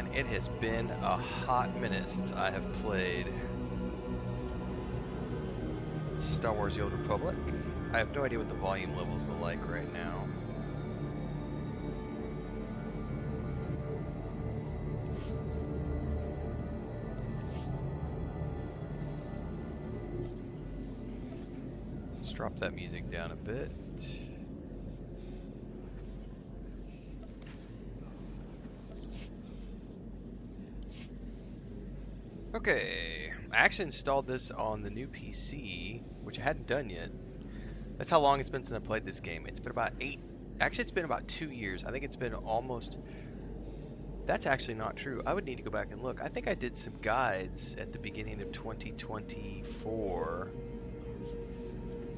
man, it has been a hot minute since I have played Star Wars The Old Republic. I have no idea what the volume levels are like right now. Let's drop that music down a bit. Okay, I actually installed this on the new PC, which I hadn't done yet. That's how long it's been since I played this game. It's been about actually it's been about 2 years. I think it's been almost, that's actually not true. I would need to go back and look. I think I did some guides at the beginning of 2024.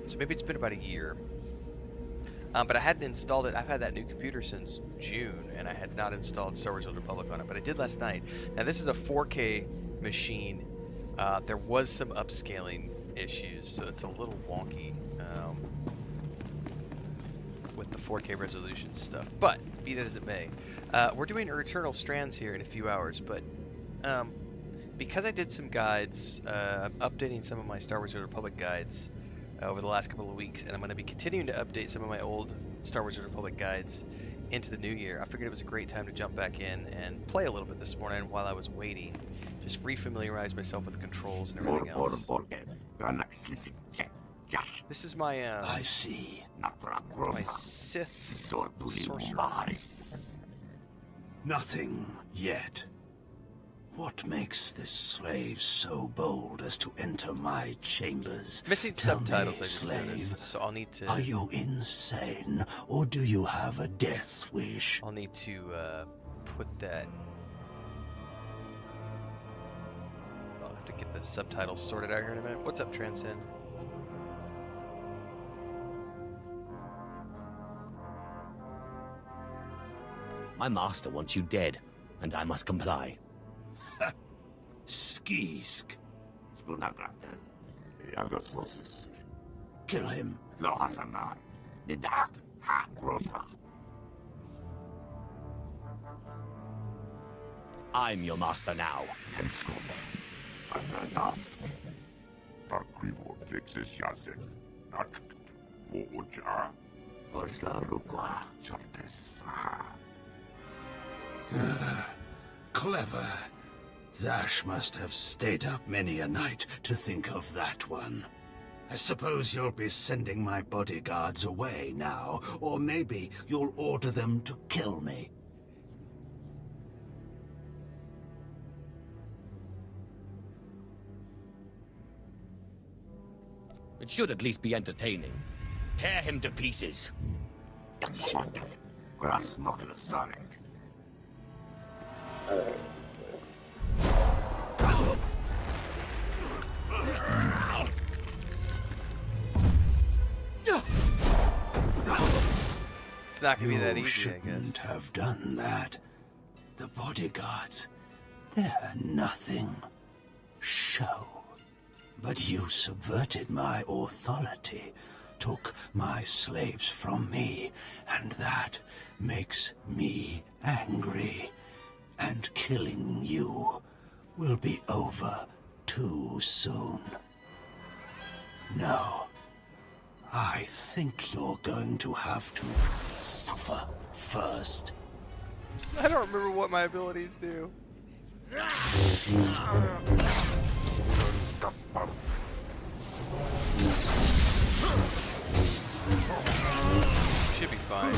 So maybe it's been about a year. But I hadn't installed it. I've had that new computer since June, and I had not installed Star Wars The Old Republic on it, but I did last night. Now this is a 4K machine. There was some upscaling issues, so it's a little wonky with the 4K resolution stuff, but be that as it may, we're doing Eternal Strands here in a few hours, but because I did some guides, updating some of my Star Wars The Old Republic guides over the last couple of weeks, and I'm going to be continuing to update some of my old Star Wars The Old Republic guides into the new year. I figured it was a great time to jump back in and play a little bit this morning while I was waiting. Just re-familiarize myself with the controls and everything else. This is my I see. my Sith sorcerer. Nothing yet. What makes this slave so bold as to enter my chambers? Missing Tell subtitles, me, I just slave, noticed, so I'll need to. Are you insane, or do you have a death wish? I'll need to put that. I'll have to get the subtitles sorted out here in a minute. What's up, Transcend? My master wants you dead, and I must comply. Skisk. Kill him. I'm your master now. Clever. Zash must have stayed up many a night to think of that one. I suppose you'll be sending my bodyguards away now, or maybe you'll order them to kill me. It should at least be entertaining. Tear him to pieces. It's not gonna be that You easy, I shouldn't guess. have done that. The bodyguards, they're nothing. Show. But you subverted my authority, took my slaves from me, and that makes me angry. And killing you will be over too soon. No. I think you're going to have to suffer first. I don't remember what my abilities do. Should be fine.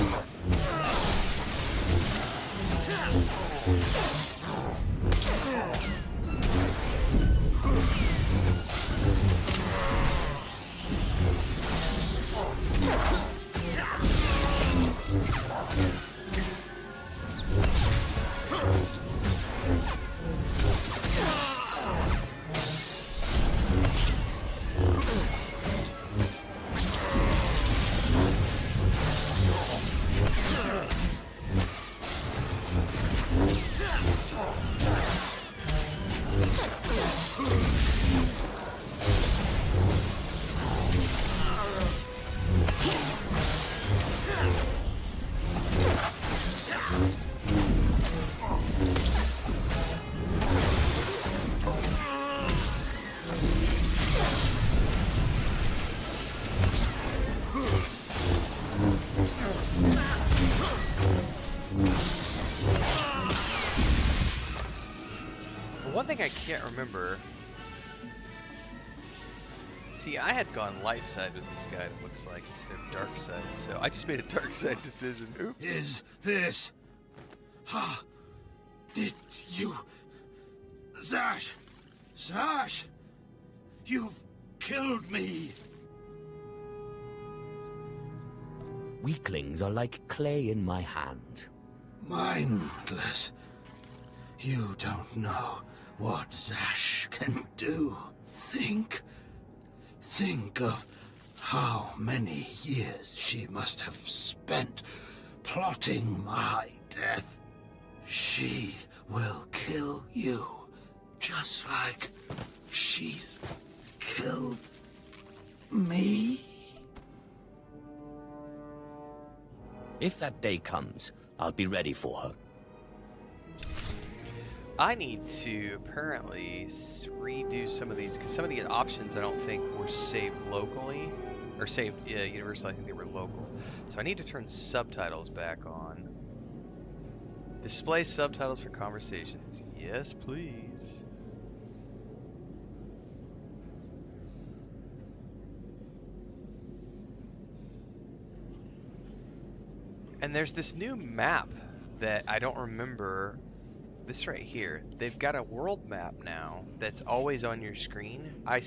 thing I can't remember. See, I had gone light side with this guy, it looks like, instead of dark side, so I just made a dark side decision. Oops. Is this... Did you... Zash! Zash! You've killed me! Weaklings are like clay in my hands. Mindless. You don't know what Zash can do. Think of how many years she must have spent plotting my death. She will kill you, just like she's killed me. If that day comes, I'll be ready for her. I need to apparently redo some of these, because some of the options I don't think were saved locally, or saved universally. I think they were local. So I need to turn subtitles back on. Display subtitles for conversations. Yes, please. And there's this new map that I don't remember. This right here. They've got a world map now that's always on your screen. I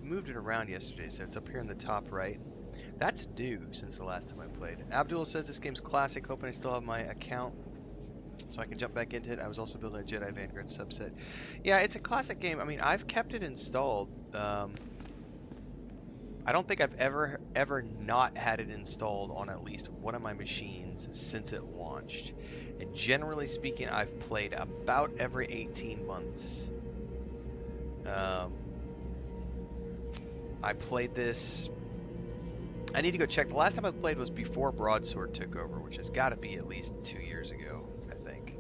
moved it around yesterday, so it's up here in the top right. That's new since the last time I played. Abdul says this game's classic, hoping I still have my account so I can jump back into it. I was also building a Jedi Vanguard subset. Yeah, it's a classic game. I mean, I've kept it installed. I don't think I've ever not had it installed on at least one of my machines since it launched. And generally speaking, I've played about every 18 months. I played this... I need to go check. The last time I played was before Broadsword took over, which has got to be at least 2 years ago, I think.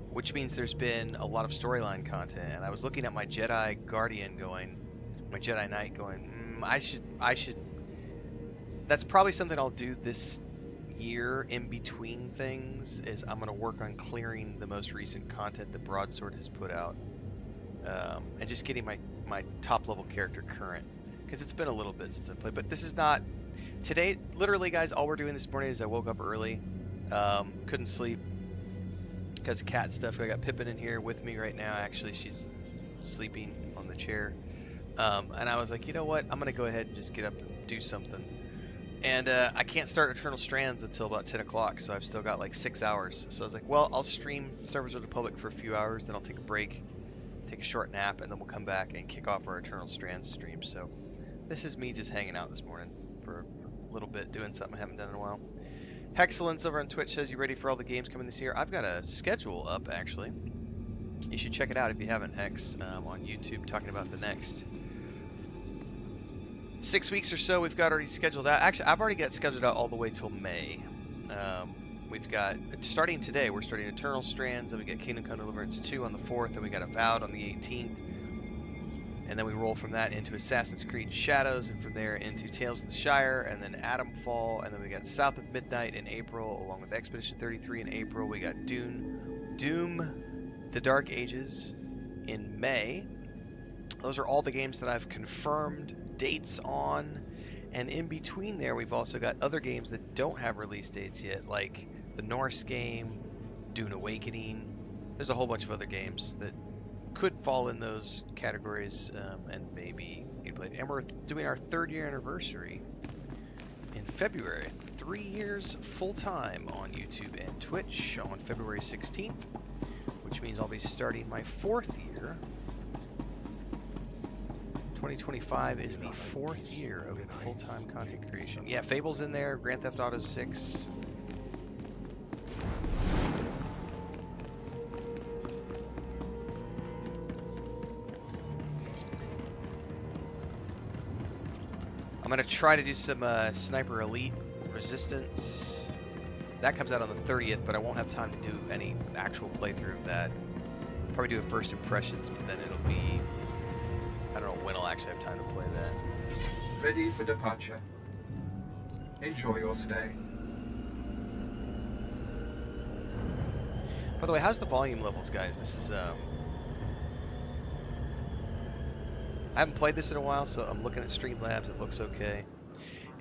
Which means there's been a lot of storyline content. And I was looking at my Jedi Guardian going... My Jedi Knight going... I should... That's probably something I'll do this year in between things, is I'm going to work on clearing the most recent content that Broadsword has put out. And just getting my top level character current. Because it's been a little bit since I played. But this is not... Today, literally guys, all we're doing this morning is I woke up early. Couldn't sleep because of cat stuff. I got Pippin in here with me right now. Actually, she's sleeping on the chair. And I was like, you know what? I'm going to go ahead and just get up and do something. And I can't start Eternal Strands until about 10 o'clock, so I've still got like 6 hours. So I was like, well, I'll stream Star Wars: The Republic for a few hours, then I'll take a break, take a short nap, and then we'll come back and kick off our Eternal Strands stream. So this is me just hanging out this morning for a little bit, doing something I haven't done in a while. Hexcellence over on Twitch says, you ready for all the games coming this year? I've got a schedule up, actually. You should check it out if you haven't, Hex, on YouTube, talking about the next 6 weeks or so we've got already scheduled out. Actually, I've already got scheduled out all the way till May. We've got, starting today, we're starting Eternal Strands, then we get Kingdom Come Deliverance 2 on the 4th, then we got Avowed on the 18th, and then we roll from that into Assassin's Creed Shadows, and from there into Tales of the Shire, and then Atomfall, and then we got South of Midnight in April, along with Expedition 33 in April. We got Doom, The Dark Ages in May. Those are all the games that I've confirmed dates on, and in between there we've also got other games that don't have release dates yet, like the Norse game, Dune Awakening. There's a whole bunch of other games that could fall in those categories, and maybe you played. And we're doing our 3rd year anniversary in February. 3 years full-time on YouTube and Twitch on February 16th, which means I'll be starting my 4th year. 2025 is the 4th year of full-time content creation. Yeah, Fable's in there, Grand Theft Auto 6. I'm going to try to do some Sniper Elite Resistance. That comes out on the 30th, but I won't have time to do any actual playthrough of that. Probably do a first impressions, but then it'll be... I don't know when I'll actually have time to play that. Ready for departure. Enjoy your stay. By the way, how's the volume levels, guys? This is I haven't played this in a while, so I'm looking at Streamlabs. It looks okay.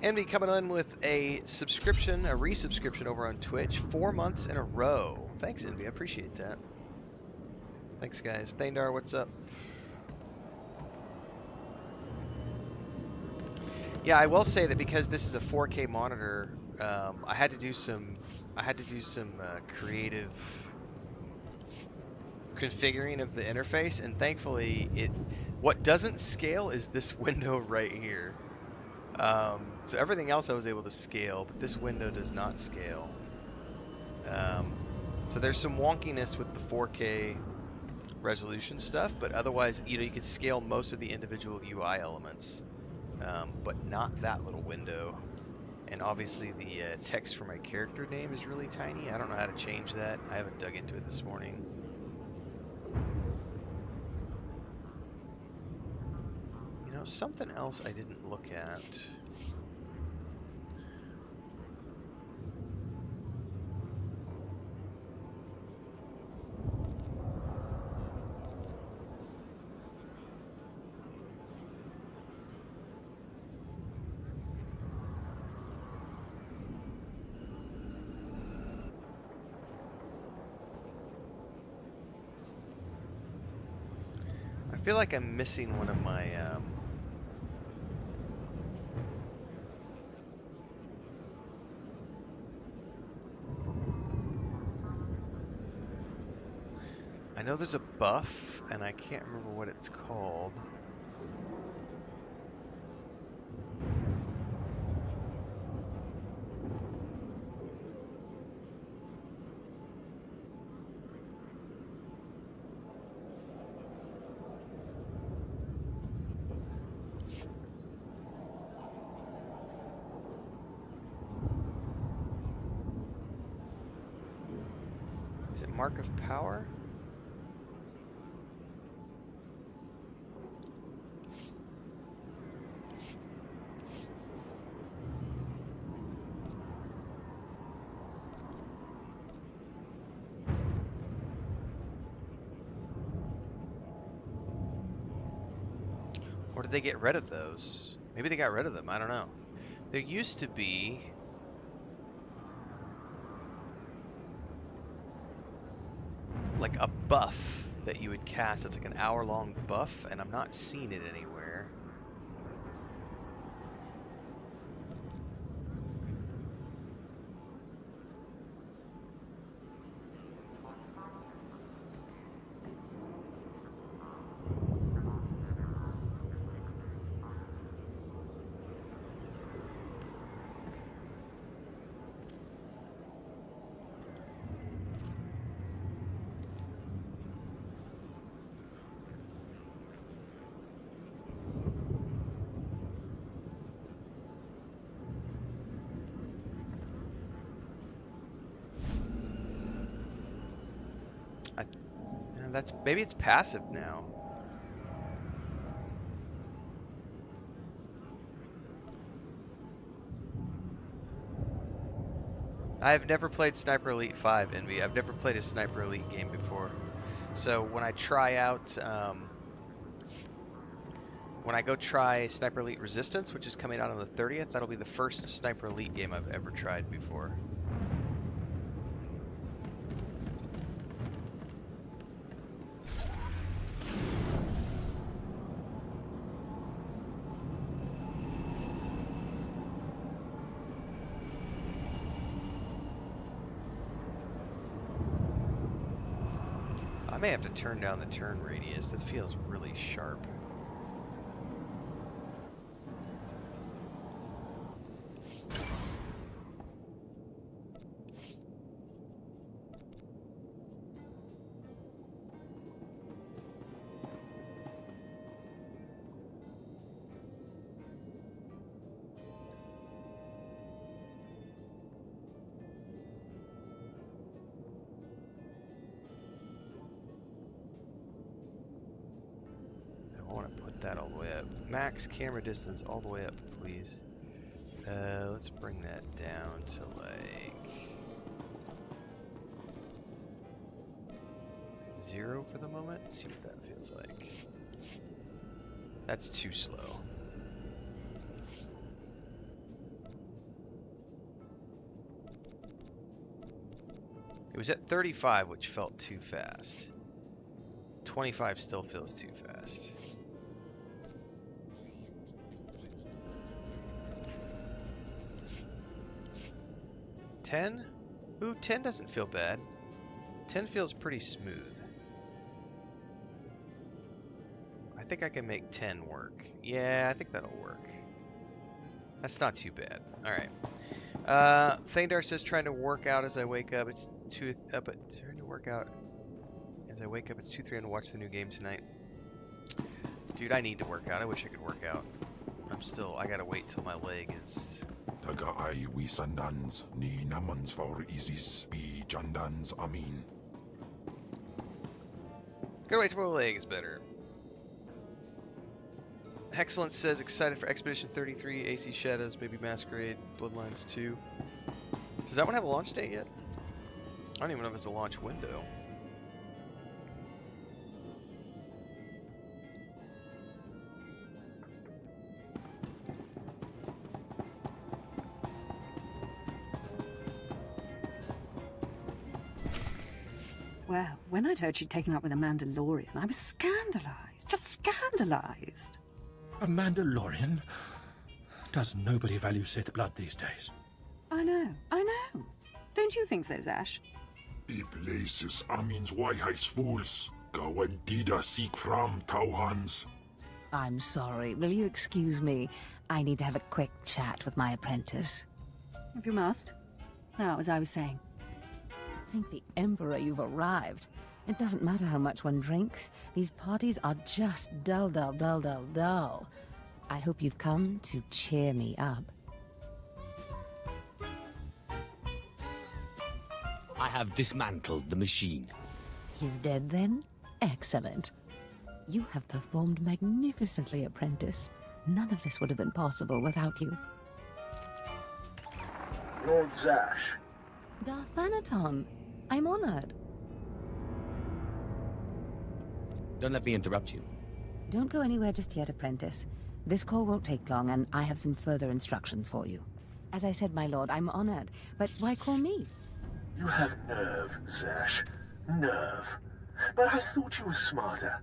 Envy coming in with a subscription, a resubscription over on Twitch, 4 months in a row. Thanks, Envy. I appreciate that. Thanks, guys. Thandar, what's up? Yeah, I will say that because this is a 4K monitor, I had to do some creative configuring of the interface, and thankfully, what doesn't scale is this window right here. So everything else I was able to scale, but this window does not scale. So there's some wonkiness with the 4K resolution stuff, but otherwise, you could scale most of the individual UI elements, but not that little window. And obviously the text for my character name is really tiny. I don't know how to change that. I haven't dug into it this morning. Something else I didn't look at. I feel like I'm missing one of my I know there's a buff, and I can't remember what it's called. Is it Mark of Power? Or did they get rid of those? Maybe they got rid of them. I don't know. There used to be like a buff that you would cast. It's like an hour-long buff, and I'm not seeing it anywhere. Maybe it's passive now. I've never played Sniper Elite 5, Envy. I've never played a Sniper Elite game before. So when I try out, when I go try Sniper Elite Resistance, which is coming out on the 30th, that'll be the first Sniper Elite game I've ever tried before. I may have to turn down the turn radius. This feels really sharp. That all the way up. Max camera distance all the way up, please. Let's bring that down to like 0 for the moment. See what that feels like. That's too slow. It was at 35, which felt too fast. 25 still feels too fast. $10? Ooh, 10 doesn't feel bad. 10 feels pretty smooth. I think I can make 10 work. Yeah, I think that'll work. That's not too bad. Alright. Thandar says trying to work out as I wake up. It's trying to work out as I wake up. It's 2:03 to watch the new game tonight. Dude, I need to work out. I wish I could work out. I gotta wait till my leg is... Daga ay wi sandans ni namans for isis bi jandans amin. Gotta wait till my leg is better. Excellent says excited for Expedition 33, AC Shadows, maybe Masquerade, Bloodlines 2. Does that one have a launch date yet? I don't even know if it's a launch window. Well, when I'd heard she'd taken up with a Mandalorian, I was scandalized. Just scandalized. A Mandalorian? Does nobody value Sith blood these days? I know. Don't you think so, Zash? I places amins wajhais fools. Gawan tida seek from Tauhans. I'm sorry. Will you excuse me? I need to have a quick chat with my apprentice. If you must. Now, as I was saying. Thank the Emperor you've arrived. It doesn't matter how much one drinks. These parties are just dull, dull, dull, dull, dull. I hope you've come to cheer me up. I have dismantled the machine. He's dead then? Excellent. You have performed magnificently, apprentice. None of this would have been possible without you. Lord Zash. Darth, I'm honored. Don't let me interrupt you. Don't go anywhere just yet, apprentice. This call won't take long, and I have some further instructions for you. As I said, my lord, I'm honored, but why call me? You have nerve, Zash. Nerve. But I thought you were smarter.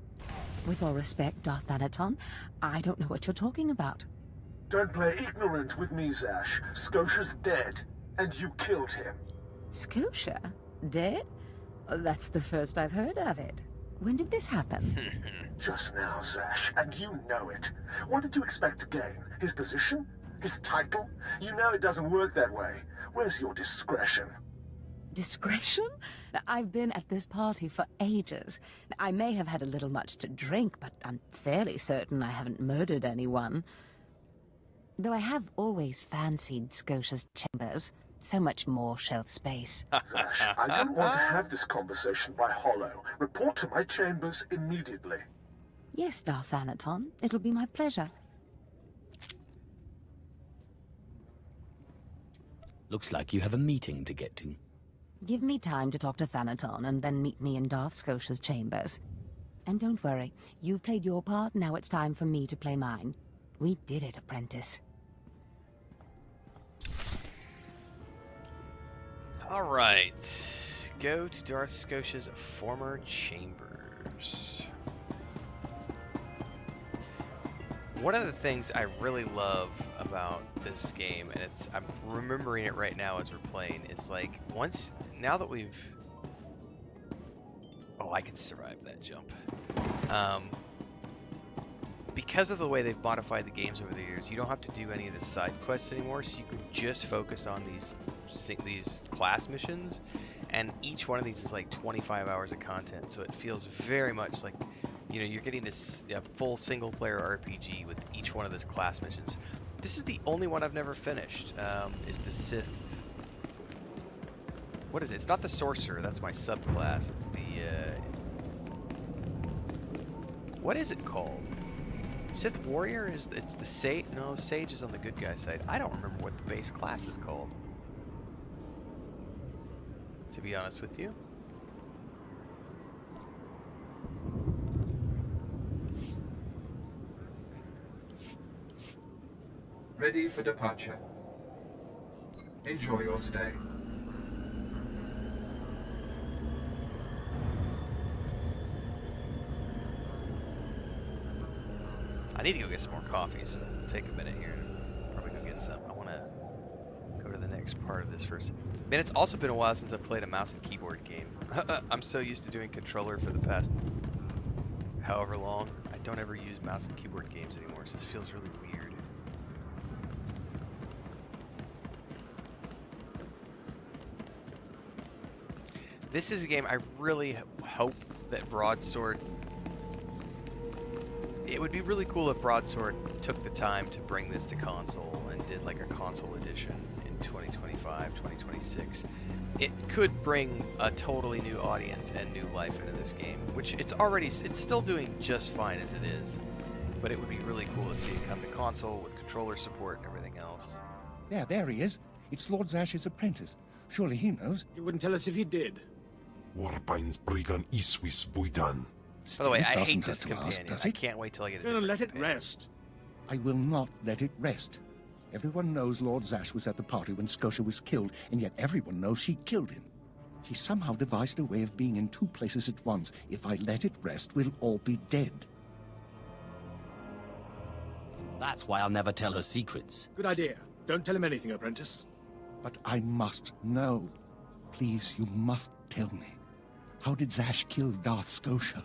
With all respect, Darth, I don't know what you're talking about. Don't play ignorant with me, Zash. Skotia's dead, and you killed him. Skotia? Dead? Oh, that's the first I've heard of it. When did this happen? Just now, Zash, and you know it. What did you expect to gain? His position? His title? You know it doesn't work that way. Where's your discretion? Discretion? I've been at this party for ages. I may have had a little much to drink, but I'm fairly certain I haven't murdered anyone. Though I have always fancied Scotia's chambers. So much more shelf space. Zash, I don't want to have this conversation by hollow. Report to my chambers immediately. Yes, Darth Anaton. It'll be my pleasure. Looks like you have a meeting to get to. Give me time to talk to Thanaton, and then meet me in Darth Scotia's chambers. And don't worry, you've played your part, now it's time for me to play mine. We did it, apprentice. Alright, go to Darth Scotia's former chambers. One of the things I really love about this game, and I'm remembering it right now as we're playing, is like now that we've... Oh, I can survive that jump. Because of the way they've modified the games over the years, you don't have to do any of the side quests anymore, so you can just focus on these class missions, and each one of these is like 25 hours of content, so it feels very much like, you know, you're getting this full single-player RPG with each one of those class missions. This is the only one I've never finished, is the Sith... What is it? It's not the Sorcerer, that's my subclass, it's the... What is it called? Sith Warrior? It's the Sage? No, Sage is on the good guy side. I don't remember what the base class is called, to be honest with you. Ready for departure. Enjoy your stay. I need to go get some more coffee, so take a minute here. Probably go get some. I want to go to the next part of this first. Man, it's also been a while since I played a mouse and keyboard game. I'm so used to doing controller for the past however long. I don't ever use mouse and keyboard games anymore, so this feels really weird. This is a game I really hope that Broadsword... It would be really cool if Broadsword took the time to bring this to console and did like a console edition in 2025, 2026. It could bring a totally new audience and new life into this game, which it's still doing just fine as it is. But it would be really cool to see it come to console with controller support and everything else. Yeah, there he is. It's Lord Zash's apprentice. Surely he knows. You wouldn't tell us if he did. Warpines Brigan Iswis Buidan. By the way, I hate Doesn't this have to companion. ask, does I it? can't wait till I get a Gonna different let it companion. rest. I will not let it rest. Everyone knows Lord Zash was at the party when Skotia was killed, and yet everyone knows she killed him. She somehow devised a way of being in two places at once. If I let it rest, we'll all be dead. That's why I'll never tell her secrets. Good idea. Don't tell him anything, apprentice. But I must know. Please, you must tell me. How did Zash kill Darth Skotia?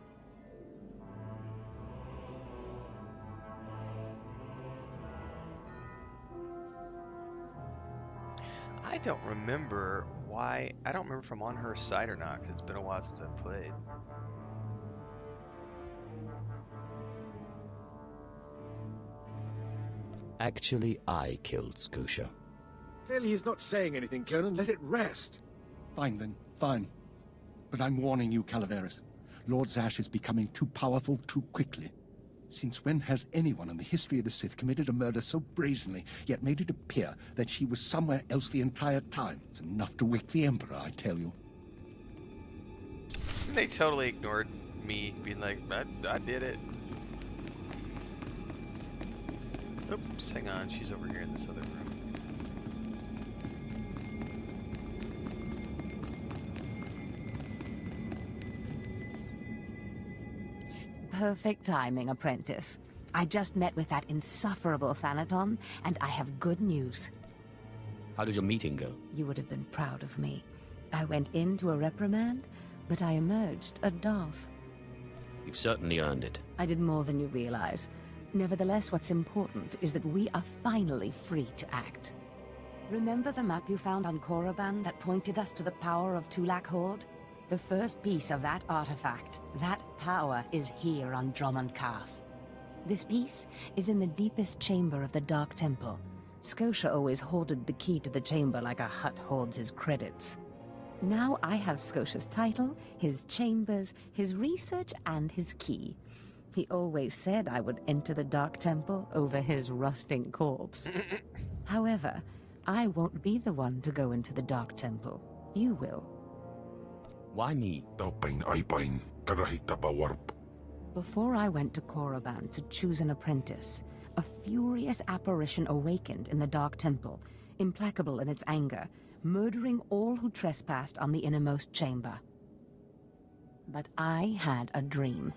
I don't remember why. I don't remember if I'm on her side or not, because it's been a while since I've played. Actually, I killed Skotia. Clearly he's not saying anything, Conan. Let it rest. Fine then, fine. But I'm warning you, Calaveras. Lord Zash is becoming too powerful too quickly. Since when has anyone in the history of the Sith committed a murder so brazenly, yet made it appear that she was somewhere else the entire time? It's enough to wake the Emperor, I tell you. They totally ignored me being like, I did it. Oops, hang on, she's over here in this other room. Perfect timing, apprentice. I just met with that insufferable Thanaton, and I have good news. How did your meeting go? You would have been proud of me. I went into a reprimand, but I emerged a Darth. You've certainly earned it. I did more than you realize. Nevertheless, what's important is that we are finally free to act. Remember the map you found on Korriban that pointed us to the power of Tulak Horde? The first piece of that artifact, that power, is here on Drummond Cars. This piece is in the deepest chamber of the Dark Temple. Skotia always hoarded the key to the chamber like a Hutt hoards his credits. Now I have Skotia's title, his chambers, his research, and his key. He always said I would enter the Dark Temple over his rusting corpse. However, I won't be the one to go into the Dark Temple. You will. Why me? Before I went to Korriban to choose an apprentice, a furious apparition awakened in the Dark Temple, implacable in its anger, murdering all who trespassed on the innermost chamber. But I had a dream.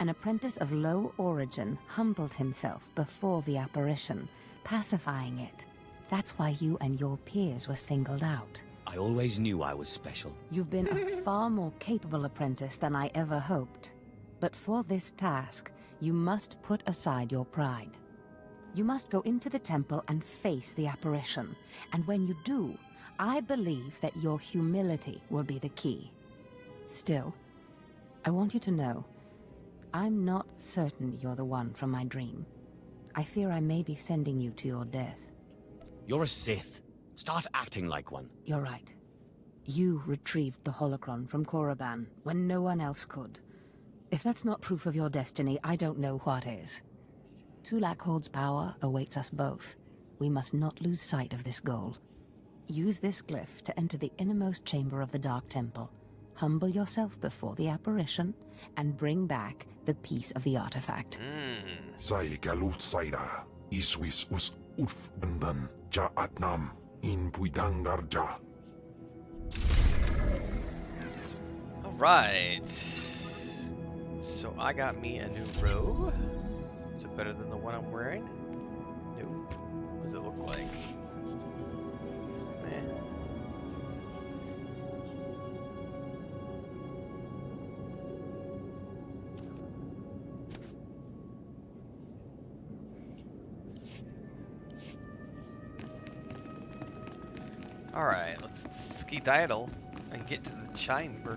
An apprentice of low origin humbled himself before the apparition, pacifying it. That's why you and your peers were singled out. I always knew I was special. You've been a far more capable apprentice than I ever hoped. But for this task, you must put aside your pride. You must go into the temple and face the apparition. And when you do, I believe that your humility will be the key. Still, I want you to know, I'm not certain you're the one from my dream. I fear I may be sending you to your death. You're a Sith. Start acting like one. You're right. You retrieved the holocron from Korriban when no one else could. If that's not proof of your destiny, I don't know what is. Tulak Horde's power awaits us both. We must not lose sight of this goal. Use this glyph to enter the innermost chamber of the Dark Temple. Humble yourself before the apparition, and bring back the piece of the artifact. urf bendan ja atnam in puidangarja. Alright. So I got me a new robe. Is it better than the one I'm wearing? Nope. What does it look like? Meh. Alright, let's skedaddle and get to the chamber.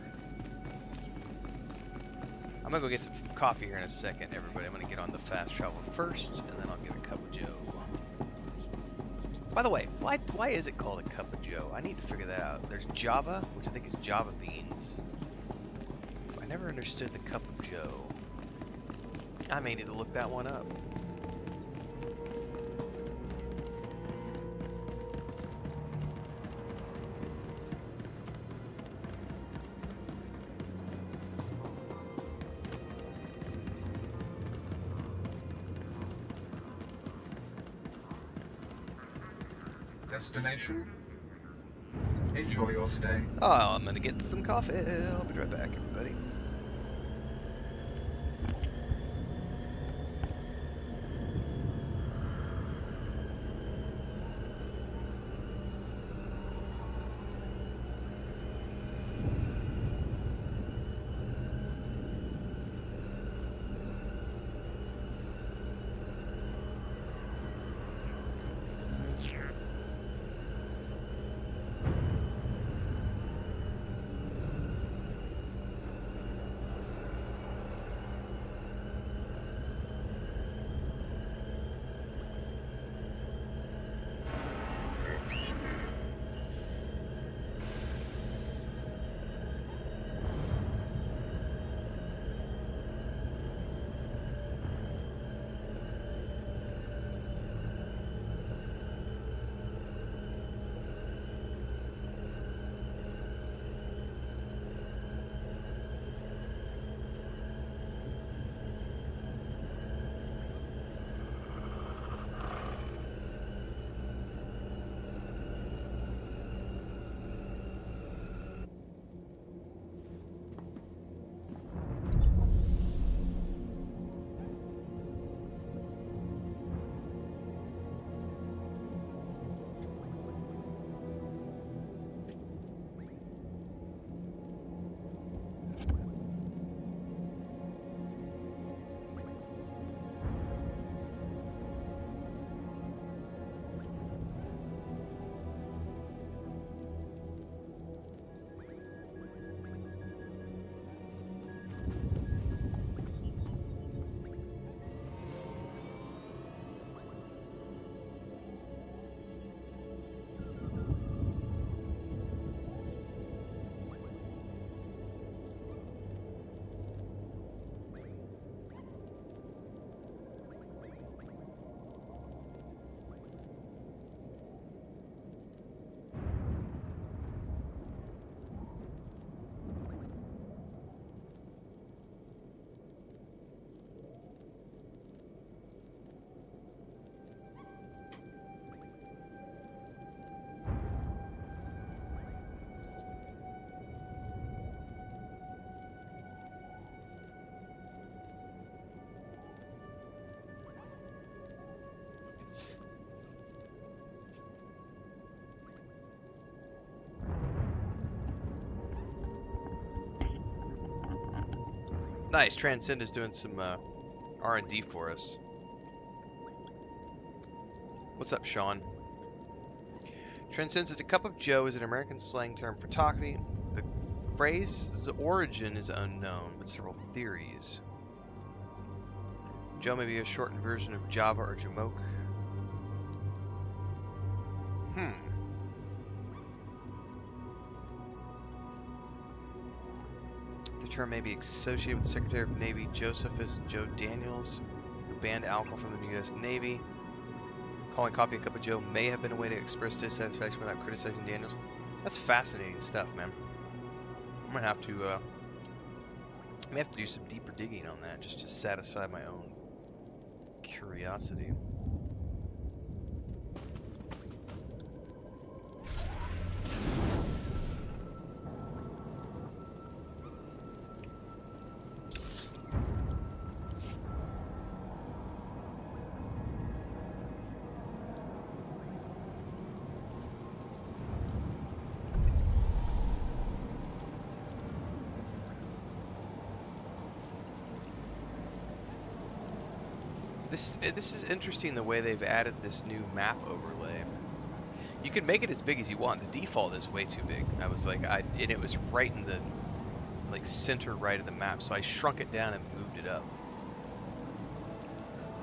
I'm gonna go get some coffee here in a second, everybody. I'm gonna get on the fast travel first, and then I'll get a cup of joe. By the way, why is it called a cup of joe? I need to figure that out. There's Java, which I think is Java beans. I never understood the cup of joe. I may need to look that one up. Destination? Enjoy your stay. Oh, I'm gonna get some coffee. I'll be right back, everybody. Nice, Transcend is doing some R&D for us. What's up, Sean? Transcend says a cup of joe is an American slang term for coffee. The phrase's origin is unknown, but several theories. Joe may be a shortened version of Java or Jamoke. The term may be associated with the Secretary of Navy Josephus Joe Daniels, who banned alcohol from the U.S. Navy. Calling coffee a cup of joe may have been a way to express dissatisfaction without criticizing Daniels. That's fascinating stuff, man. I'm gonna have to, I may have to do some deeper digging on that just to satisfy my own curiosity. This is interesting the way they've added this new map overlay. You can make it as big as you want. The default is way too big. I was like, and it was right in the like center right of the map, so I shrunk it down and moved it up.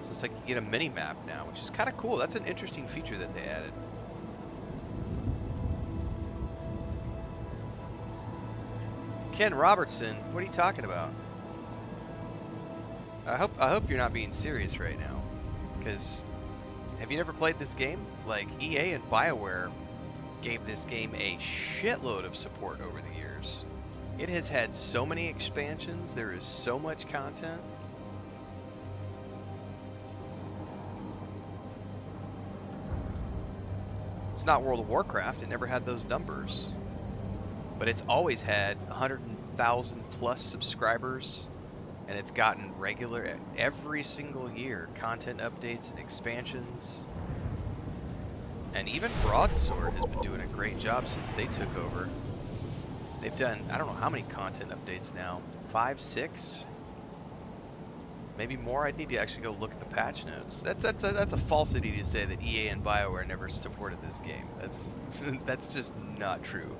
So it's like you get a mini map now, which is kind of cool. That's an interesting feature that they added. Ken Robertson, what are you talking about? I hope you're not being serious right now, because have you never played this game? Like, EA and BioWare gave this game a shitload of support over the years. It has had so many expansions, there is so much content. It's not World of Warcraft, it never had those numbers. But it's always had 100,000 plus subscribers. And it's gotten regular every single year, content updates and expansions. And even Broadsword has been doing a great job since they took over. They've done, I don't know how many content updates now, 5, 6? Maybe more. I'd need to actually go look at the patch notes. That's a falsity to say that EA and BioWare never supported this game. That's just not true.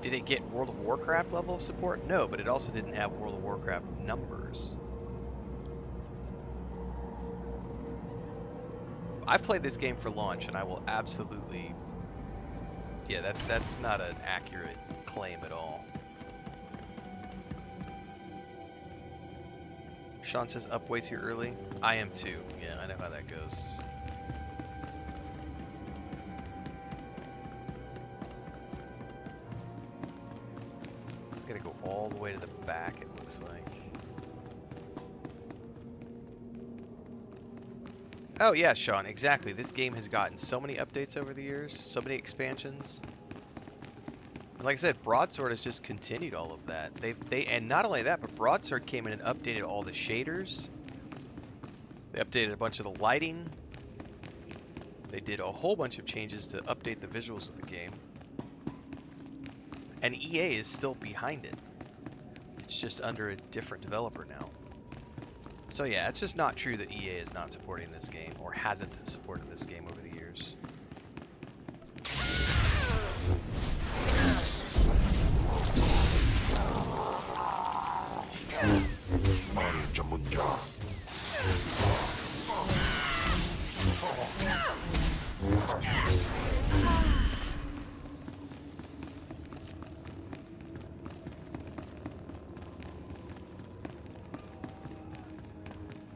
Did it get World of Warcraft level of support? No, but it also didn't have World of Warcraft numbers. I've played this game for launch, and I will absolutely... Yeah, that's not an accurate claim at all. Sean says up way too early. I am too. Yeah, I know how that goes. Gotta go all the way to the back, it looks like. Oh yeah, Sean, exactly. This game has gotten so many updates over the years, so many expansions. And like I said, Broadsword has just continued all of that. And not only that, but Broadsword came in and updated all the shaders. They updated a bunch of the lighting. They did a whole bunch of changes to update the visuals of the game. And EA is still behind it. It's just under a different developer now. So yeah, it's just not true that EA is not supporting this game, or hasn't supported this game over the years.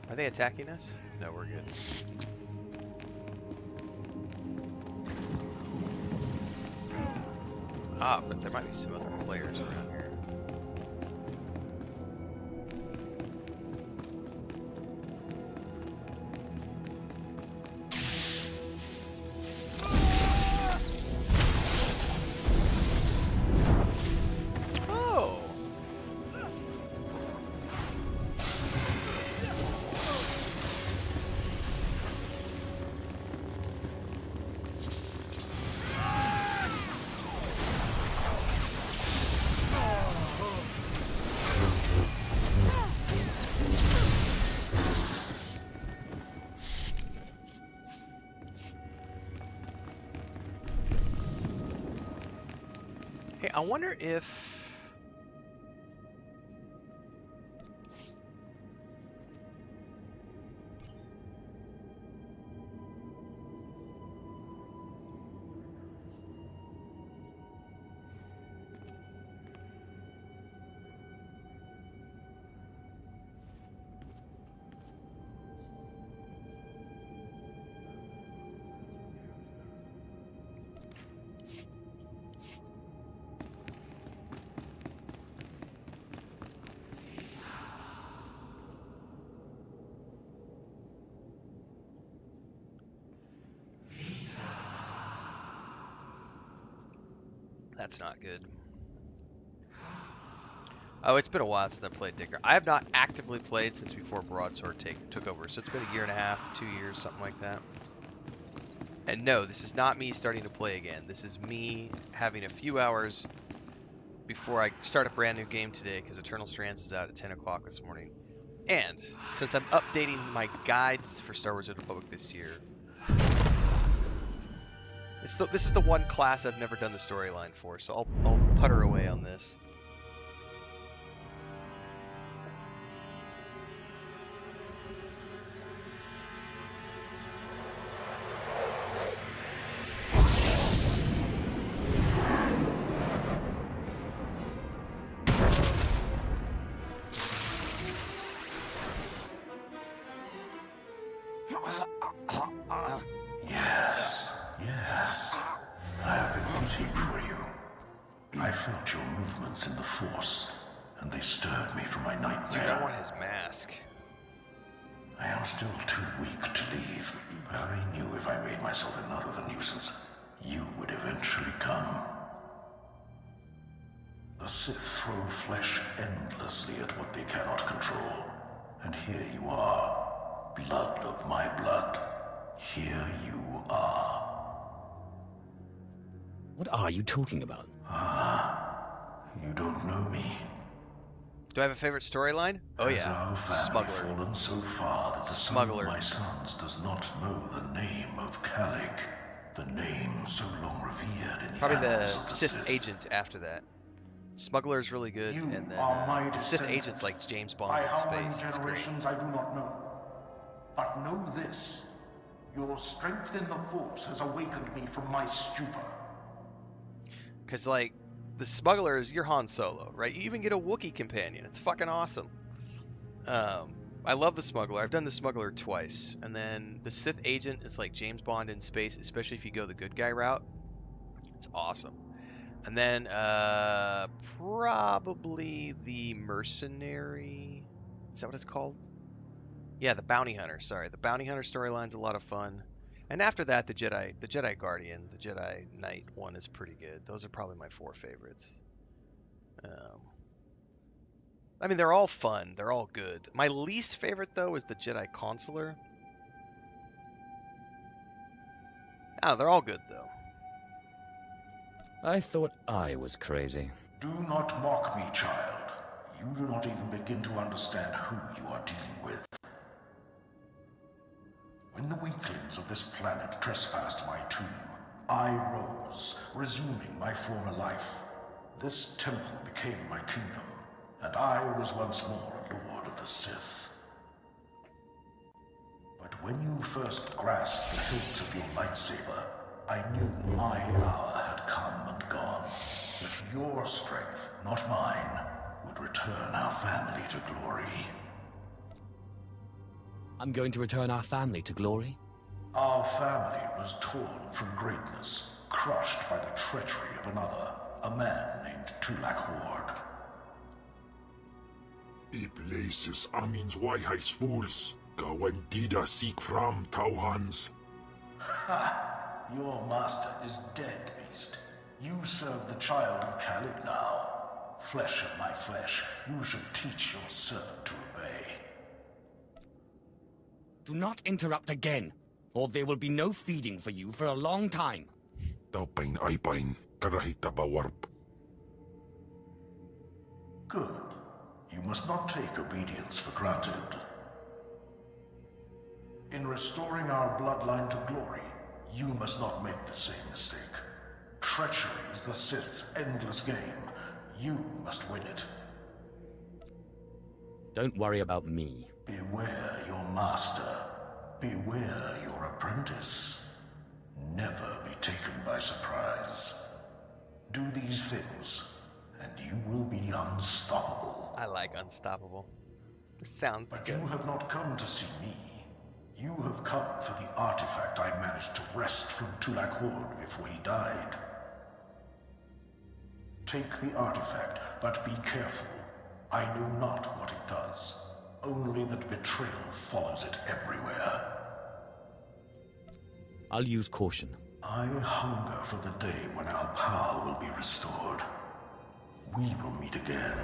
Are they attacking us? No, we're good. Ah, but there might be some other players around here. Hey, I wonder if... That's not good. Oh, it's been a while since I played Digger. I have not actively played since before Broadsword took over, so it's been a year and a half, 2 years, something like that. And no, this is not me starting to play again. This is me having a few hours before I start a brand new game today, because Eternal Strands is out at 10 o'clock this morning. And since I'm updating my guides for Star Wars: The Old Republic this year, this is the one class I've never done the storyline for, so I'll putter away on this. Yes. I have been waiting for you. I felt your movements in the Force, and they stirred me from my nightmare. Dude, I want his mask. I am still too weak to leave, but I knew if I made myself enough of a nuisance, you would eventually come. The Sith throw flesh endlessly at what they cannot control. And here you are, blood of my blood. Here you are. What are you talking about? You don't know me. Do I have a favorite storyline? Oh yeah, Has our family Smuggler. fallen so far that the Smuggler. son of my sons does not know the name of Calig, the name so long revered in the Probably annals the of Sith Sith. agent after that. Smuggler is really good, You and then are my the Sith descendant. agent's like James By Bond in how many space. It's great. generations I do not know. But know this. Your strength in the Force has awakened me from my stupor. Because, like, the Smuggler is your Han Solo, right? You even get a Wookiee companion. It's fucking awesome. I love the Smuggler. I've done the Smuggler twice. And then the Sith agent is like James Bond in space, especially if you go the good guy route. It's awesome. And then probably the Mercenary. Is that what it's called? Yeah, the Bounty Hunter. Sorry, the Bounty Hunter storyline's a lot of fun. And after that, the Jedi Guardian, the Jedi Knight one is pretty good. Those are probably my 4 favorites. I mean, they're all fun. They're all good. My least favorite, though, is the Jedi Consular. Oh, they're all good, though. I thought I was crazy. Do not mock me, child. You do not even begin to understand who you are dealing with. When the weaklings of this planet trespassed my tomb, I rose, resuming my former life. This temple became my kingdom, and I was once more a lord of the Sith. But when you first grasped the hilt of your lightsaber, I knew my hour had come and gone. That your strength, not mine, would return our family to glory. I'm going to return our family to glory? Our family was torn from greatness, crushed by the treachery of another, a man named Tulak Horde. I places amins wajhais fools, gawen dida seek from Tauhans. Ha! Your master is dead, beast. You serve the child of Calig now. Flesh of my flesh, you should teach your servant to obey. Do not interrupt again, or there will be no feeding for you for a long time. Taupain aipain, karahita bawarp. Good. You must not take obedience for granted. In restoring our bloodline to glory, you must not make the same mistake. Treachery is the Sith's endless game. You must win it. Don't worry about me. Beware your master. Beware your apprentice. Never be taken by surprise. Do these things, and you will be unstoppable. I like Unstoppable. It sounds But good. you have not come to see me. You have come for the artifact I managed to wrest from Tulak Horde before he died. Take the artifact, but be careful. I know not what it does. Only that betrayal follows it everywhere. I'll use caution. I hunger for the day when our power will be restored. We will meet again.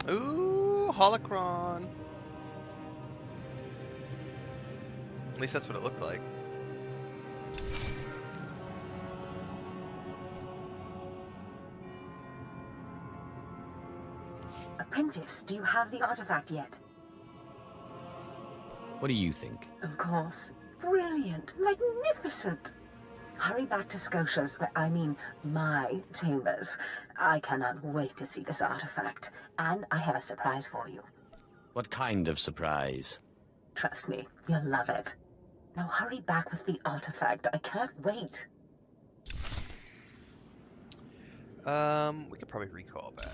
Ooh, holocron. At least that's what it looked like. Apprentice, do you have the artifact yet? What do you think? Of course. Brilliant. Magnificent. Hurry back to Scotia's, I mean, my chambers. I cannot wait to see this artifact. And I have a surprise for you. What kind of surprise? Trust me, you'll love it. Now hurry back with the artifact. I can't wait. We could probably recall back.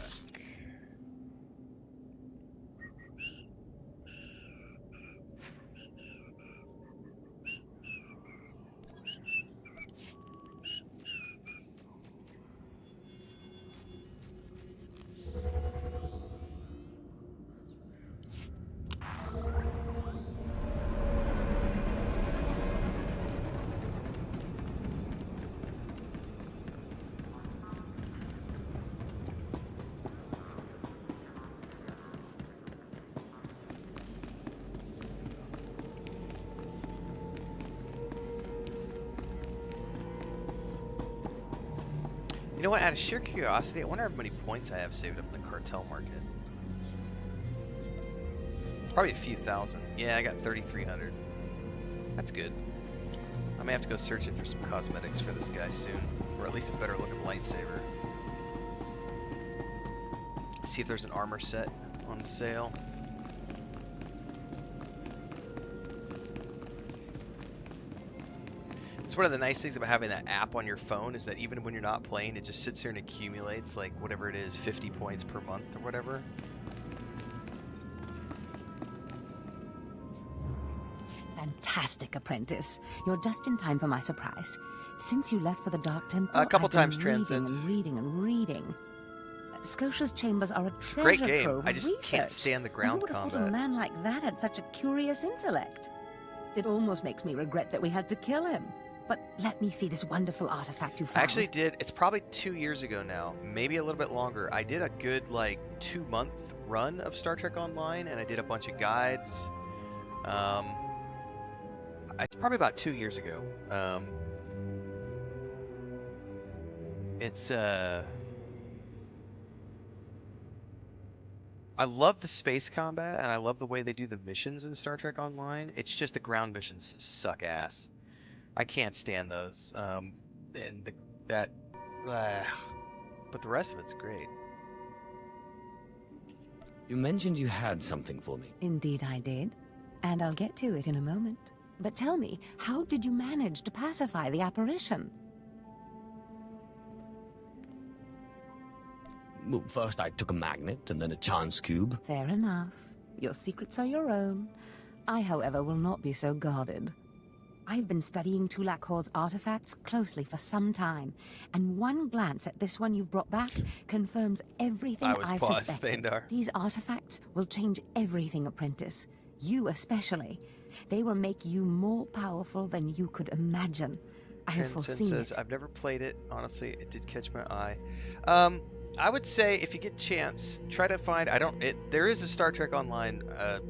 You know what, out of sheer curiosity, I wonder how many points I have saved up in the Cartel market. Probably a few thousand. Yeah, I got 3,300. That's good. I may have to go searching for some cosmetics for this guy soon. Or at least a better looking lightsaber. See if there's an armor set on sale. It's one of the nice things about having that app on your phone is that even when you're not playing, it just sits here and accumulates like whatever it is, 50 points per month or whatever. Fantastic, Apprentice. You're just in time for my surprise. Since you left for the Dark Temple, A couple I've been times transcend. reading and reading. Scotia's chambers are a treasure Great game. trove I of just can't research. stand the Who ground would have thought combat. a man like that had such a curious intellect? It almost makes me regret that we had to kill him. But let me see this wonderful artifact you found. I actually did, it's probably 2 years ago now, maybe a little bit longer. I did a good like 2-month run of Star Trek Online and I did a bunch of guides. It's probably about 2 years ago. I love the space combat and I love the way they do the missions in Star Trek Online. It's just the ground missions suck ass. I can't stand those. But the rest of it's great. You mentioned you had something for me. Indeed I did. And I'll get to it in a moment. But tell me, how did you manage to pacify the apparition? Well, first I took a magnet and then a chance cube. Fair enough. Your secrets are your own. I, however, will not be so guarded. I've been studying Tulak Horde's artifacts closely for some time, and one glance at this one you've brought back confirms everything I've suspected. Thandar. These artifacts will change everything, Apprentice. You especially. They will make you more powerful than you could imagine. I have foreseen says, it. I've never played it. Honestly, it did catch my eye. I would say if you get a chance, try to find. There is a Star Trek Online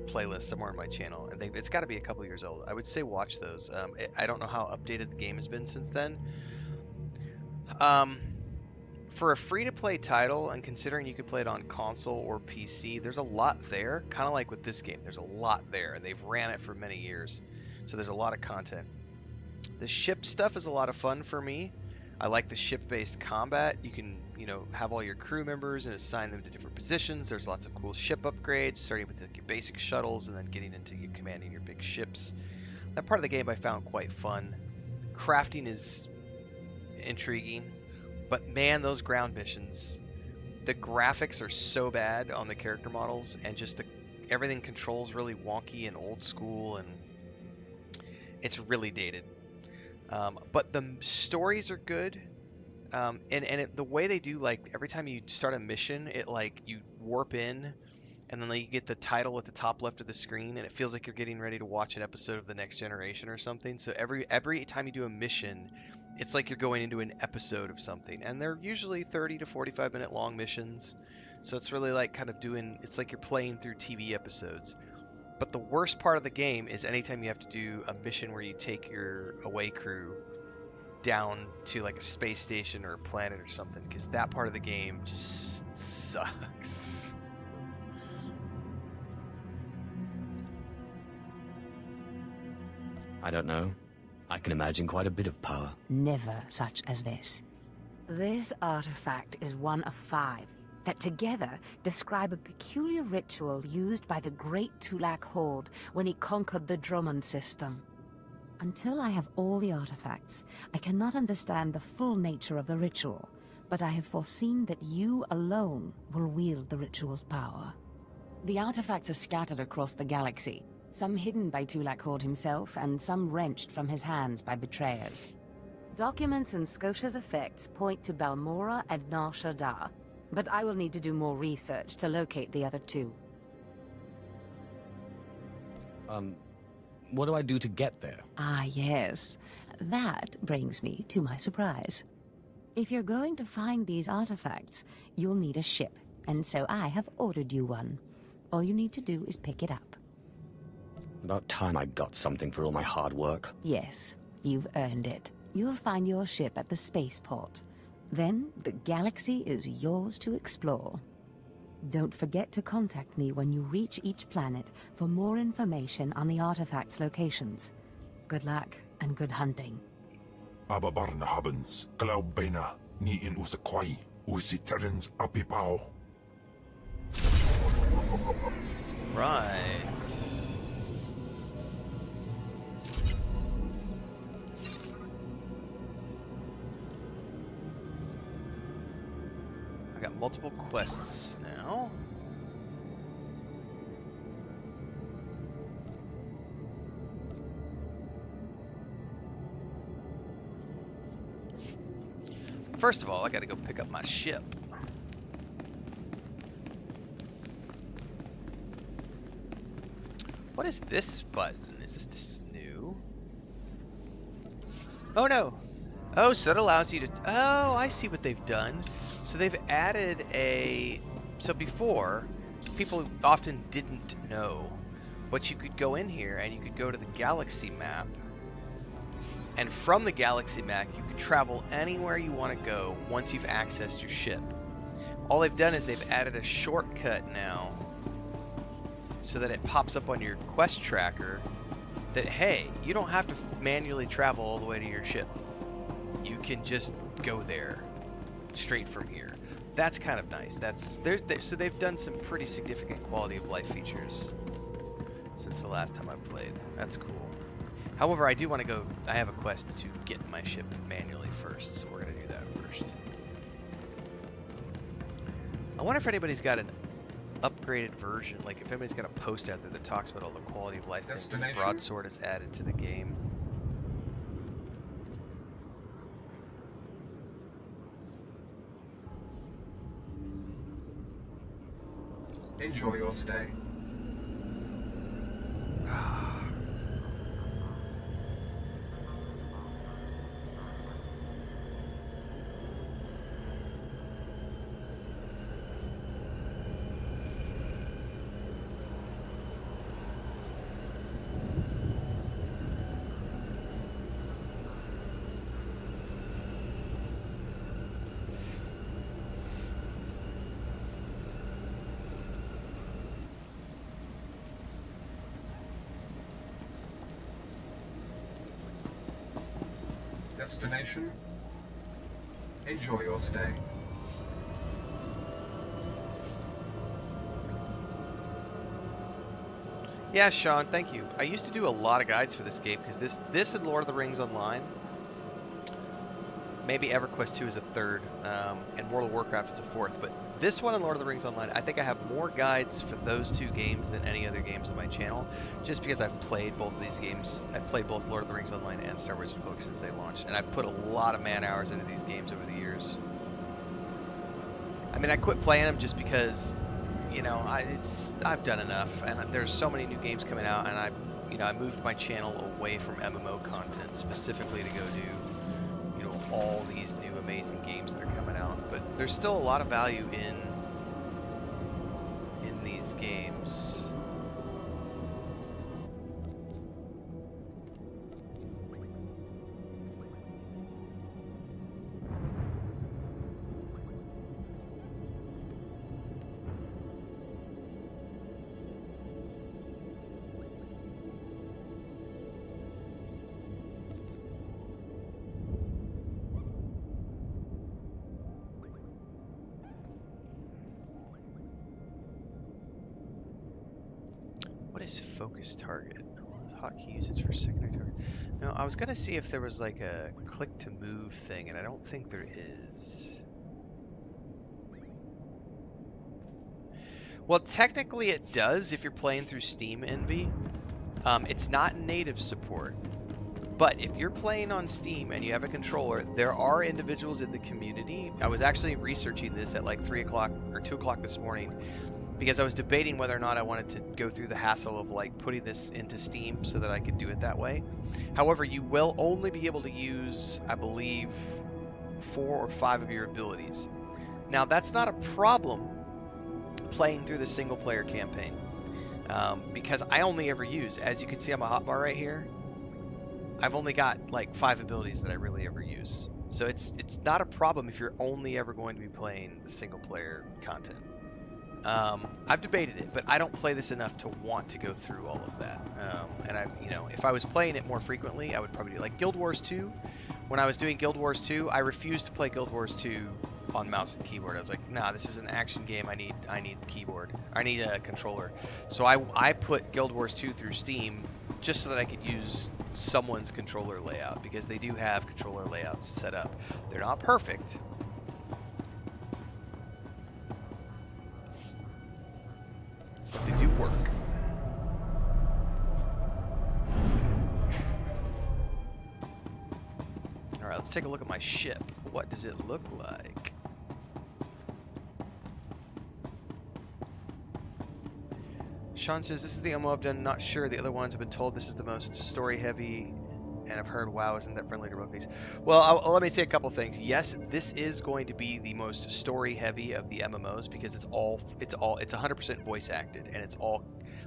playlist somewhere on my channel, and it's got to be a couple years old. I would say watch those. I don't know how updated the game has been since then. For a free-to-play title, and considering you could play it on console or PC, there's a lot there. Kind of like with this game, there's a lot there, and they've ran it for many years, so there's a lot of content. The ship stuff is a lot of fun for me. I like the ship-based combat. You can, have all your crew members and assign them to different positions. There's lots of cool ship upgrades, starting with your basic shuttles and then getting into your commanding your big ships. That part of the game I found quite fun. Crafting is intriguing, but man, those ground missions, the graphics are so bad on the character models, and just everything controls really wonky and old school, and it's really dated. But the stories are good, the way they do, like, every time you start a mission, it you warp in, and then you get the title at the top left of the screen, and it feels like you're getting ready to watch an episode of The Next Generation or something. So every time you do a mission, it's like you're going into an episode of something, and they're usually 30 to 45 minute long missions. So it's really like kind of doing, it's like you're playing through TV episodes. But the worst part of the game is anytime you have to do a mission where you take your away crew down to like a space station or a planet or something, because that part of the game just sucks. I don't know. I can imagine quite a bit of power. Never such as this. This artifact is one of 5 that together describe a peculiar ritual used by the great Tulak Horde when he conquered the Drummond system. Until I have all the artifacts, I cannot understand the full nature of the ritual, but I have foreseen that you alone will wield the ritual's power. The artifacts are scattered across the galaxy, some hidden by Tulak Horde himself, and some wrenched from his hands by betrayers. Documents and Skotia's effects point to Balmorra and Nar Shaddaa, but I will need to do more research to locate the other 2. What do I do to get there? Ah, yes. That brings me to my surprise. If you're going to find these artifacts, you'll need a ship, and so I have ordered you one. All you need to do is pick it up. About time I got something for all my hard work. Yes, you've earned it. You'll find your ship at the spaceport. Then, the galaxy is yours to explore. Don't forget to contact me when you reach each planet for more information on the artifacts' locations. Good luck, and good hunting. Ababarna habens, Glaubena, ni in usakwai, usiterens apipao. Right. I got multiple quests now. First of all, I gotta go pick up my ship. What is this button? Is this new? Oh no! Oh, so that allows you to... Oh, I see what they've done. So they've added a... So before, people often didn't know, but you could go in here and you could go to the galaxy map. And from the galaxy map, you can travel anywhere you want to go once you've accessed your ship. All they've done is they've added a shortcut now so that it pops up on your quest tracker that, hey, you don't have to manually travel all the way to your ship. You can just go there straight from here. That's kind of nice. So they've done some pretty significant quality of life features since the last time I played. That's cool. However, I do want to go, I have a quest to get my ship manually first, so we're going to do that first. I wonder if anybody's got an upgraded version, like if anybody's got a post out there that talks about all the quality of life things that Broadsword has added to the game. Enjoy your stay. Destination. Enjoy your stay. Yeah, Sean, thank you. I used to do a lot of guides for this game because this and Lord of the Rings Online, maybe EverQuest 2 is a third, and World of Warcraft is a fourth, but this one and Lord of the Rings Online, I think I have more guides for those two games than any other games on my channel, just because I've played both of these games. I've played both Lord of the Rings Online and Star Wars Republic since they launched, and I've put a lot of man hours into these games over the years. I mean, I quit playing them just because, you know, I've done enough, and there's so many new games coming out, and I moved my channel away from MMO content specifically to go do, you know, all these new amazing games that are coming out. But there's still a lot of value in in these games. What is focus target? Hotkey uses for secondary target. No, I was gonna see if there was like a click to move thing, and I don't think there is. Well, technically it does if you're playing through Steam Envy. It's not native support. But if you're playing on Steam and you have a controller, there are individuals in the community. I was actually researching this at like 3 o'clock or 2 o'clock this morning, because I was debating whether or not I wanted to go through the hassle of like putting this into Steam so that I could do it that way. However, you will only be able to use, I believe, 4 or 5 of your abilities. Now, that's not a problem playing through the single player campaign, because I only ever use, as you can see on my hotbar right here, I've only got like 5 abilities that I really ever use. So it's not a problem if you're only ever going to be playing the single player content. I've debated it, but I don't play this enough to want to go through all of that. And if I was playing it more frequently, I would probably do like Guild Wars 2. When I was doing Guild Wars 2, I refused to play Guild Wars 2 on mouse and keyboard. I was like, nah, this is an action game. I need keyboard. I need a controller. So I put Guild Wars 2 through Steam just so that I could use someone's controller layout, because they do have controller layouts set up. They're not perfect. But they do work. Alright, let's take a look at my ship. What does it look like? Sean says, this is the MMO I've done, not sure. The other ones have been told this is the most story heavy, and I've heard WoW isn't that friendly to rookies. Well, let me say a couple things. Yes, this is going to be the most story heavy of the MMOs, because it's 100% voice acted, and it's all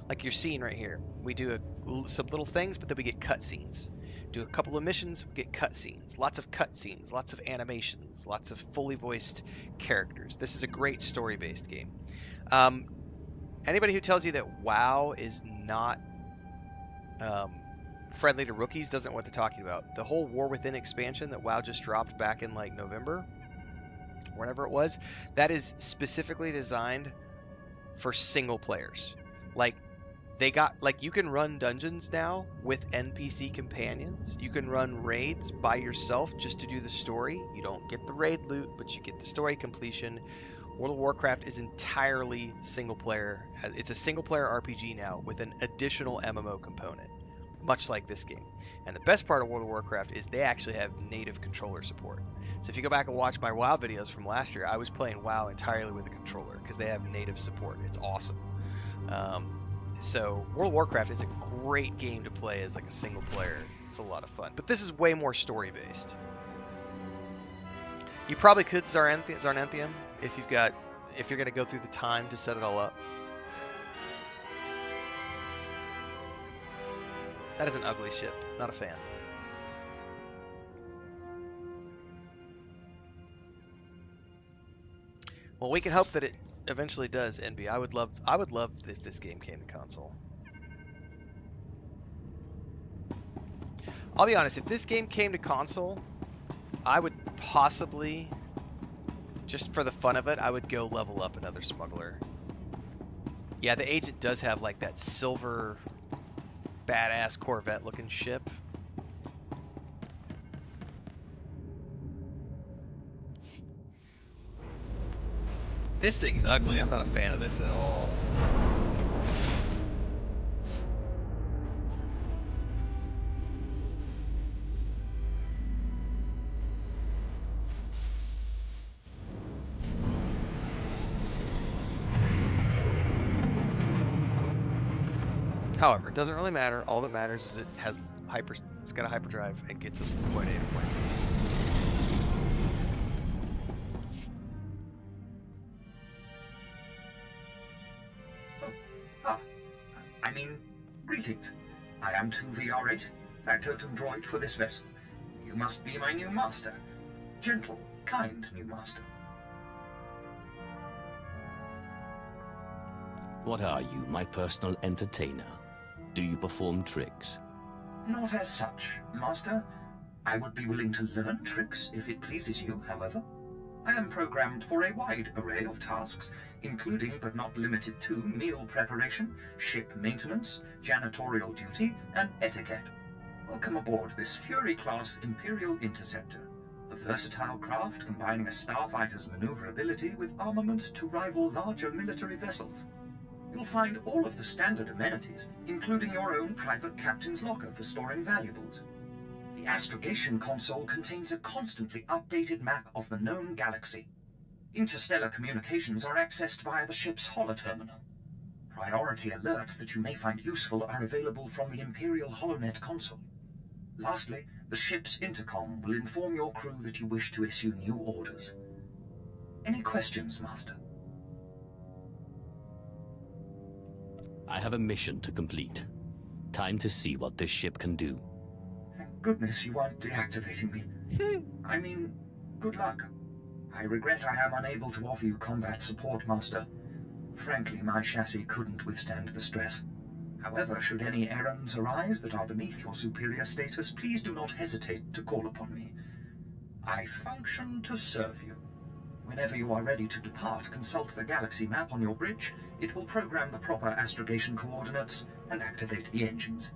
like you're seeing right here. We do some little things, but then we get cutscenes. Do a couple of missions, we get cutscenes. Lots of cutscenes, lots of animations, lots of fully voiced characters. This is a great story-based game. Anybody who tells you that WoW is not friendly to rookies doesn't know what they're talking about. The whole War Within expansion that WoW just dropped back in like November, whenever it was, that is specifically designed for single players. Like, they got, like, you can run dungeons now with NPC companions. You can run raids by yourself just to do the story. You don't get the raid loot, but you get the story completion. World of Warcraft is entirely single player. It's a single player RPG now with an additional MMO component, much like this game. And the best part of World of Warcraft is they actually have native controller support. So if you go back and watch my WoW videos from last year, I was playing WoW entirely with a controller because they have native support. It's awesome. So World of Warcraft is a great game to play as like a single player. It's a lot of fun. But this is way more story based. You probably could Zarnanthium if you're gonna go through the time to set it all up. That is an ugly ship. Not a fan. Well, we can hope that it eventually does, NB. I would love if this game came to console. I'll be honest, if this game came to console, I would possibly, just for the fun of it, I would go level up another smuggler. Yeah, the agent does have like that silver badass Corvette looking ship. This thing's ugly. I'm not a fan of this at all. However, it doesn't really matter. All that matters is it's got a hyperdrive and gets us from point A to point B. I mean, greetings. I am 2VR8, factotum droid for this vessel. You must be my new master. Gentle, kind new master. What are you, my personal entertainer? Do you perform tricks? Not as such, master. I would be willing to learn tricks if it pleases you, however. I am programmed for a wide array of tasks, including but not limited to meal preparation, ship maintenance, janitorial duty, and etiquette. Welcome aboard this Fury-class Imperial Interceptor, a versatile craft combining a starfighter's maneuverability with armament to rival larger military vessels. You'll find all of the standard amenities, including your own private captain's locker for storing valuables. The astrogation console contains a constantly updated map of the known galaxy. Interstellar communications are accessed via the ship's holoterminal. Priority alerts that you may find useful are available from the Imperial HoloNet console. Lastly, the ship's intercom will inform your crew that you wish to issue new orders. Any questions, Master? I have a mission to complete. Time to see what this ship can do. Thank goodness you aren't deactivating me. I mean, good luck. I regret I am unable to offer you combat support, Master. Frankly, my chassis couldn't withstand the stress. However, should any errands arise that are beneath your superior status, please do not hesitate to call upon me. I function to serve you. Whenever you are ready to depart, consult the galaxy map on your bridge. It will program the proper astrogation coordinates and activate the engines.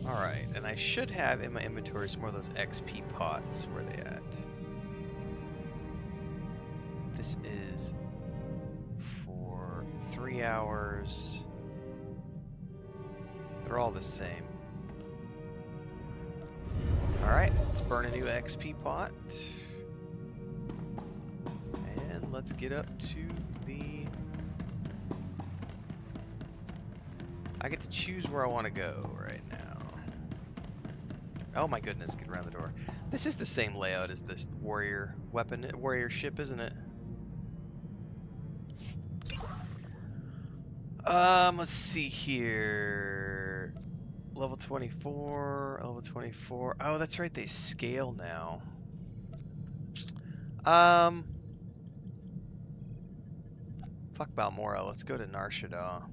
Alright, and I should have in my inventory some more of those XP pots. Where are they at? This is for 3 hours. They're all the same. Alright, let's burn a new XP pot. And let's get up to the... I get to choose where I want to go right now. Oh my goodness, get around the door. This is the same layout as this warrior weapon, warrior ship, isn't it? Let's see here. Level 24, level 24. Oh, that's right, they scale now. Fuck Balmorra, let's go to Nar Shaddaa.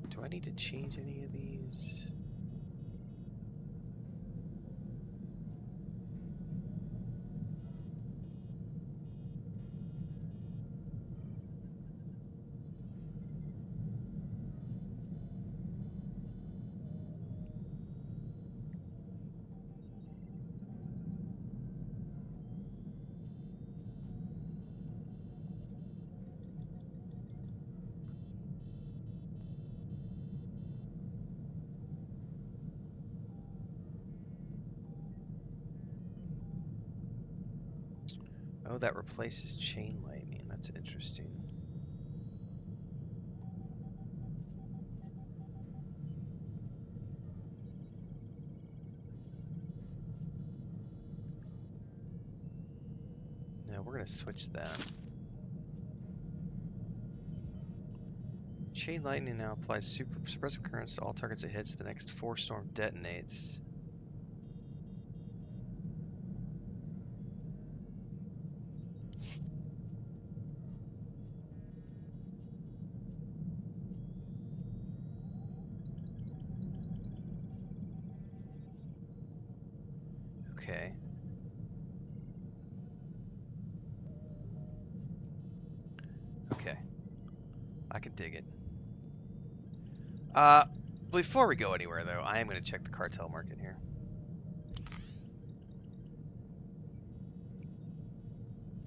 Do I need to change any of these? Oh, that replaces chain lightning. That's interesting. No, we're gonna switch that. Chain lightning now applies suppressive currents to all targets it hits. The next force storm detonates. Okay. Okay. I can dig it. Before we go anywhere though, I am going to check the cartel market here.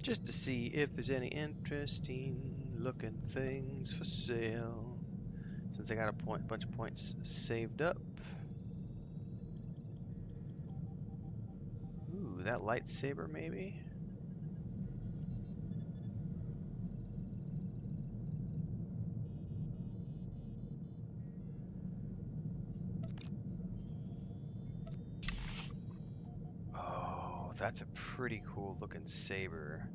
Just to see if there's any interesting looking things for sale. Since I got a bunch of points saved up. Ooh, that lightsaber maybe? that's a pretty cool looking saber.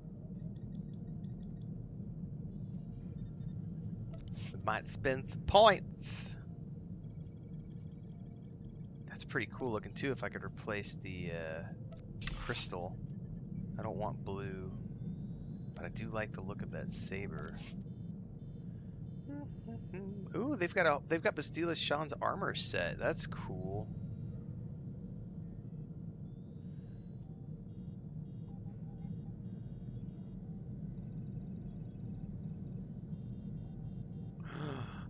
We might spend some points. That's pretty cool looking too if I could replace the crystal. I don't want blue, but I do like the look of that saber. Ooh, they've got Bastila Sean's armor set. That's cool.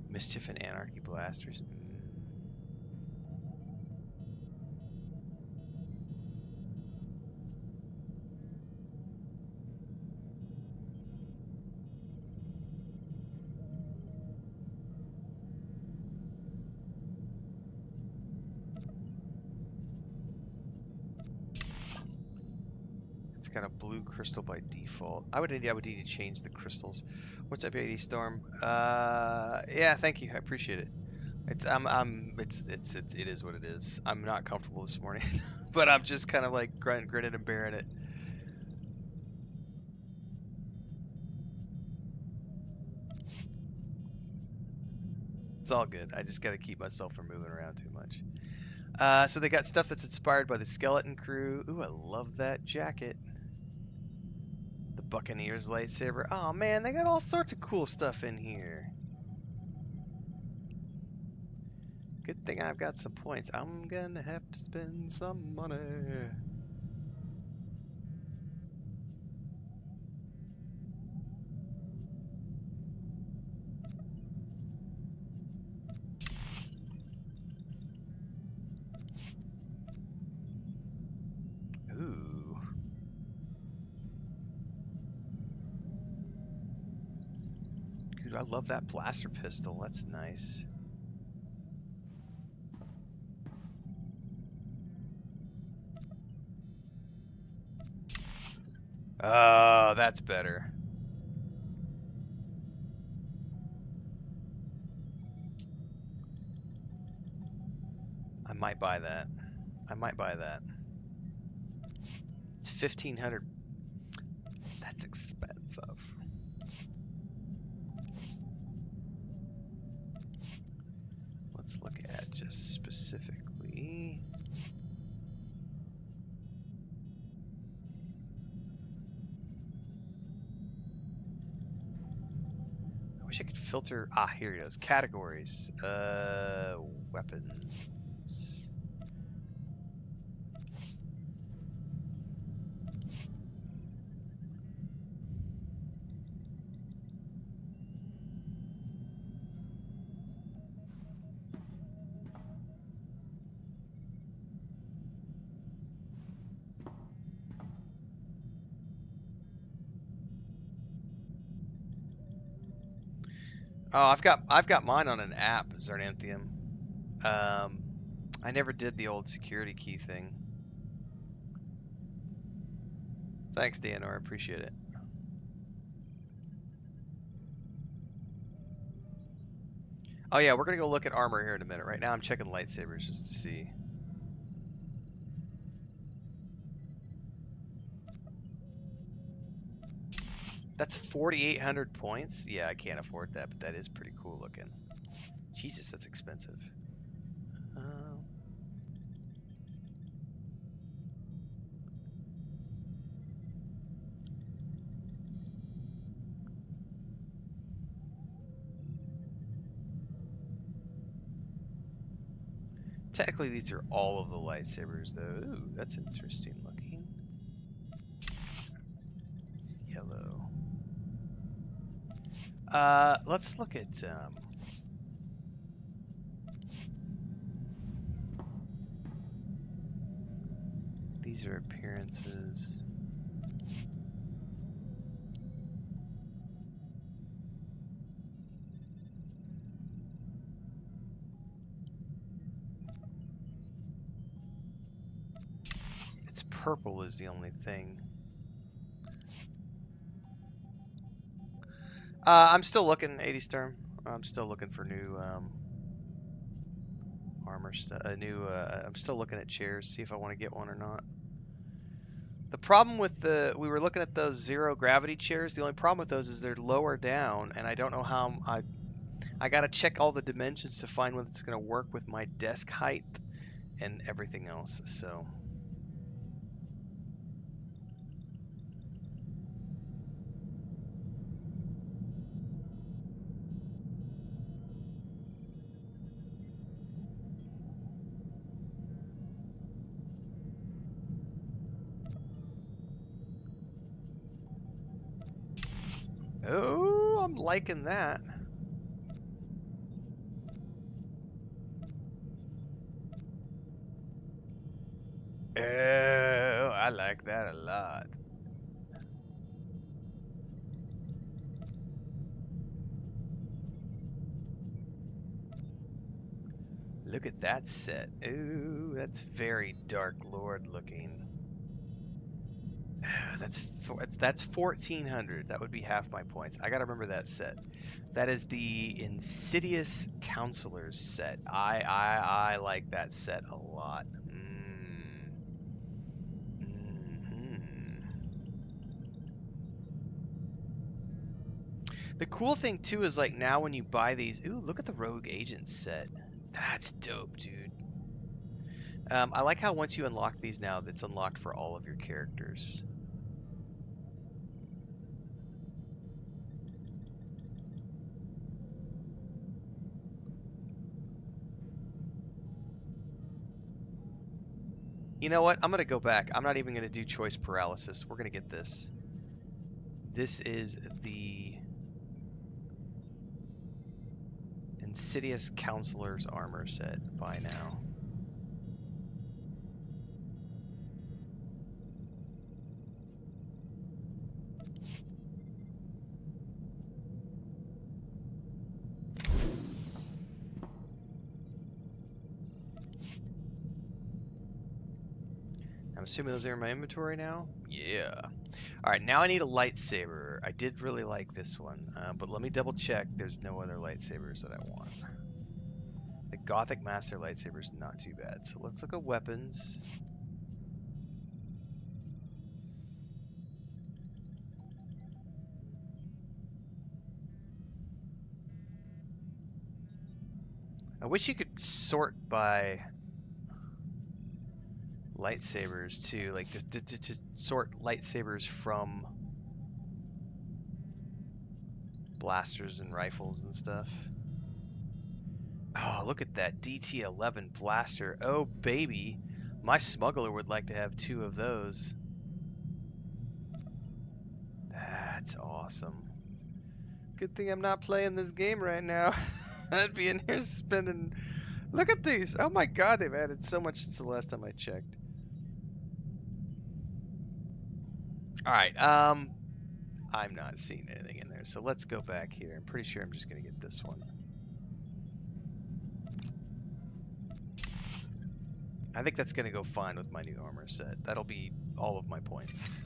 Mischief and Anarchy blasters. It's got a blue crystal by default. I would need to change the crystals. What's up, 80 Storm? Yeah, thank you. I appreciate it. It is what it is. I'm not comfortable this morning, but I'm just kind of like grinning and bearing it. It's all good. I just got to keep myself from moving around too much. So they got stuff that's inspired by the Skeleton Crew. Ooh, I love that jacket. The Buccaneers lightsaber. Oh man, they got all sorts of cool stuff in here. Good thing I've got some points. I'm gonna have to spend some money. Ooh. Dude, I love that blaster pistol. That's nice. Oh, that's better. I might buy that. I might buy that. It's 1,500. That's expensive. Let's look at just specifically. I wish I could filter. Ah, here it goes. Categories. Weapons. Oh, I've got mine on an app, Zernanthium. I never did the old security key thing. Thanks, Danor. I appreciate it. Oh yeah, we're gonna go look at armor here in a minute. Right now, I'm checking lightsabers just to see. That's 4,800 points. Yeah, I can't afford that, but that is pretty cool looking. Jesus, that's expensive. Technically, these are all of the lightsabers, though. Ooh, that's interesting looking. It's yellow. Let's look at these are appearances. It's purple is the only thing. I'm still looking, 80 Storm. I'm still looking for new armor stuff. I'm still looking at chairs, see if I want to get one or not. The problem with we were looking at those zero gravity chairs. The only problem with those is they're lower down, and I don't know how I gotta check all the dimensions to find whether it's gonna work with my desk height and everything else. So. Oh, I'm liking that. Oh, I like that a lot. Look at that set. Ooh, that's very Dark Lord looking. That's 1400. That would be half my points. I gotta remember that set. That is the Insidious Counselors set. I like that set a lot. The cool thing too is like now when you buy these, ooh, look at the Rogue Agent set. That's dope, dude. I like how once you unlock these now, it's unlocked for all of your characters. You know what? I'm going to go back. I'm not even going to do choice paralysis. We're going to get this. This is the Insidious Counselor's armor set. Buy now. I'm assuming those are in my inventory now? Yeah. Alright, now I need a lightsaber. I did really like this one, but let me double check. There's no other lightsabers that I want. The Gothic Master lightsaber is not too bad. So let's look at weapons. I wish you could sort by lightsabers too, like to sort lightsabers from blasters and rifles and stuff. Oh, look at that DT-11 blaster. Oh baby, my smuggler would like to have 2 of those. That's awesome. Good thing I'm not playing this game right now. I'd be in here spending. Look at these. Oh my god, they've added so much since the last time I checked. Alright, I'm not seeing anything in there, so let's go back here. I'm pretty sure I'm just going to get this one. I think that's going to go fine with my new armor set. That'll be all of my points.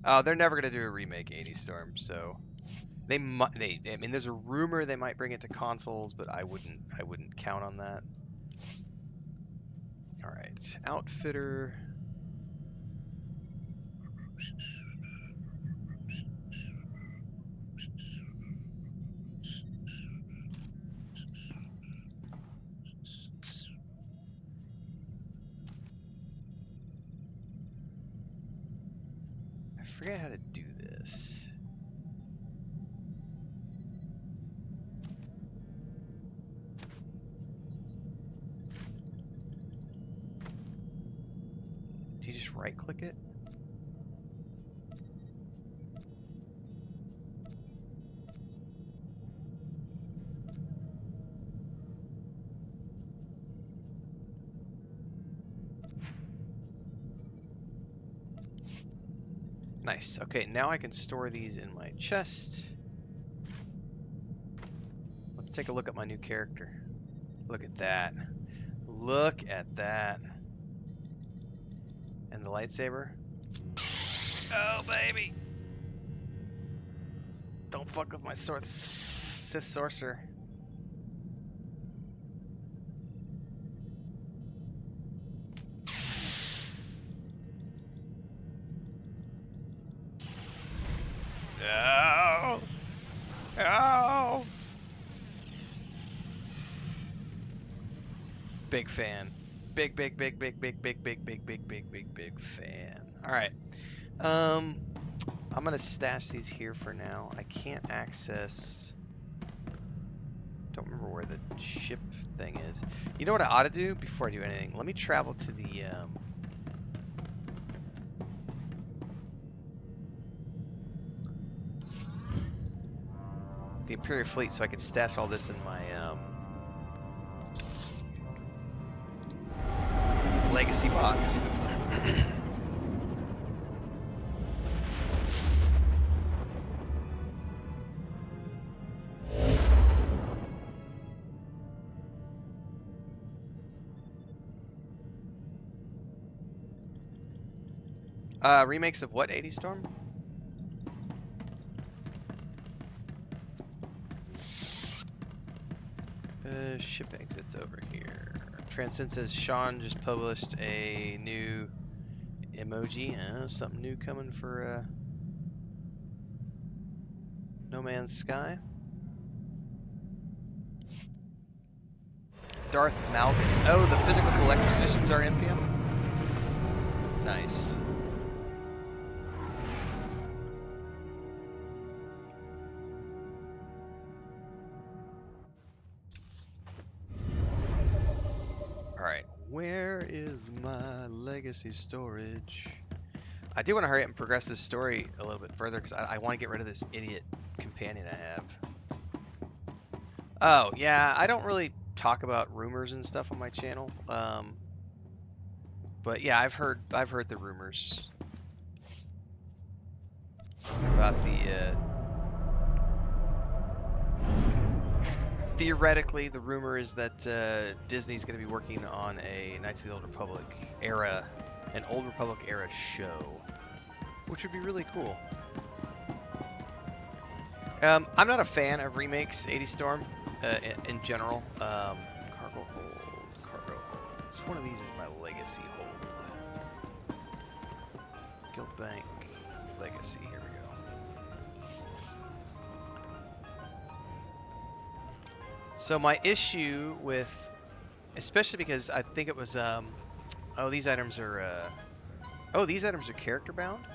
Oh, they're never going to do a remake 80 Storm, so... I mean, there's a rumor they might bring it to consoles, but I wouldn't count on that. All right, outfitter. I forget how to do this. Do you just right-click it? Nice. Okay, now I can store these in my chest. Let's take a look at my new character. Look at that. Look at that. And the lightsaber. Oh, baby. Don't fuck with my Sith sorcerer. No! No! Big fan. Big fan. Alright. I'm gonna stash these here for now. I can't access... Don't remember where the ship thing is. You know what I ought to do before I do anything? Let me travel to the... the Imperial Fleet so I can stash all this in my legacy box. Remakes of what, 80 Storm? Ship exits over here. Transcend says Sean just published a new emoji. Something new coming for No Man's Sky. Darth Malgus. Oh, the physical collector's editions are NPM? Nice. Where is my legacy storage? I do want to hurry up and progress this story a little bit further because I want to get rid of this idiot companion I have. Oh, yeah, I don't really talk about rumors and stuff on my channel. But yeah, I've heard the rumors about the theoretically, the rumor is that Disney's going to be working on a Knights of the Old Republic era, an Old Republic era show, which would be really cool. I'm not a fan of remakes, 80 Storm, in general. Cargo hold. Which one of these is my legacy hold? Guild Bank, legacy, here we go. So my issue with, especially because I think it was, oh, these items are character bound?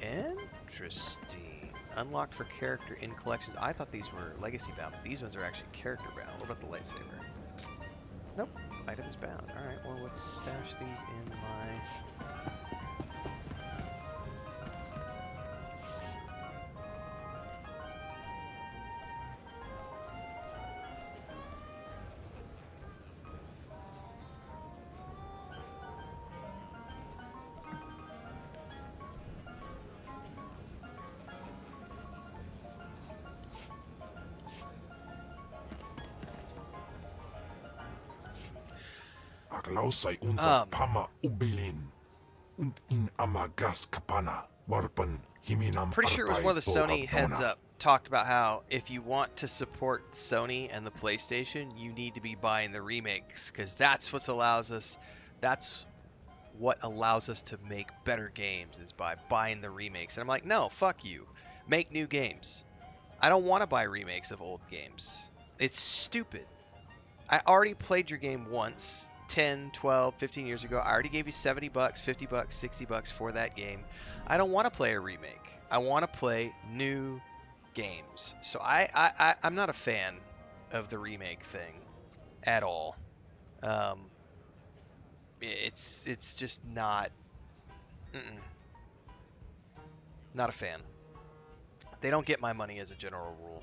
Interesting. Unlocked for character in collections. I thought these were legacy bound, but these ones are actually character bound. What about the lightsaber? Nope, item is bound. Alright, well, let's stash these in my... Aglausai unser Pama ubilin und in amagas kapana warpen himinam. Pretty sure it was one of the Sony heads up talked about how if you want to support Sony and the PlayStation, you need to be buying the remakes because that's what allows us to make better games is by buying the remakes. And I'm like, no, fuck you. Make new games. I don't want to buy remakes of old games. It's stupid. I already played your game once. 10, 12, 15 years ago. I already gave you $70, $50, $60 for that game. I don't want to play a remake. I want to play new games. So I'm not a fan of the remake thing at all. It's just not not a fan. They don't get my money as a general rule.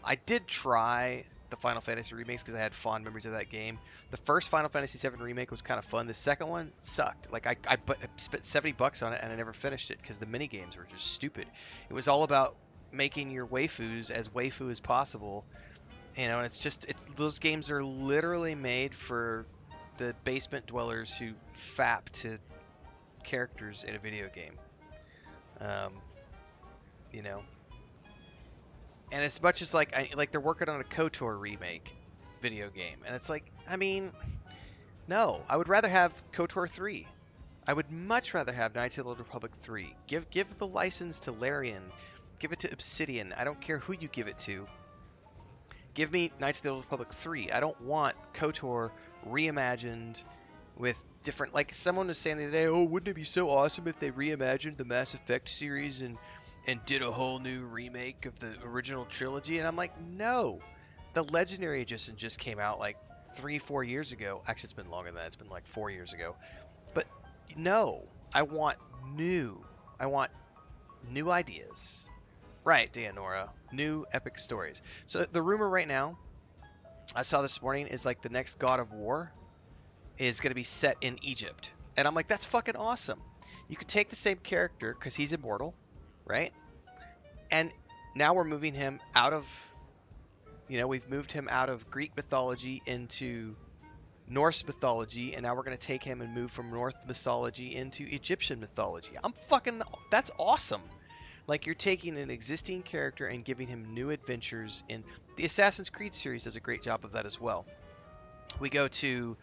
I did try the Final Fantasy remakes because I had fond memories of that game. The first Final Fantasy VII remake was kind of fun. The second one sucked. Like I spent $70 on it and I never finished it because the mini games were just stupid. It was all about making your waifus as waifu as possible. You know, and those games are literally made for the basement dwellers who fap to characters in a video game. You know, And as much as like they're working on a KOTOR remake video game, and it's like, I mean, no, I would rather have KOTOR 3. I would much rather have Knights of the Old Republic 3. Give the license to Larian. Give it to Obsidian. I don't care who you give it to. Give me Knights of the Old Republic 3. I don't want KOTOR reimagined with different... Like, someone was saying the other day, oh, wouldn't it be so awesome if they reimagined the Mass Effect series and did a whole new remake of the original trilogy? And I'm like, no. The Legendary Edition just came out like 3-4 years ago. Actually, it's been longer than that. It's been like 4 years ago. But no, I want new. I want new ideas. Right, Deanora. New epic stories. So the rumor right now, I saw this morning, is like the next God of War is going to be set in Egypt. And I'm like, that's fucking awesome. You could take the same character, because he's immortal, right? And now we're moving him out of, we've moved him out of Greek mythology into Norse mythology, and now we're going to take him and move from Norse mythology into Egyptian mythology. That's awesome. Like, you're taking an existing character and giving him new adventures. In the Assassin's Creed series does a great job of that as well. We go to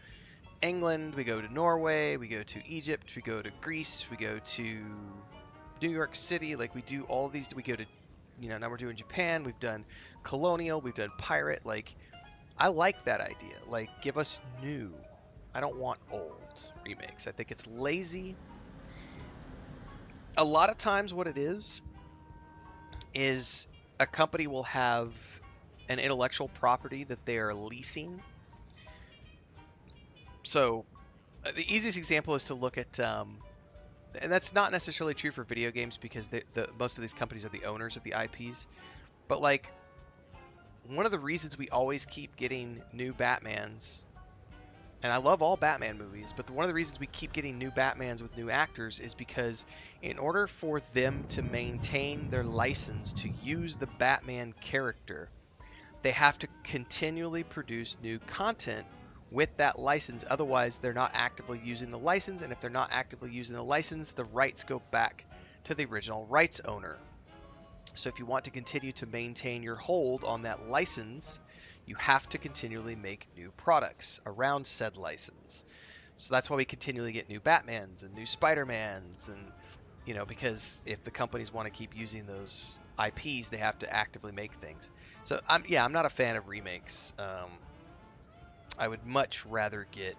England, we go to Norway, we go to Egypt, we go to Greece, we go to New York City. Like, we do all these. We go to, now we're doing Japan. We've done colonial, we've done pirate. Like, I like that idea. Like, give us new. I don't want old remakes. I think it's lazy. A lot of times what it is a company will have an intellectual property that they are leasing. So the easiest example is to look at, and that's not necessarily true for video games because most of these companies are the owners of the IPs. But like, one of the reasons we always keep getting new Batmans, and I love all Batman movies, but one of the reasons we keep getting new Batmans with new actors is because in order for them to maintain their license to use the Batman character, they have to continually produce new content with that license. Otherwise, they're not actively using the license, and if they're not actively using the license, the rights go back to the original rights owner. So if you want to continue to maintain your hold on that license, you have to continually make new products around said license. So that's why we continually get new Batmans and new Spider-Mans, and because if the companies want to keep using those IPs, they have to actively make things. So I'm not a fan of remakes. I would much rather get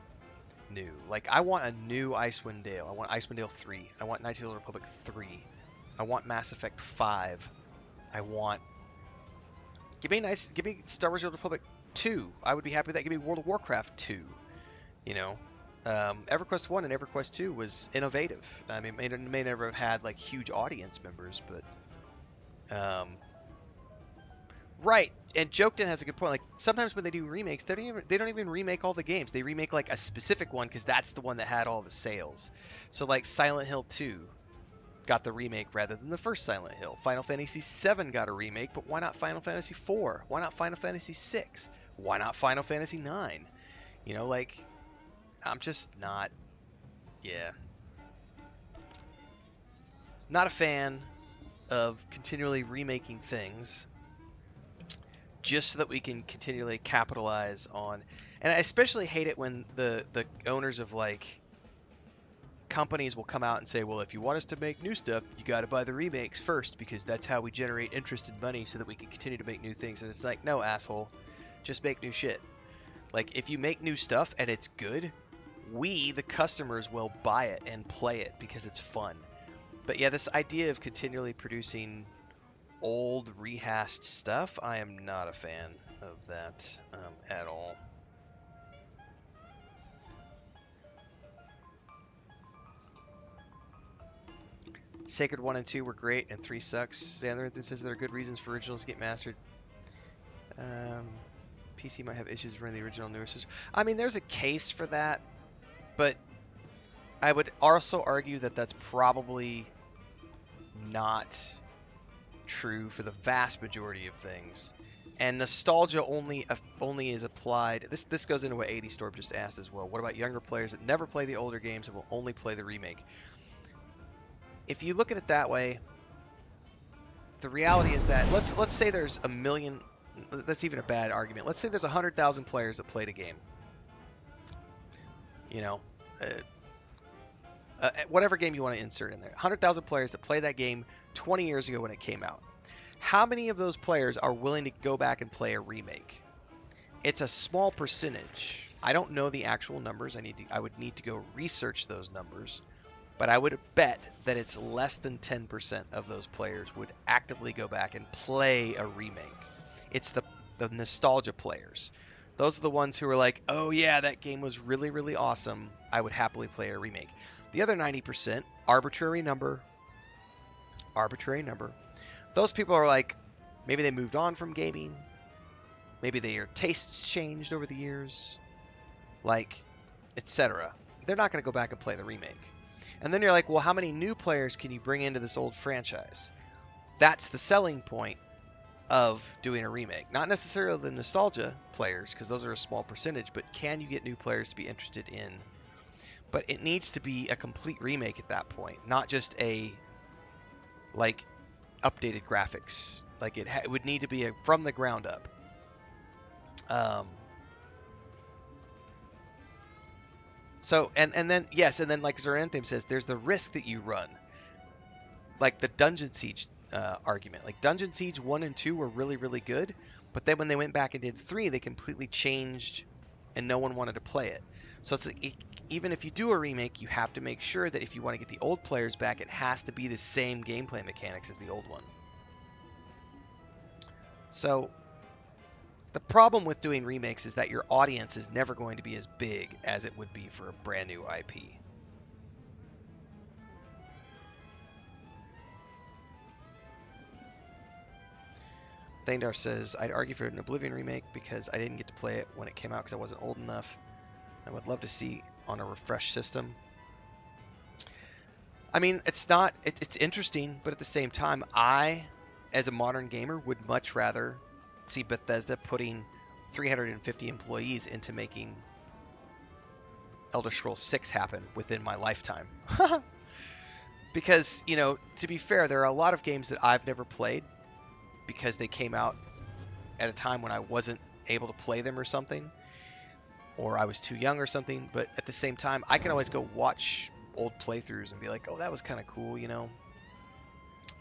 new. Like, I want a new Icewind Dale. I want Icewind Dale 3. I want Knights of the Old Republic 3. I want Mass Effect 5. Give me Star Wars: The Old Republic 2. I would be happy with that. Give me World of Warcraft 2. EverQuest 1 and EverQuest 2 was innovative. I mean, it may never have had like huge audience members, but right. And Jokeden has a good point. Like, sometimes when they do remakes, they don't even remake all the games. They remake like a specific one because that's the one that had all the sales. So like Silent Hill 2 got the remake rather than the first Silent Hill. Final Fantasy 7 got a remake, but why not Final Fantasy 4? Why not Final Fantasy 6? Why not Final Fantasy 9? Like, I'm just not, not a fan of continually remaking things just so that we can continually capitalize on. And I especially hate it when the owners of like companies will come out and say, well, if you want us to make new stuff, you got to buy the remakes first because that's how we generate interest and money so that we can continue to make new things. And it's like, no, asshole, just make new shit. Like, if you make new stuff and it's good, we, the customers, will buy it and play it because it's fun. But yeah, this idea of continually producing old rehashed stuff, I am not a fan of that at all. Sacred 1 and 2 were great, and 3 sucks. Xander says there are good reasons for originals to get mastered. PC might have issues running the original newer system. I mean, there's a case for that, but I would also argue that that's probably not true for the vast majority of things. And nostalgia only is applied. This goes into what 80 Storm just asked as well. What about younger players that never play the older games and will only play the remake? If you look at it that way, the reality is that let's say there's a million. That's even a bad argument. Let's say there's 100,000 players that played a game. You know, whatever game you want to insert in there. 100,000 players that played that game 20 years ago when it came out. How many of those players are willing to go back and play a remake? It's a small percentage. I don't know the actual numbers. I would need to go research those numbers. But I would bet that it's less than 10% of those players would actively go back and play a remake. It's the nostalgia players. Those are the ones who are like, oh yeah, that game was really, really awesome. I would happily play a remake. The other 90%, arbitrary number. Those people are like, maybe they moved on from gaming. Maybe their tastes changed over the years. Like, etc. They're not going to go back and play the remake. And then you're like, well, how many new players can you bring into this old franchise? That's the selling point of doing a remake. Not necessarily the nostalgia players, because those are a small percentage, but can you get new players to be interested in? But it needs to be a complete remake at that point, not just a, like, updated graphics. Like, it would need to be from the ground up. So, and then, yes, and then like Zeranthem says, there's the risk that you run. Like the Dungeon Siege argument. Like Dungeon Siege 1 and 2 were really, really good, but then when they went back and did 3, they completely changed and no one wanted to play it. So it's like, even if you do a remake, you have to make sure that if you want to get the old players back, it has to be the same gameplay mechanics as the old one. So the problem with doing remakes is that your audience is never going to be as big as it would be for a brand new IP. Thandar says, I'd argue for an Oblivion remake because I didn't get to play it when it came out because I wasn't old enough. I would love to see on a refreshed system. I mean, it's interesting, but at the same time, I, as a modern gamer, would much rather see Bethesda putting 350 employees into making Elder Scrolls 6 happen within my lifetime. Because, you know, to be fair, there are a lot of games that I've never played because they came out at a time when I wasn't able to play them or something, or I was too young or something, but at the same time, I can always go watch old playthroughs and be like, oh, that was kind of cool, you know?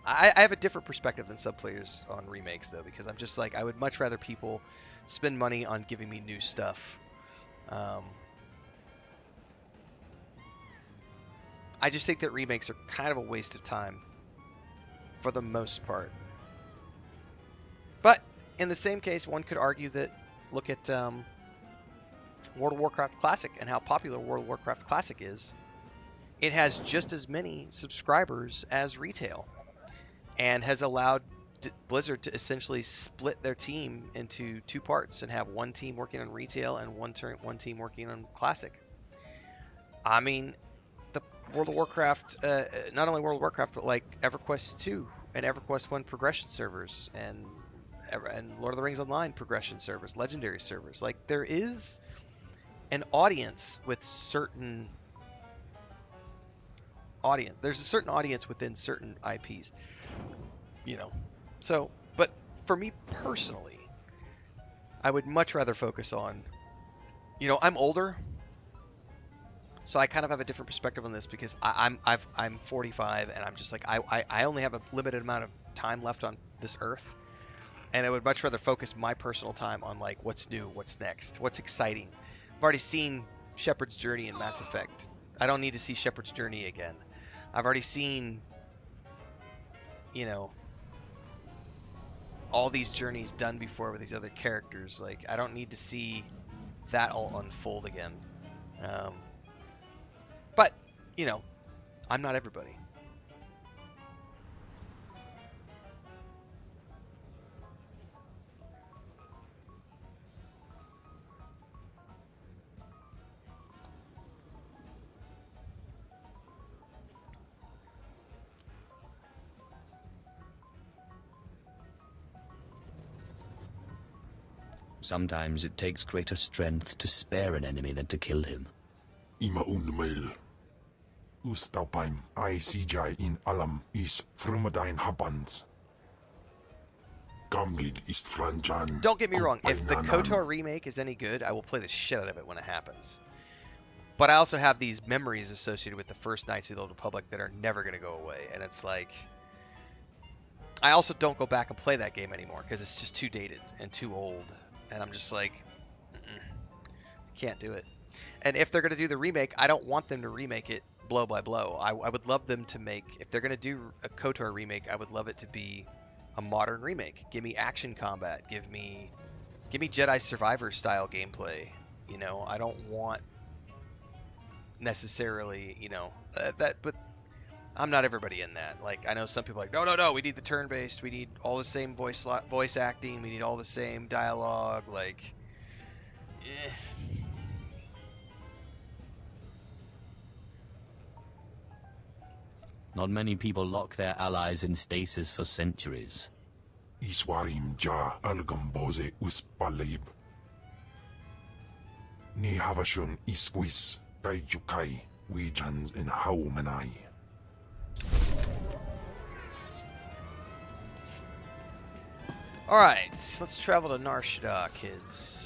I have a different perspective than some players on remakes, though, because I'm just like, I would much rather people spend money on giving me new stuff. I just think that remakes are kind of a waste of time for the most part. But in the same case, one could argue that, look at World of Warcraft Classic and how popular World of Warcraft Classic is. It has just as many subscribers as retail, and has allowed Blizzard to essentially split their team into two parts and have one team working on retail and one team working on Classic. I mean, the World of Warcraft, not only World of Warcraft, but like EverQuest 2 and EverQuest 1 progression servers and Lord of the Rings Online progression servers, legendary servers. Like, there is an audience with certain audience. There's a certain audience within certain IPs, you know. So, but for me personally, I would much rather focus on, you know, I'm older, so I kind of have a different perspective on this because I'm 45 and I'm just like, I only have a limited amount of time left on this earth, and I would much rather focus my personal time on like what's new, what's next, what's exciting. I've already seen Shepard's Journey in Mass Effect. I don't need to see Shepard's Journey again. I've already seen, you know, all these journeys done before with these other characters. Like, I don't need to see that all unfold again. But, you know, I'm not everybody. Sometimes it takes greater strength to spare an enemy than to kill him. Ima unmail. Ustaupaim I CJ in alam is frumadine habans. Gamblin ist Franjan. Don't get me wrong, if the KOTOR remake is any good, I will play the shit out of it when it happens. But I also have these memories associated with the first Knights of the Old Republic that are never going to go away. And it's like, I also don't go back and play that game anymore because it's just too dated and too old. And I'm just like, can't do it. And if they're going to do the remake, I don't want them to remake it blow by blow. I would love them to make, if they're going to do a KOTOR remake, I would love it to be a modern remake. Give me action combat. Give me Jedi Survivor style gameplay. You know, I don't want necessarily, you know, that, but I'm not everybody in that. Like, I know some people are like, no, we need the turn-based, we need all the same voice acting, we need all the same dialogue, like, Not many people lock their allies in stasis for centuries. Iswarim ja algamboze uspalib. Ni havashun isquis kaijukai wijans in haumanai. Alright, let's travel to Nar Shaddaa, kids.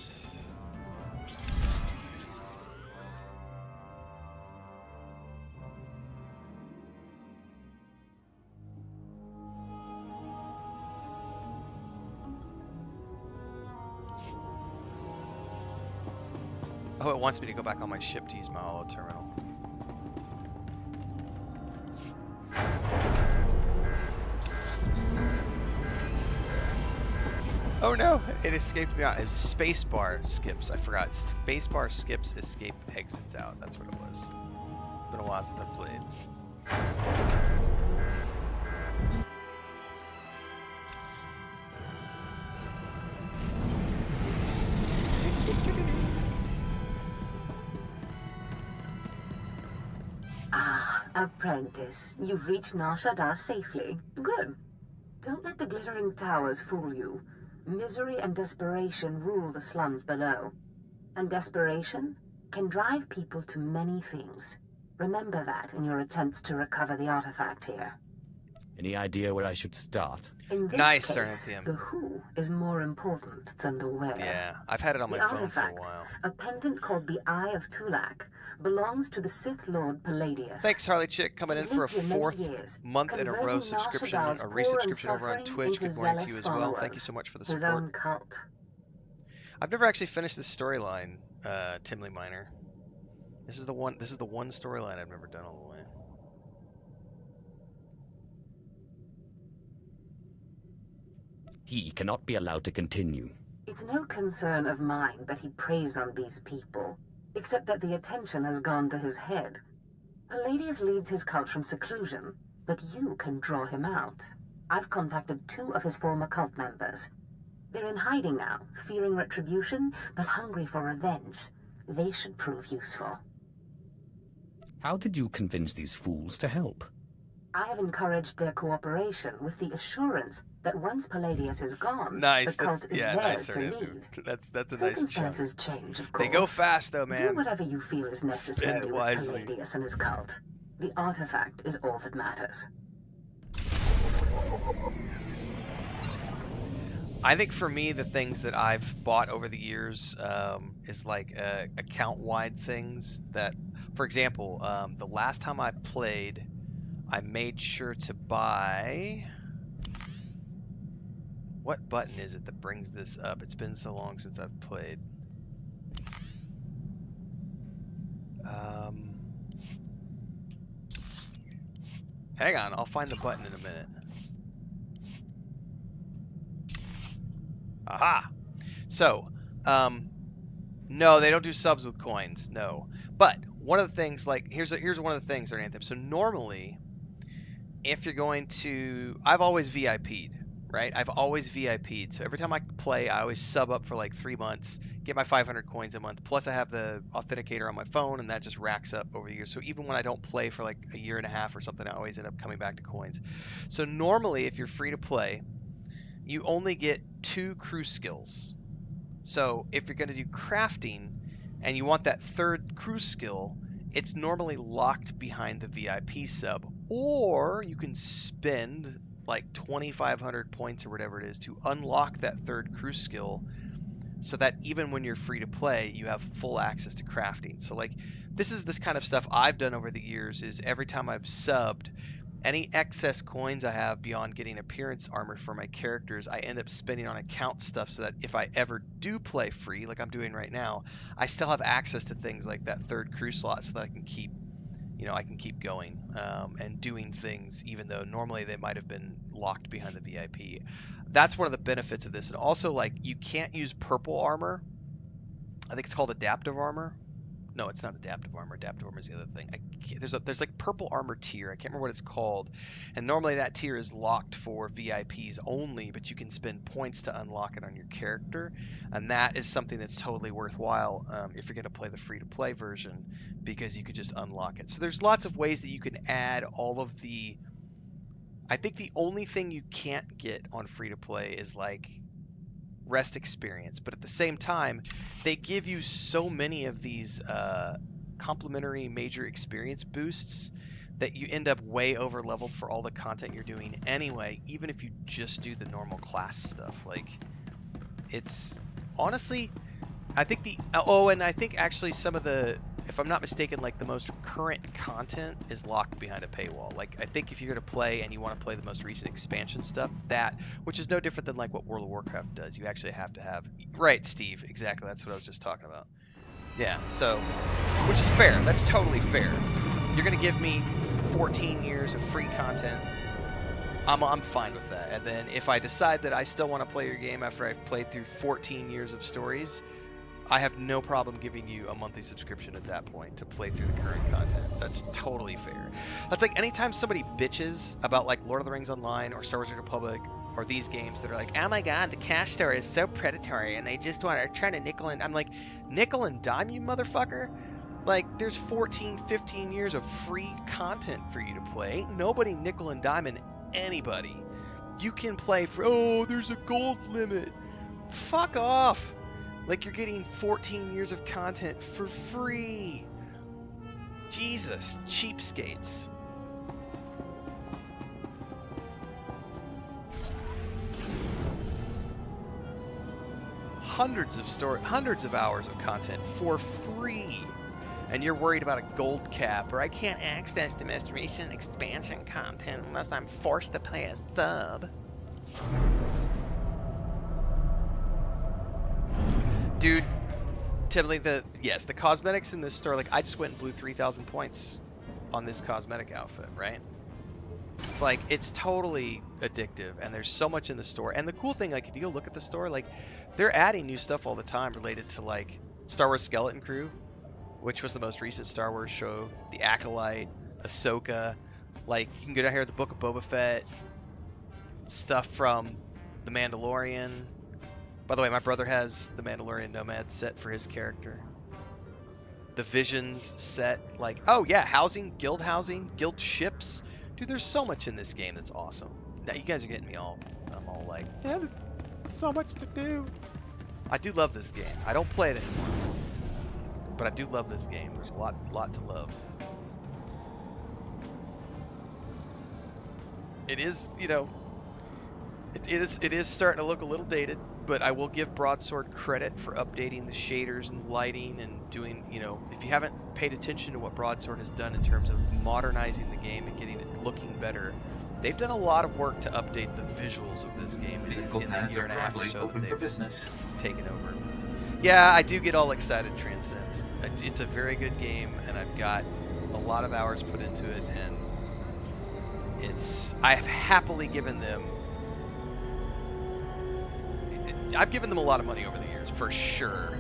Oh, it wants me to go back on my ship to use my holo terminal. Oh no, it escaped me out. It was spacebar skips. I forgot. Spacebar skips, escape exits out. That's what it was. Been a while since I played. Apprentice, you've reached Nar Shaddaa safely. Good. Don't let the glittering towers fool you. Misery and desperation rule the slums below. And desperation can drive people to many things. Remember that in your attempts to recover the artifact here. Any idea where I should start? In this Nice, case, the who is more important than the where. Yeah, I've had it on my phone for a while. A pendant called the Eye of Tulak, belongs to the Sith Lord Palladius. Thanks, Harley Chick, coming in for a 4th month in a row subscription, a resubscription over on Twitch. Good morning to you as well. Thank you so much for the support. His own cult. I've never actually finished this storyline, Timley Miner. This is the one storyline I've never done all the way. He cannot be allowed to continue. It's no concern of mine that he preys on these people, except that the attention has gone to his head. Palladius leads his cult from seclusion, but you can draw him out. I've contacted 2 of his former cult members. They're in hiding now, fearing retribution, but hungry for revenge. They should prove useful. How did you convince these fools to help? I have encouraged their cooperation with the assurance that once Palladius is gone, nice. the cult is theirs to Serena. lead. That's a nice Circumstances change, of course. They go fast, though, man. Do whatever you feel is necessary with Palladius and his cult. The artifact is all that matters. I think for me, the things that I've bought over the years is like account-wide things that, for example, the last time I played, I made sure to buy... What button is it that brings this up? It's been so long since I've played. Hang on, I'll find the button in a minute. Aha! So, no, they don't do subs with coins, no. But one of the things, like, here's one of the things that are Anthem. So normally, if you're going to, I've always VIP'd, right? I've always VIP'd. So every time I play, I always sub up for like 3 months, get my 500 coins a month. Plus I have the authenticator on my phone, and that just racks up over the years. So even when I don't play for like a year and a half or something, I always end up coming back to coins. So normally, if you're free to play, you only get 2 crew skills. So if you're going to do crafting and you want that 3rd crew skill, it's normally locked behind the VIP sub. Or you can spend like 2,500 points or whatever it is to unlock that third crew skill, so that even when you're free to play, you have full access to crafting. So like, this is this kind of stuff I've done over the years, is every time I've subbed, any excess coins I have beyond getting appearance armor for my characters, I end up spending on account stuff, so that if I ever do play free, like I'm doing right now, I still have access to things like that third crew slot, so that I can keep, you know, I can keep going and doing things, even though normally they might have been locked behind the VIP. That's one of the benefits of this. And also, like, you can't use purple armor. I think it's called adaptive armor. No, it's not adaptive armor. Adaptive armor is the other thing. There's like purple armor tier. I can't remember what it's called. And normally that tier is locked for VIPs only, but you can spend points to unlock it on your character. And that is something that's totally worthwhile if you're going to play the free-to-play version, because you could just unlock it. So there's lots of ways that you can add all of the... I think the only thing you can't get on free-to-play is like rest experience, but at the same time they give you so many of these complimentary major experience boosts that you end up way over leveled for all the content you're doing anyway, even if you just do the normal class stuff. Like, it's honestly, I think and I think actually some of the, if I'm not mistaken, like the most current content is locked behind a paywall. Like, I think if you're going to play and you want to play the most recent expansion stuff, which is no different than like what World of Warcraft does, you actually have to have, right, Steve, exactly, that's what I was just talking about. Yeah, so, which is fair, that's totally fair. You're going to give me 14 years of free content, I'm fine with that. And then if I decide that I still want to play your game after I've played through 14 years of stories, I have no problem giving you a monthly subscription at that point to play through the current content. That's totally fair. That's like anytime somebody bitches about like Lord of the Rings Online or Star Wars: The Old Republic or these games that are like, oh my god, the cash store is so predatory and they just are trying to nickel and... I'm like, nickel and dime, you motherfucker? Like, there's 14, 15 years of free content for you to play. Ain't nobody nickel and diming anybody. You can play for, oh, there's a gold limit. Fuck off. Like, you're getting 14 years of content for free. Jesus, cheapskates. Hundreds of hours of content for free. And you're worried about a gold cap, or I can't access the most recent expansion content unless I'm forced to pay a sub. Dude, typically the cosmetics in this store, like, I just went and blew 3,000 points on this cosmetic outfit, right? It's like, it's totally addictive, and there's so much in the store. And the cool thing, like, if you go look at the store, like, they're adding new stuff all the time related to, like, Star Wars Skeleton Crew, which was the most recent Star Wars show, the Acolyte, Ahsoka. Like, you can go down here at the Book of Boba Fett, stuff from The Mandalorian. By the way, my brother has the Mandalorian Nomad set for his character. The Visions set, like, oh yeah, housing, guild ships. Dude, there's so much in this game that's awesome. Now, you guys are getting me all, I'm all like, yeah, there's so much to do. I do love this game. I don't play it anymore, but I do love this game. There's a lot to love. It is, you know, it is starting to look a little dated, but I will give Broadsword credit for updating the shaders and lighting and doing, you know, if you haven't paid attention to what Broadsword has done in terms of modernizing the game and getting it looking better, they've done a lot of work to update the visuals of this game in the year and a half or so that they've taken over. Yeah, I do get all excited, Transcend. It's a very good game, and I've got a lot of hours put into it, and I've happily given them... I've given them a lot of money over the years, for sure.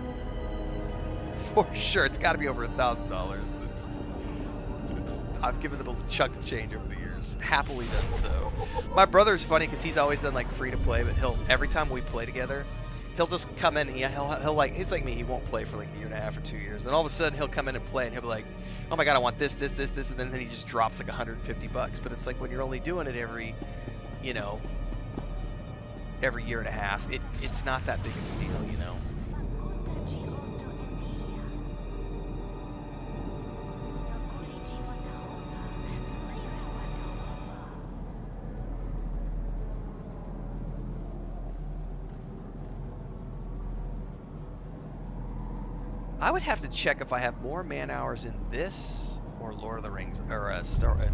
For sure, it's got to be over $1,000. I've given them a chunk of change over the years. Happily done so. My brother's funny because he's always done like free to play, but every time we play together, he'll just come in and he'll like, he's like me, he won't play for like a year and a half or 2 years. Then all of a sudden he'll come in and play and he'll be like, oh my god, I want this, and then he just drops like $150. But it's like when you're only doing it every, you know, every year and a half, it's not that big of a deal, you know. I would have to check if I have more man hours in this or Lord of the Rings or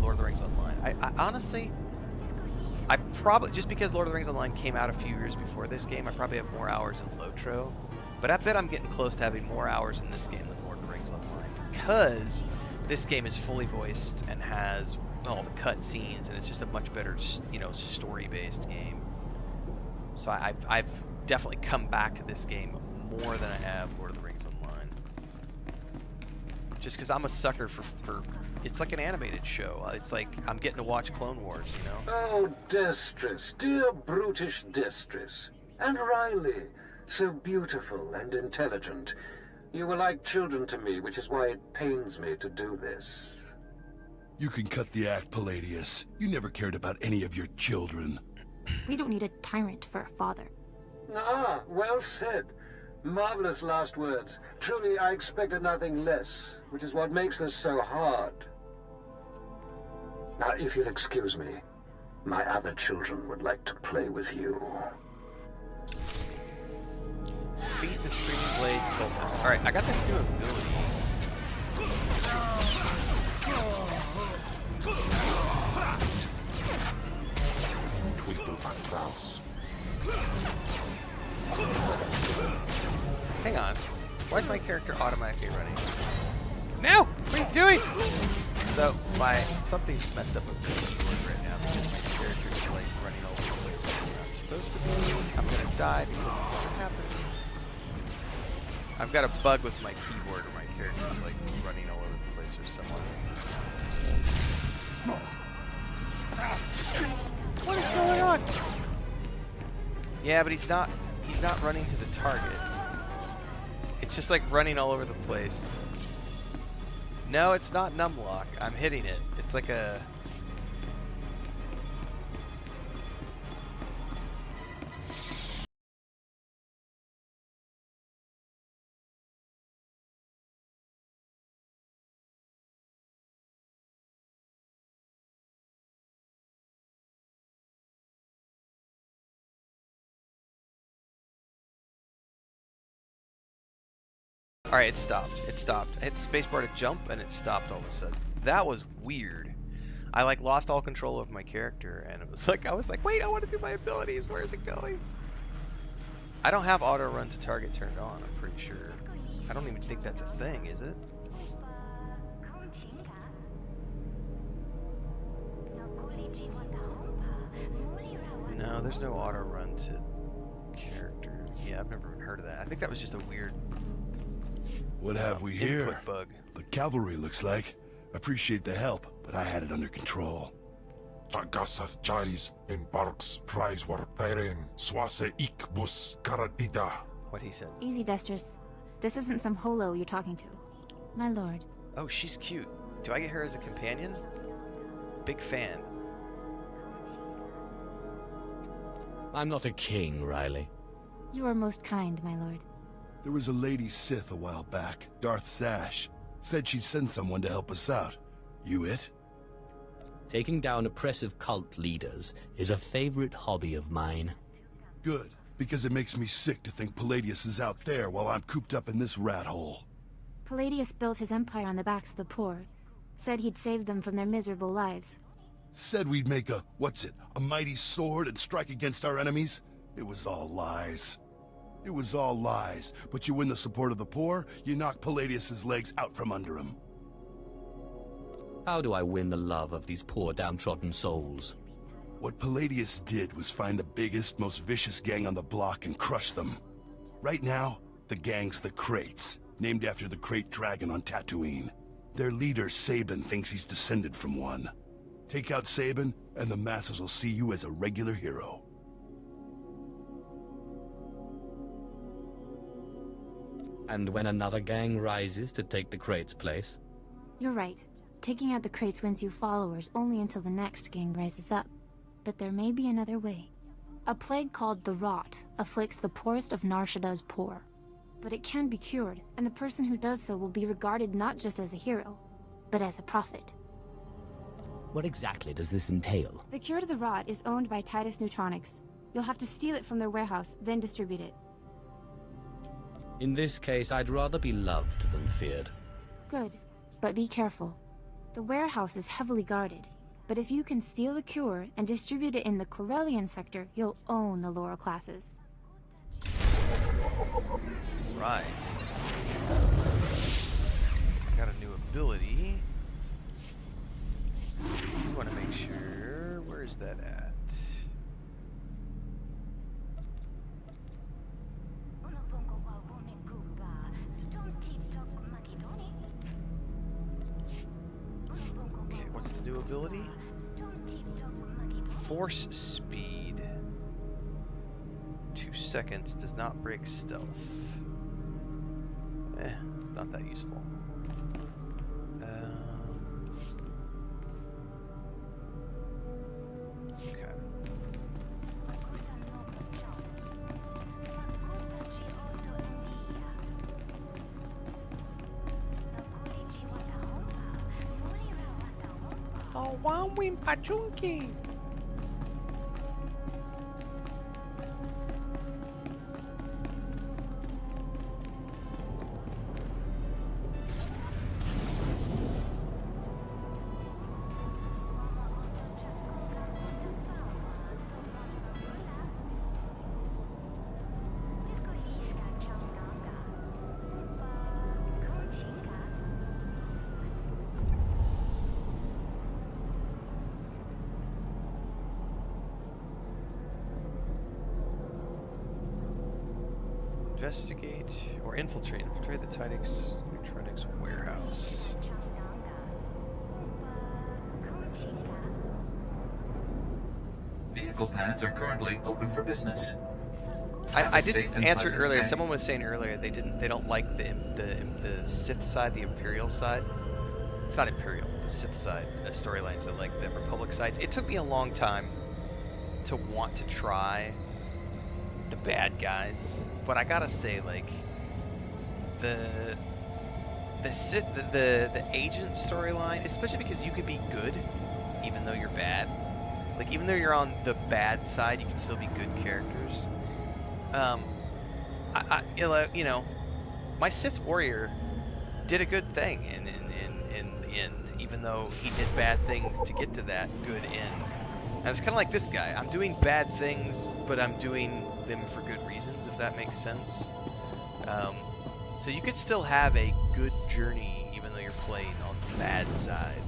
Lord of the Rings Online. I honestly, I probably, just because Lord of the Rings Online came out a few years before this game, I probably have more hours in Lotro. But I bet I'm getting close to having more hours in this game than Lord of the Rings Online, because this game is fully voiced and has all the cut scenes, and it's just a much better, you know, story-based game. So I've definitely come back to this game more than I have Lord of the Rings Online. Just because I'm a sucker for it's like an animated show. It's like I'm getting to watch Clone Wars, you know? Oh, Destress, dear brutish Destress. And Riley, so beautiful and intelligent. You were like children to me, which is why it pains me to do this. You can cut the act, Palladius. You never cared about any of your children. We don't need a tyrant for a father. Ah, well said. Marvelous last words. Truly, I expected nothing less, which is what makes this so hard. Now, if you'll excuse me, my other children would like to play with you. Defeat the Screaming Blade cultist. Alright, I got this new ability. Hang on. Why is my character automatically running? No! What are you doing? So, something's messed up with the keyboard right now because my character is like running all over the place. It's not supposed to be. I'm gonna die because of what happened. I've got a bug with my keyboard where my character is like running all over the place for some reason. What is going on? Yeah, but he's not running to the target. It's just like running all over the place. No, it's not numlock. I'm hitting it. It's like a... Alright, it stopped. It stopped. I hit the spacebar to jump and it stopped all of a sudden. That was weird. I like lost all control of my character and it was like, I was like, wait, I want to do my abilities. Where is it going? I don't have auto run to target turned on, I'm pretty sure. I don't even think that's a thing, is it? No, there's no auto run to character. Yeah, I've never even heard of that. I think that was just a weird... What have we here? Bug. The cavalry, looks like. Appreciate the help, but I had it under control. Tagasar Charis in Barks Prize war Peren Swase Ikbus Karatida. What he said. Easy, Destress. This isn't some holo you're talking to. My lord. Oh, she's cute. Do I get her as a companion? Big fan. I'm not a king, Riley. You are most kind, my lord. There was a lady Sith a while back, Darth Zash. Said she'd send someone to help us out. You it? Taking down oppressive cult leaders is a favorite hobby of mine. Good, because it makes me sick to think Palladius is out there while I'm cooped up in this rat hole. Palladius built his empire on the backs of the poor. Said he'd save them from their miserable lives. Said we'd make a mighty sword and strike against our enemies? It was all lies. It was all lies, but you win the support of the poor, you knock Palladius's legs out from under him. How do I win the love of these poor downtrodden souls? What Palladius did was find the biggest, most vicious gang on the block and crush them. Right now, the gang's the Crates, named after the Crate Dragon on Tatooine. Their leader, Sabin, thinks he's descended from one. Take out Sabin, and the masses will see you as a regular hero. And when another gang rises to take the Crate's place? You're right. Taking out the Crates wins you followers only until the next gang rises up. But there may be another way. A plague called the Rot afflicts the poorest of Nar Shaddaa's poor. But it can be cured, and the person who does so will be regarded not just as a hero, but as a prophet. What exactly does this entail? The cure to the Rot is owned by Titus Neutronics. You'll have to steal it from their warehouse, then distribute it. In this case, I'd rather be loved than feared. Good, but be careful. The warehouse is heavily guarded, but if you can steal the cure and distribute it in the Corellian sector, you'll own the lower classes. Right. Got a new ability. Do want to make sure. Where is that at? Okay, what's the new ability? Force speed. 2 seconds does not break stealth. It's not that useful. Okay. Oh, wow, win pachunki. Investigate or infiltrate. Infiltrate the Tidix Electronics warehouse. Vehicle pads are currently open for business. I did answer it earlier. Someone was saying earlier they don't like the Sith side, the Imperial side. It's not Imperial, the Sith side storylines. That like the Republic sides. It took me a long time to want to try the bad guys, but I gotta say, like the Sith, the agent storyline, especially because you could be good even though you're bad. Like even though you're on the bad side, you can still be good characters. You know, my Sith warrior did a good thing in the end, even though he did bad things to get to that good end. And it's kind of like this guy. I'm doing bad things, but I'm doing them for good reasons, if that makes sense. So you could still have a good journey, even though you're playing on the bad side,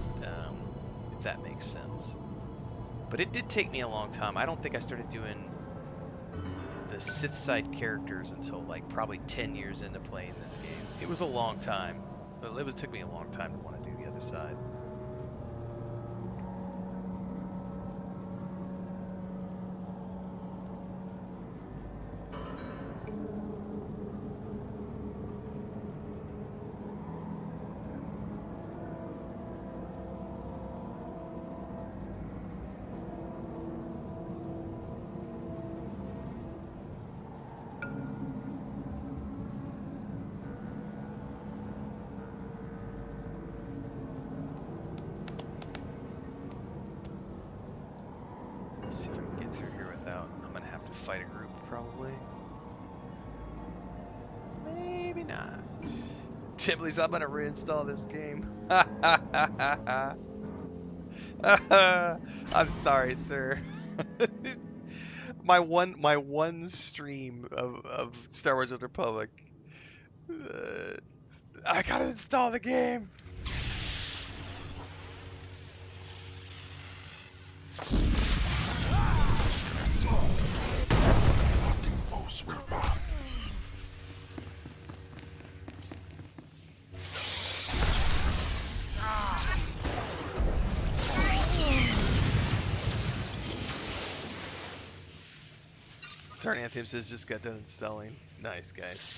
if that makes sense. But it did take me a long time. I don't think I started doing the Sith side characters until like probably 10 years into playing this game. It was a long time. It took me a long time to want to do the other side. Let's see if I can get through here without. I'm gonna have to fight a group probably. Maybe not. Tibley's, I'm gonna reinstall this game. I'm sorry, sir. my one stream of Star Wars: Old Republic. I gotta install the game. Will back. Sorry, Anthem says just got done installing. Nice, guys.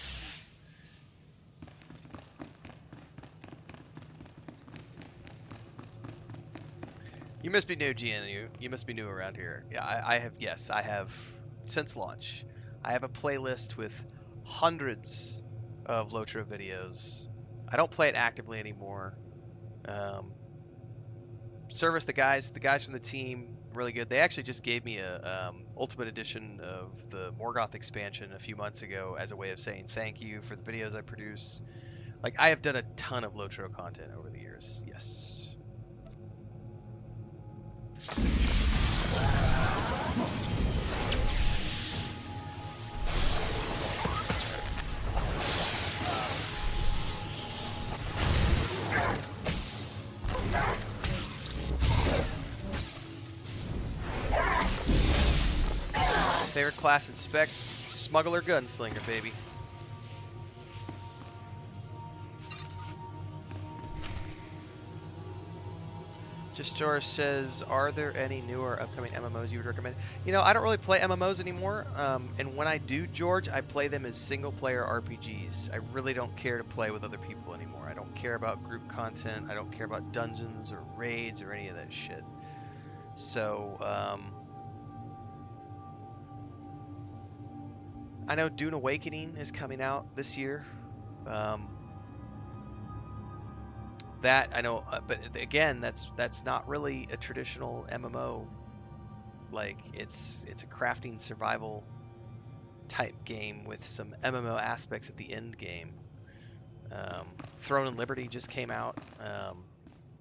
You must be new, GNU. You must be new around here. Yeah, I have. Yes, I have. Since launch, I have a playlist with hundreds of LOTRO videos. I don't play it actively anymore. Service, the guys from the team really good. They actually just gave me a Ultimate Edition of the Morgoth expansion a few months ago as a way of saying thank you for the videos I produce. Like, I have done a ton of LOTRO content over the years. Yes. Favorite class and spec? Smuggler Gunslinger, baby. Just George says, are there any newer upcoming MMOs you would recommend? You know, I don't really play MMOs anymore, and when I do, George, I play them as single-player RPGs. I really don't care to play with other people anymore. I don't care about group content. I don't care about dungeons or raids or any of that shit. So, I know Dune Awakening is coming out this year. That I know, but again, that's not really a traditional MMO. Like it's a crafting survival type game with some MMO aspects at the end game. Throne and Liberty just came out.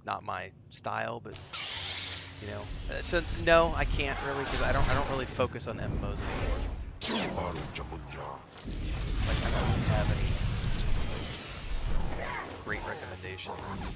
Not my style, but you know. So no, I can't really because I don't really focus on MMOs anymore. Like I don't have any great recommendations.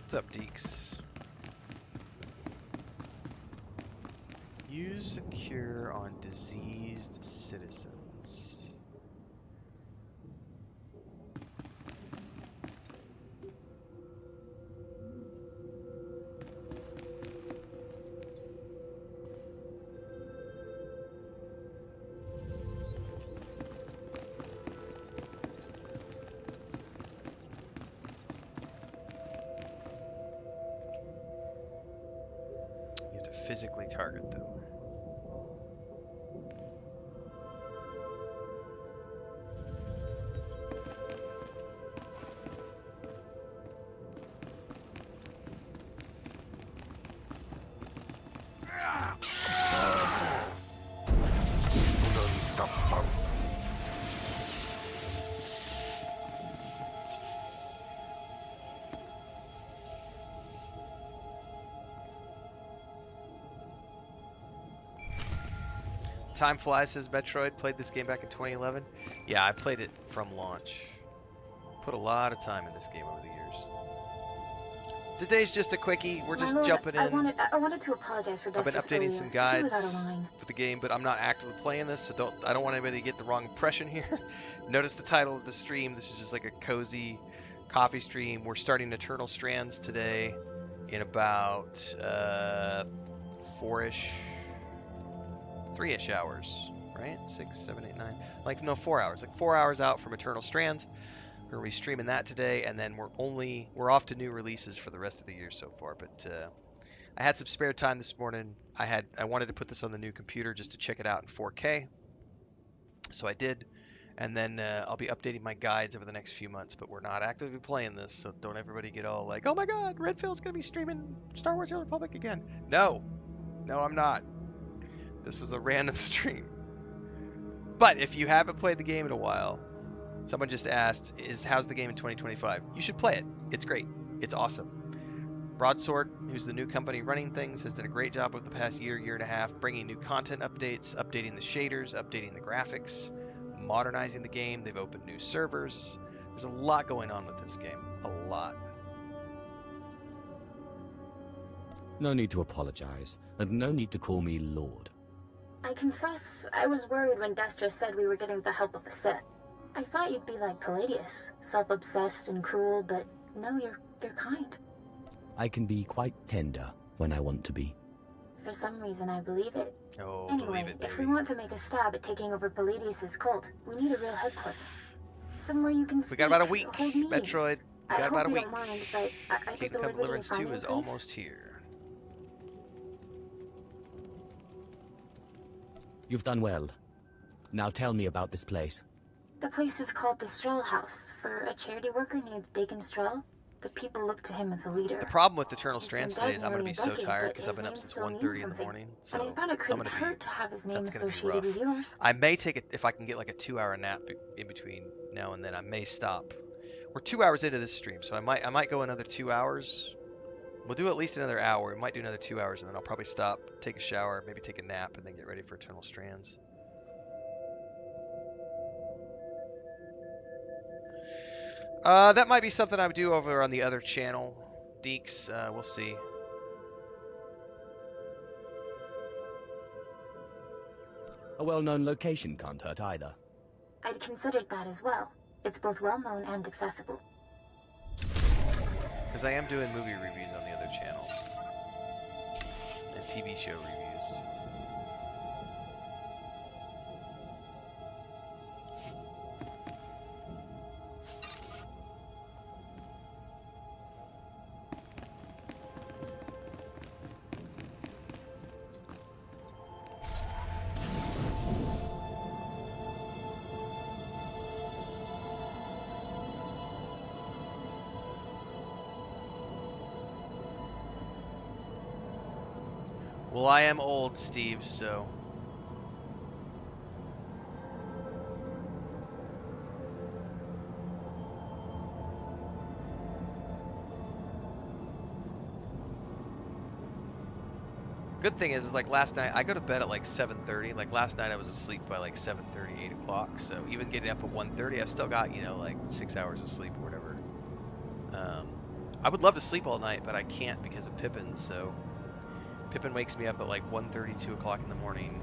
What's up, Deeks? Use a cure on diseased citizens. Physically target them. Time flies, says Metroid. Played this game back in 2011. Yeah, I played it from launch. Put a lot of time in this game over the years. Today's just a quickie. We're just jumping in. I wanted to apologize for I've been updating some guides for the game, but I'm not actively playing this, so I don't want anybody to get the wrong impression here. Notice the title of the stream. This is just like a cozy coffee stream. We're starting Eternal Strands today in about 3-ish hours, right? 6, 7, 8, 9. Like, no, 4 hours. Like 4 hours out from Eternal Strands. We're gonna be streaming that today, and then we're off to new releases for the rest of the year so far. But I had some spare time this morning. I wanted to put this on the new computer just to check it out in 4K, so I did. And then I'll be updating my guides over the next few months. But we're not actively playing this, so don't everybody get all like, "Oh my God, Renfail's gonna be streaming Star Wars: The Old Republic again." No, I'm not. This was a random stream. But if you haven't played the game in a while, someone just asked, how's the game in 2025? You should play it. It's great. It's awesome. Broadsword, who's the new company running things, has done a great job over the past year and a half, bringing new content updates, updating the shaders, updating the graphics, modernizing the game. They've opened new servers. There's a lot going on with this game. A lot. No need to apologize, and no need to call me Lord. I confess, I was worried when Destra said we were getting the help of the Sith. I thought you'd be like Palladius, self-obsessed and cruel, but no, you're kind. I can be quite tender when I want to be. For some reason, I believe it. Oh, anyway, believe it, baby. If we want to make a stab at taking over Palladius' cult, we need a real headquarters. Somewhere you can We got about a week, Metroid. We got about a week. Mind, but I Kingdom Come Deliverance 2 is almost here. You've done well. Now tell me about this place. The place is called the Stroll House, for a charity worker named Deacon Stroll. The people look to him as a leader. The problem with Eternal Strands today is I'm going to be so tired because I've been up since 1:30 in the morning. So and I thought it couldn't hurt to have his name associated with yours. I may take it if I can get like a 2-hour nap in between now and then. I may stop. We're 2 hours into this stream, so I might go another 2 hours. We'll do at least another hour. We might do another 2 hours, and then I'll probably stop, take a shower, maybe take a nap, and then get ready for Eternal Strands. That might be something I would do over on the other channel, Deeks. We'll see. A well-known location can't hurt either. I'd considered that as well. It's both well-known and accessible. Because I am doing movie reviews on the other channel. And TV show reviews. Well, I am old, Steve, so... Good thing is like last night, I go to bed at like 7:30. Like last night I was asleep by like 7:30, 8 o'clock. So even getting up at 1:30, I still got, you know, like 6 hours of sleep or whatever. I would love to sleep all night, but I can't because of Pippin, so... Pippin wakes me up at like 1:30, 2 o'clock in the morning,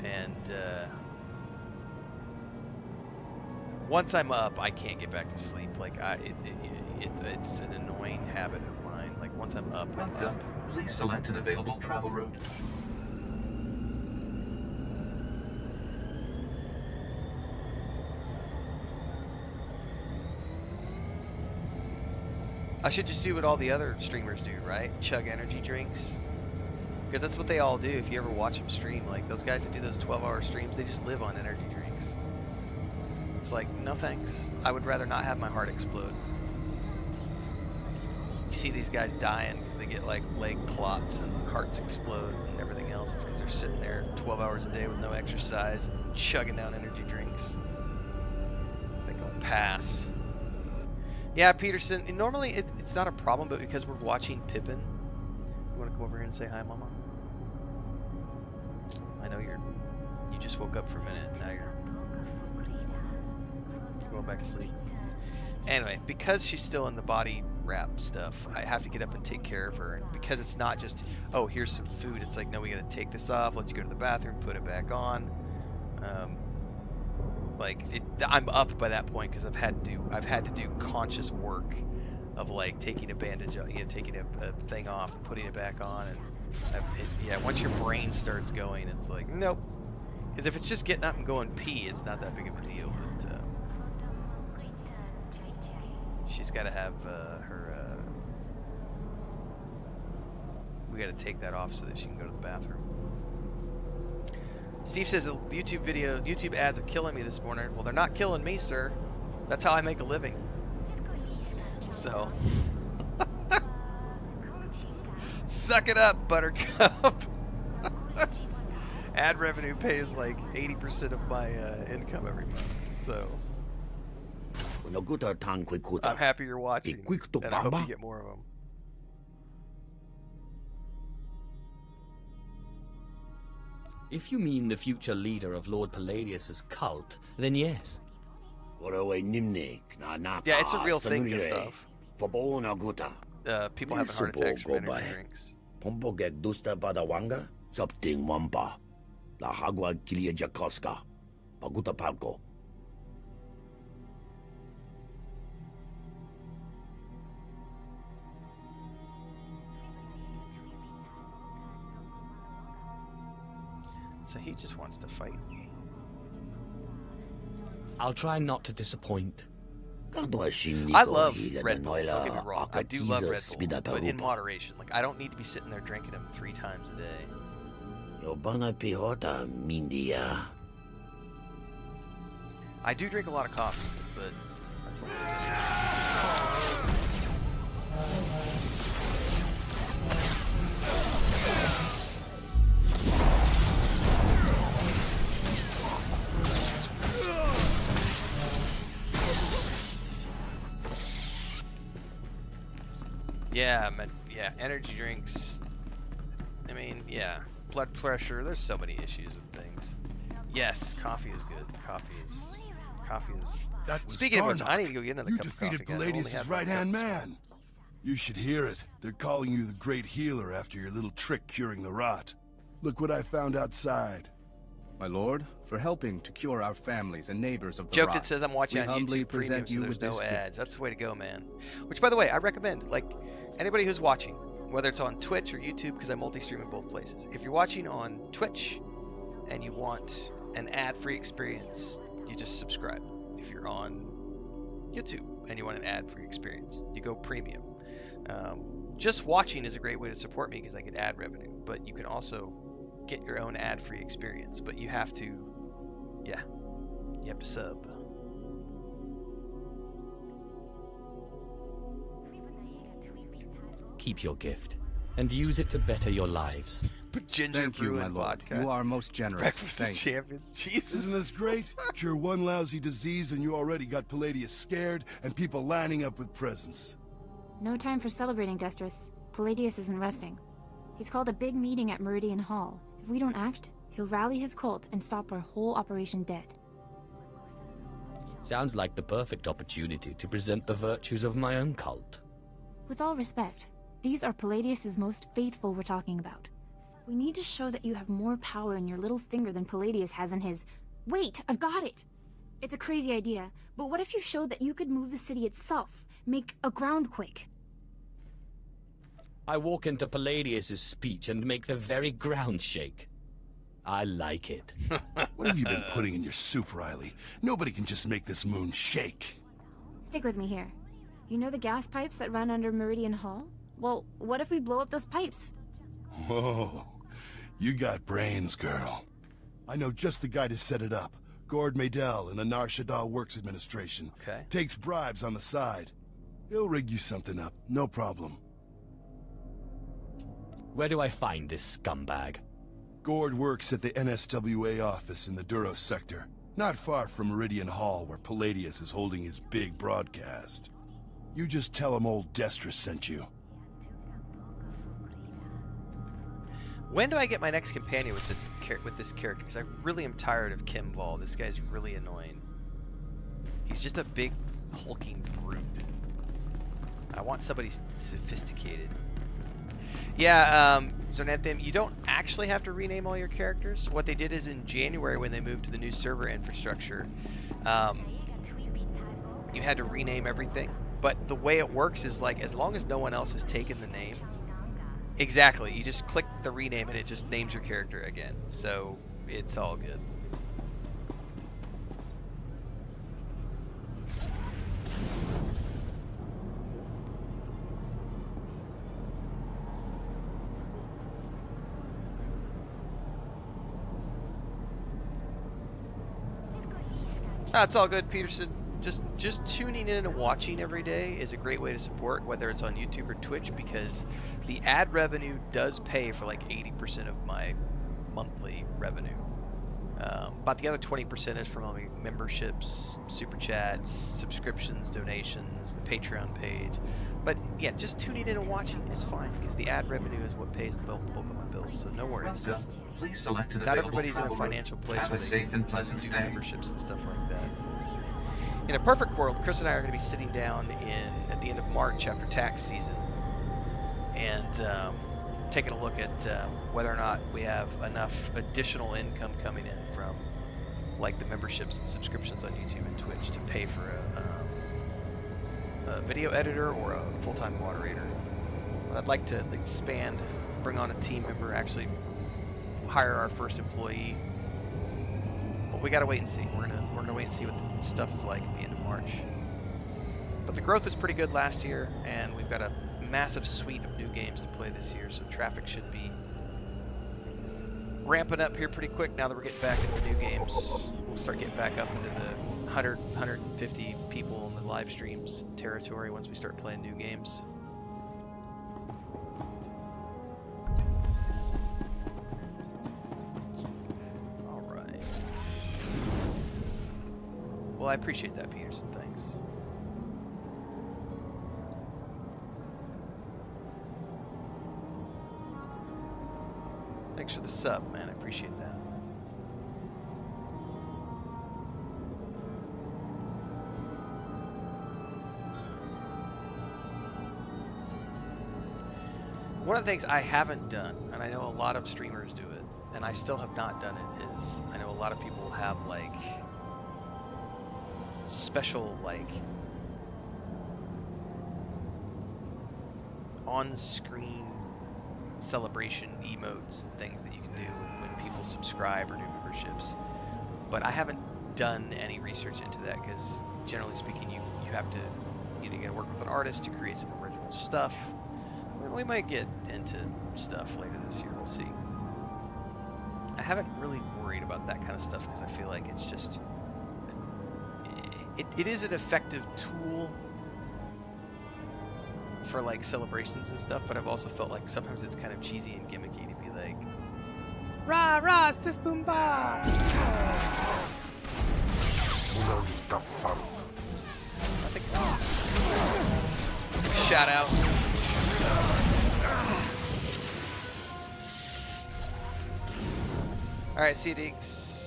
and once I'm up, I can't get back to sleep. Like it's an annoying habit of mine. Like once I'm up, I'm up. Please select an available travel route. I should just do what all the other streamers do, right? Chug energy drinks. Because that's what they all do if you ever watch them stream. Like, those guys that do those 12-hour streams, they just live on energy drinks. It's like, no thanks. I would rather not have my heart explode. You see these guys dying because they get, like, leg clots and hearts explode and everything else. It's because they're sitting there 12 hours a day with no exercise, chugging down energy drinks. They go pass. Yeah, Peterson, normally it's not a problem, but because we're watching Pippin, you want to come over here and say hi, Mama? I know you just woke up for a minute, now you're going back to sleep. Anyway, because she's still in the body wrap stuff, I have to get up and take care of her, and because it's not just, oh, here's some food, it's like, no, we gotta take this off, let you go to the bathroom, put it back on. I'm up by that point because I've had to do conscious work of like taking a bandage, taking a thing off, and putting it back on, and once your brain starts going, it's like nope. Because if it's just getting up and going pee, it's not that big of a deal. But she's got to have her. We got to take that off so that she can go to the bathroom. Steve says the YouTube ads are killing me this morning. Well, they're not killing me, sir. That's how I make a living. So, suck it up, Buttercup. ad revenue pays like 80% of my income every month. So I'm happy you're watching, and I hope you get more of them. If you mean the future leader of Lord Palladius' cult, then yes. Yeah, it's a real thing and stuff. People having heart attacks from energy drinks. So he just wants to fight me. I'll try not to disappoint. I love Red Bull, don't get me wrong. I do love Red Bull, but in moderation. Like, I don't need to be sitting there drinking them 3 times a day. I do drink a lot of coffee, but that's a little different. Yeah, yeah, energy drinks. I mean, yeah, blood pressure. There's so many issues with things. Yes, coffee is good. Coffee is. Speaking of which, I need to go get another cup of coffee. You defeated Palladius' right-hand man. You should hear it. They're calling you the great healer after your little trick curing the rot. Look what I found outside. My lord, for helping to cure our families and neighbors of the Joke rot, that says I'm watching on YouTube Premium, so there's no ads. That's the way to go, man. Which, by the way, I recommend. Like, anybody who's watching, whether it's on Twitch or YouTube, because I multi-stream in both places. If you're watching on Twitch and you want an ad-free experience, you just subscribe. If you're on YouTube and you want an ad-free experience, you go Premium. Just watching is a great way to support me because I get ad revenue, but you can also get your own ad-free experience, but you have to, yeah, you have to sub. Keep your gift and use it to better your lives. But ginger brew and vodka. You are most generous. Breakfast of champions. Jesus. Isn't this great? Cure one lousy disease and you already got Palladius scared and people lining up with presents. No time for celebrating, Destris. Palladius isn't resting. He's called a big meeting at Meridian Hall. If we don't act, he'll rally his cult and stop our whole operation dead. Sounds like the perfect opportunity to present the virtues of my own cult. With all respect, these are Palladius's most faithful we're talking about. We need to show that you have more power in your little finger than Palladius has in his... Wait, I've got it! It's a crazy idea, but what if you showed that you could move the city itself? Make a groundquake? I walk into Palladius' speech and make the very ground shake. I like it. What have you been putting in your soup, Riley? Nobody can just make this moon shake. Stick with me here. You know the gas pipes that run under Meridian Hall? Well, what if we blow up those pipes? Whoa, you got brains, girl. I know just the guy to set it up. Gord Maydell in the Nar Shaddaa Works Administration. Okay. Takes bribes on the side. He'll rig you something up, no problem. Where do I find this scumbag? Gord works at the NSWA office in the Duros sector, not far from Meridian Hall where Palladius is holding his big broadcast. You just tell him old Destris sent you. When do I get my next companion with this character? Because I really am tired of Kimball. This guy's really annoying. He's just a big hulking brute. I want somebody sophisticated. Yeah, Zonanthem, you don't actually have to rename all your characters. What they did is in January when they moved to the new server infrastructure, you had to rename everything. But the way it works is like as long as no one else has taken the name, exactly, you just click the rename and it just names your character again. So it's all good. That's all good, Peterson. Just tuning in and watching every day is a great way to support, whether it's on YouTube or Twitch, because the ad revenue does pay for like 80% of my monthly revenue. About the other 20% is from memberships, super chats, subscriptions, donations, the Patreon page. But yeah, just tuning in and watching is fine because the ad revenue is what pays the bulk of my bills. So no worries. Please select an Not available everybody's in a travel route. financial place Have where a they safe can and pleasant do stay. memberships and stuff like that. In a perfect world, Chris and I are going to be sitting down at the end of March after tax season and taking a look at whether or not we have enough additional income coming in from like the memberships and subscriptions on YouTube and Twitch to pay for a video editor or a full-time moderator. I'd like to expand, bring on a team member, actually hire our first employee. But we gotta wait and see. We're gonna wait and see what the stuff is like at the end of March. But the growth was pretty good last year, and we've got a massive suite of new games to play this year, so traffic should be ramping up here pretty quick now that we're getting back into new games. We'll start getting back up into the 100, 150 people in the live streams territory once we start playing new games. All right. Well, I appreciate that, Peterson. Thanks. Thanks for the sub, man. I appreciate that. One of the things I haven't done, and I know a lot of streamers do it, and I still have not done it, is I know a lot of people have like special like on-screen celebration emotes and things that you can do when people subscribe or do memberships, but I haven't done any research into that because generally speaking you have to gotta work with an artist to create some original stuff. We might get into stuff later this year, we'll see. I haven't really worried about that kind of stuff because I feel like it's just it is an effective tool for like celebrations and stuff, but I've also felt like sometimes it's kind of cheesy and gimmicky to be like, rah rah sis boom ba. I think shout out. All right, see you, Deeks.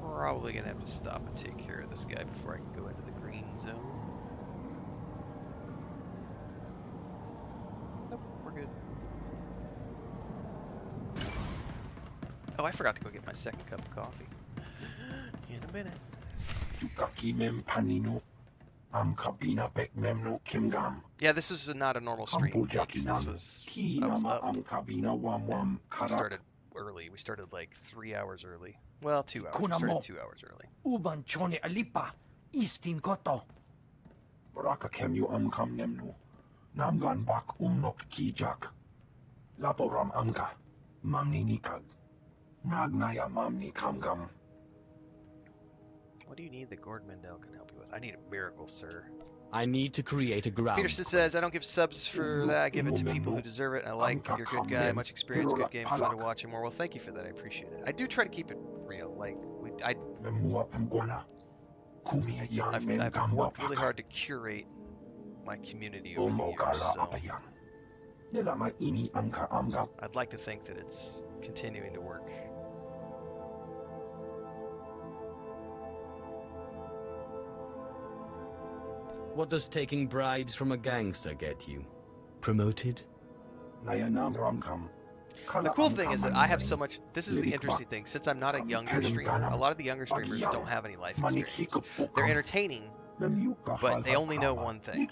Probably gonna have to stop and take care of this guy before I can go into the green zone. Nope, we're good. Oh, I forgot to go get my second cup of coffee. In a minute. Yeah, this was not a normal stream. This was, I was up. We started early. We started like 3 hours early. Well, 2 hours. We started 2 hours early. Uban chone alipa, istin koto. Baraka kem kam nemnu. Namgan bak nok kijak. Laboram amga. Mamni nikag. Nagnaya mamni kamgam. What do you need that Gord Mendel can help you with? I need a miracle, sir. I need to create a ground. Peterson says, I don't give subs for that. I give it to people who deserve it. I like you're a good guy, much experience, good game, fun to watch and more. Well, thank you for that. I appreciate it. I do try to keep it real. Like, I've worked really hard to curate my community over the years, so I'd like to think that it's continuing to work. What does taking bribes from a gangster get you? Promoted? The cool thing is that I have so much, this is the interesting thing, since I'm not a younger streamer, a lot of the younger streamers don't have any life experience. They're entertaining, but they only know one thing.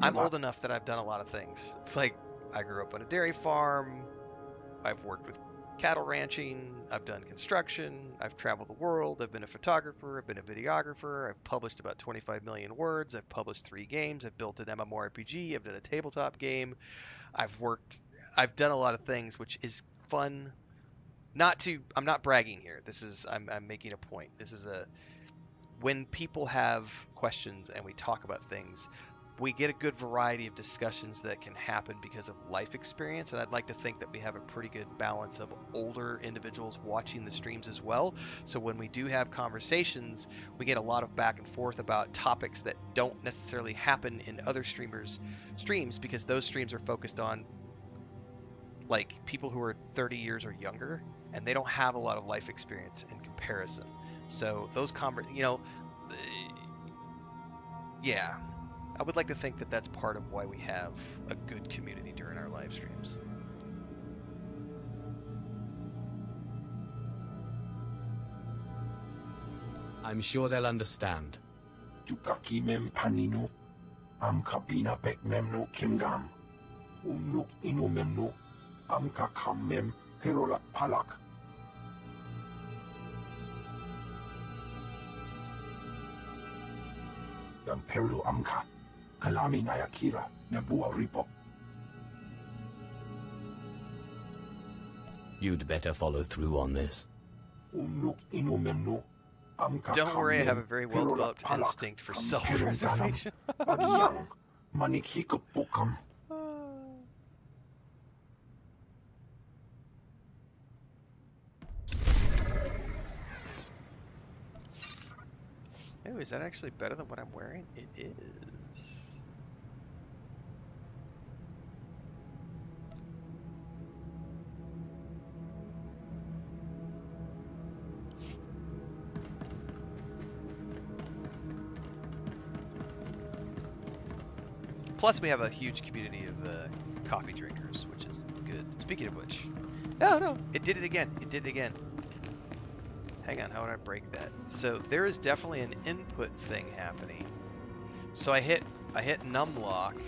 I'm old enough that I've done a lot of things. It's like, I grew up on a dairy farm, I've worked with cattle ranching, I've done construction, I've traveled the world, I've been a photographer, I've been a videographer, I've published about 25 million words, I've published 3 games, I've built an MMORPG, I've done a tabletop game, I've done a lot of things, which is fun. I'm not bragging here. I'm making a point. This is when people have questions and we talk about things, we get a good variety of discussions that can happen because of life experience. And I'd like to think that we have a pretty good balance of older individuals watching the streams as well. So when we do have conversations, we get a lot of back and forth about topics that don't necessarily happen in other streamers' streams, because those streams are focused on like people who are 30 years or younger, and they don't have a lot of life experience in comparison. So those yeah, I would like to think that that's part of why we have a good community during our live streams. I'm sure they'll understand. Tukaki mem panino, am kabina bek mem no kimgam, nuk ino mem no, am kakam mem perolak palak. Yan perlu amka, kalami nayakira, nebua ripok. You'd better follow through on this. Nuk ino mem no. Don't worry, I have a very well-developed instinct for self-preservation. Oh, is that actually better than what I'm wearing? It is. Plus, we have a huge community of coffee drinkers, which is good. Speaking of which, no, it did it again. It did it again. Hang on, how would I break that? So there is definitely an input thing happening. So I hit numlock,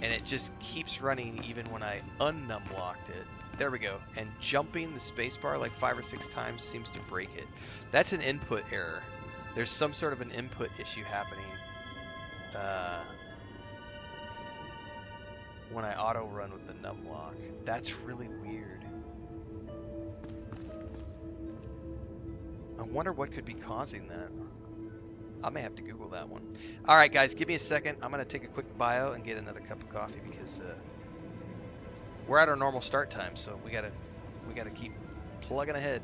and it just keeps running even when I unnumlocked it. There we go. And jumping the spacebar like 5 or 6 times seems to break it. That's an input error. There's some sort of an input issue happening when I auto run with the numlock. That's really weird. I wonder what could be causing that. I may have to Google that one. All right, guys, give me a second. I'm gonna take a quick bio and get another cup of coffee because we're at our normal start time, so we gotta keep plugging ahead.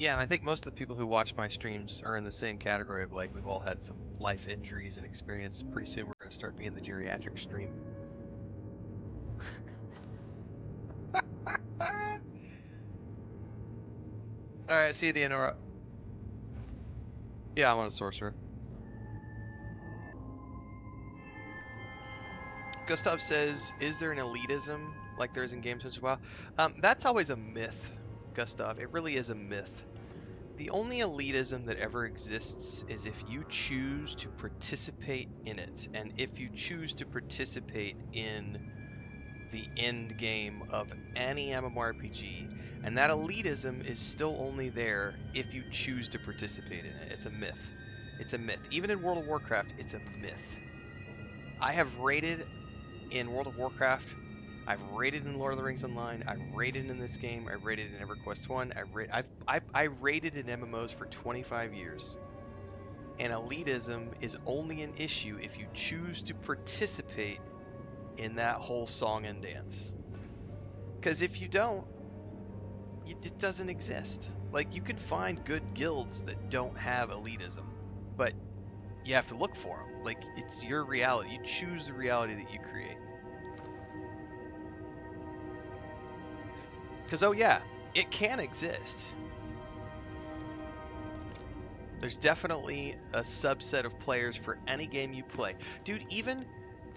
Yeah, and I think most of the people who watch my streams are in the same category of like we've all had some life injuries and experience. Pretty soon we're gonna start being the geriatric stream. Alright, see you, Deonora. Yeah, I'm on a sorcerer. Gustav says, is there an elitism like there is in games such as WoW? That's always a myth, Gustav. It really is a myth. The only elitism that ever exists is if you choose to participate in it. And if you choose to participate in the end game of any MMORPG, and that elitism is still only there if you choose to participate in it. It's a myth. It's a myth. Even in World of Warcraft, it's a myth. I have raided in World of Warcraft. I've raided in Lord of the Rings Online. I've raided in this game. I raided in EverQuest 1. I raided in MMOs for 25 years. And elitism is only an issue if you choose to participate in that whole song and dance. Because if you don't, it doesn't exist. Like, you can find good guilds that don't have elitism, but you have to look for them. Like, it's your reality. You choose the reality that you create. Because, oh yeah, it can exist. There's definitely a subset of players for any game you play. Dude, even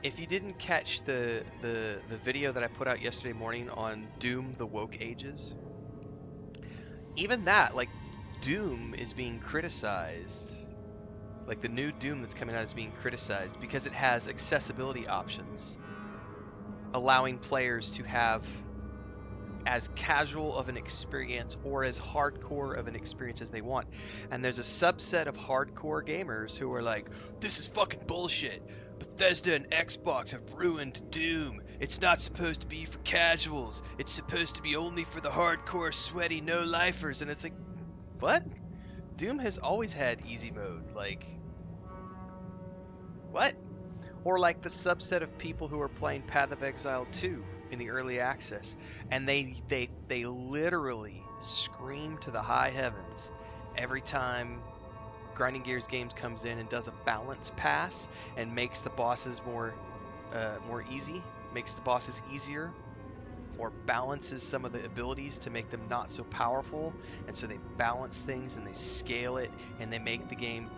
if you didn't catch the video that I put out yesterday morning on Doom, the Woke Ages, even that, like, Doom is being criticized. Like, the new Doom that's coming out is being criticized because it has accessibility options, allowing players to have as casual of an experience or as hardcore of an experience as they want. And there's a subset of hardcore gamers who are like, this is fucking bullshit. Bethesda and Xbox have ruined Doom. It's not supposed to be for casuals. It's supposed to be only for the hardcore, sweaty, no-lifers. And it's like, what? Doom has always had easy mode. Like, what? Or like the subset of people who are playing Path of Exile 2 in the early access, and they literally scream to the high heavens every time Grinding Gears Games comes in and does a balance pass and makes the bosses more easy, makes the bosses easier, or balances some of the abilities to make them not so powerful, and so they balance things and they scale it and they make the game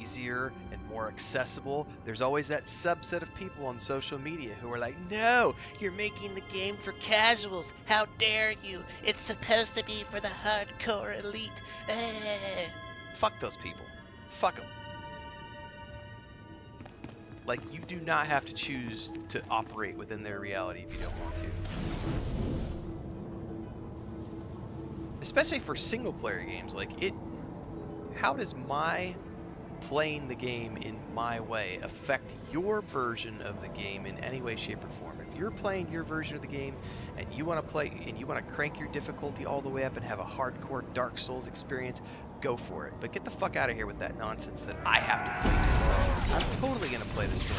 easier and more accessible. There's always that subset of people on social media who are like, no, you're making the game for casuals. How dare you? It's supposed to be for the hardcore elite. Fuck those people. Fuck them. Like, you do not have to choose to operate within their reality if you don't want to. Especially for single player games. Like, how does my playing the game in my way affect your version of the game in any way, shape, or form? If you're playing your version of the game and you want to play and you want to crank your difficulty all the way up and have a hardcore Dark Souls experience, go for it. But get the fuck out of here with that nonsense that I have to play. I'm totally gonna play the story.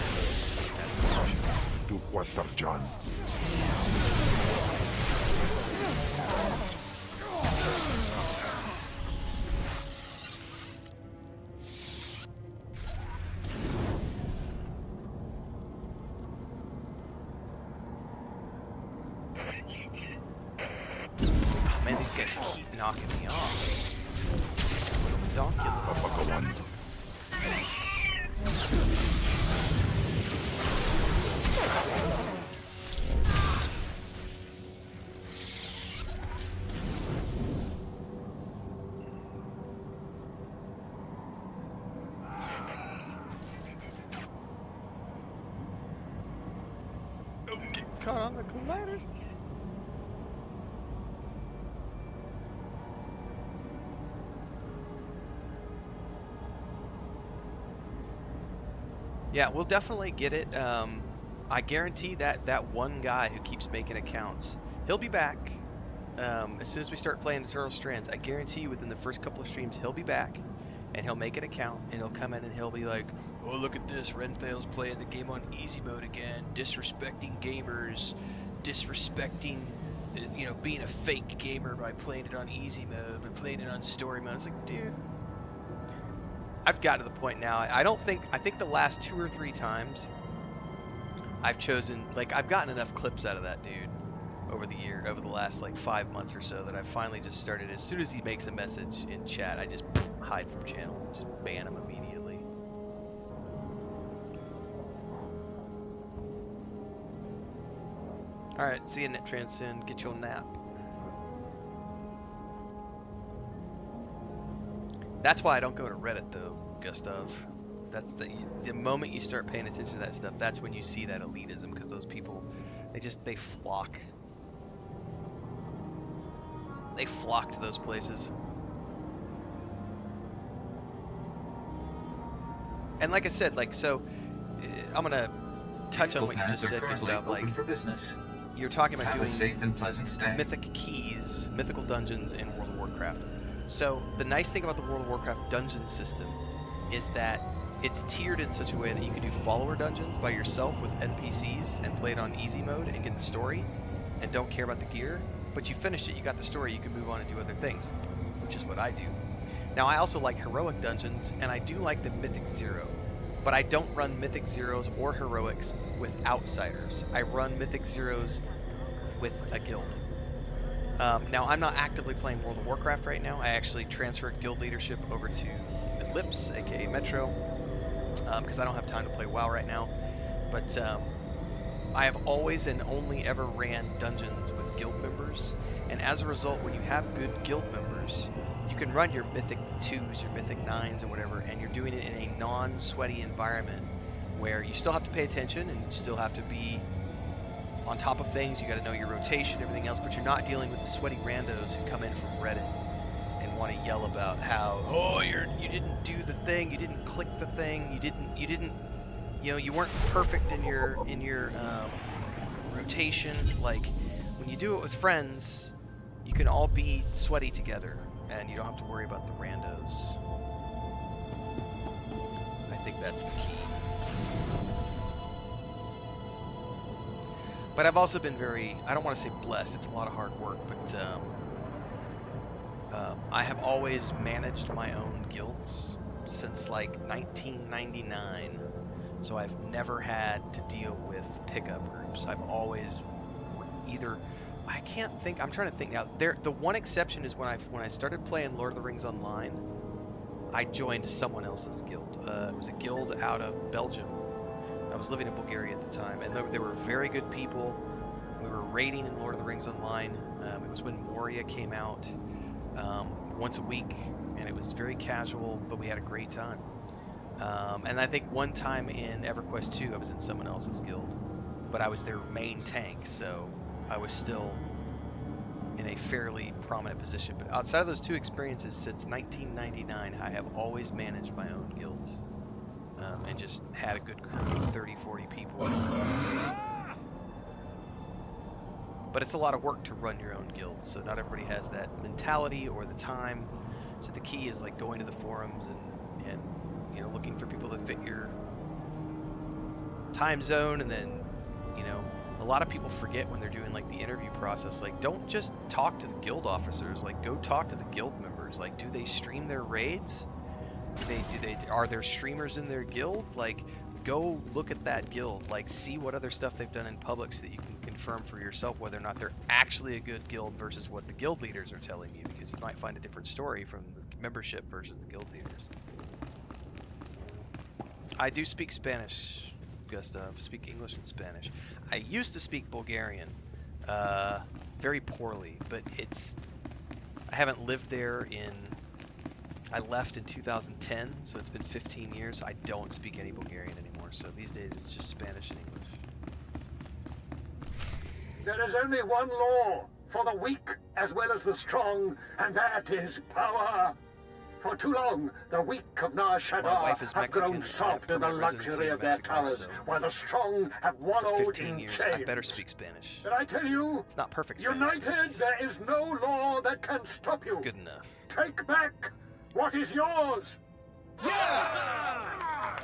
To Water John. Man, these guys keep knocking me off. Donkulus. Oh, get caught on the colliders. Yeah, we'll definitely get it. I guarantee that one guy who keeps making accounts, he'll be back as soon as we start playing Eternal Strands. I guarantee you within the first couple of streams, he'll be back, and he'll make an account, and he'll come in and he'll be like, oh, look at this, Renfail's playing the game on easy mode again, disrespecting gamers, disrespecting you know, being a fake gamer by playing it on easy mode, by playing it on story mode. It's like, dude, I've got to the point now. I think the last 2 or 3 times I've chosen, like, I've gotten enough clips out of that dude over the last like 5 months or so that I've finally just started. As soon as he makes a message in chat, I just hide from channel, just ban him immediately. All right, see you, Net Transcend. Get your nap. That's why I don't go to Reddit though, Gustav. That's the moment you start paying attention to that stuff. That's when you see that elitism, because those people, they flock. They flock to those places. And like I said, like, so I'm gonna touch on what you just said, Gustav. Like, you're talking about doing safe and pleasant stay. Mythic keys, mythical dungeons in World of Warcraft. So the nice thing about the World of Warcraft dungeon system is that it's tiered in such a way that you can do follower dungeons by yourself with NPCs and play it on easy mode and get the story and don't care about the gear. But you finished it, you got the story, you can move on and do other things, which is what I do. Now, I also like heroic dungeons, and I do like the Mythic Zero, but I don't run Mythic Zeros or heroics with outsiders. I run Mythic Zeros with a guild. Now, I'm not actively playing World of Warcraft right now. I actually transferred guild leadership over to Eclipse, aka Metro, because I don't have time to play WoW right now. But I have always and only ever ran dungeons with guild members, and as a result, when you have good guild members, you can run your Mythic 2s, your Mythic 9s, or whatever, and you're doing it in a non-sweaty environment where you still have to pay attention and you still have to be on top of things. You got to know your rotation, everything else, but you're not dealing with the sweaty randos who come in from Reddit and want to yell about how, oh, you didn't do the thing, you didn't click the thing, you didn't, you know, you weren't perfect in your rotation. Like, when you do it with friends, you can all be sweaty together, and you don't have to worry about the randos. I think that's the key. But I've also been very, I don't want to say blessed, it's a lot of hard work, but I have always managed my own guilds since like 1999. So I've never had to deal with pickup groups. I've always either, I can't think, I'm trying to think now. The one exception is when I started playing Lord of the Rings Online, I joined someone else's guild. It was a guild out of Belgium. I was living in Bulgaria at the time, and they were very good people. We were raiding in Lord of the Rings Online. It was when Moria came out once a week, and it was very casual, but we had a great time. And I think one time in EverQuest 2, I was in someone else's guild, but I was their main tank, so I was still in a fairly prominent position. But outside of those 2 experiences, since 1999, I have always managed my own guilds, and just had a good crew of 30, 40 people. But it's a lot of work to run your own guilds, so not everybody has that mentality or the time. So the key is like going to the forums and you know, looking for people that fit your time zone. And then, you know, a lot of people forget when they're doing like the interview process, like, don't just talk to the guild officers, like, go talk to the guild members. Like, do they stream their raids? Are there streamers in their guild? Like, go look at that guild, like, see what other stuff they've done in public so that you can confirm for yourself whether or not they're actually a good guild versus what the guild leaders are telling you, because you might find a different story from the membership versus the guild leaders. I do speak Spanish, Gustav. Speak English and Spanish. I used to speak Bulgarian, very poorly, but I haven't lived there I left in 2010, so it's been 15 years. I don't speak any Bulgarian anymore, so these days it's just Spanish and English. There is only one law for the weak as well as the strong, and that is power. For too long, the weak of Nar Shaddaa have grown soft in the luxury of their towers, while the strong have wallowed in chains. I better speak Spanish. But I tell you, it's not perfect Spanish. United, there is no law that can stop you. It's good enough. Take back what is yours. Yeah!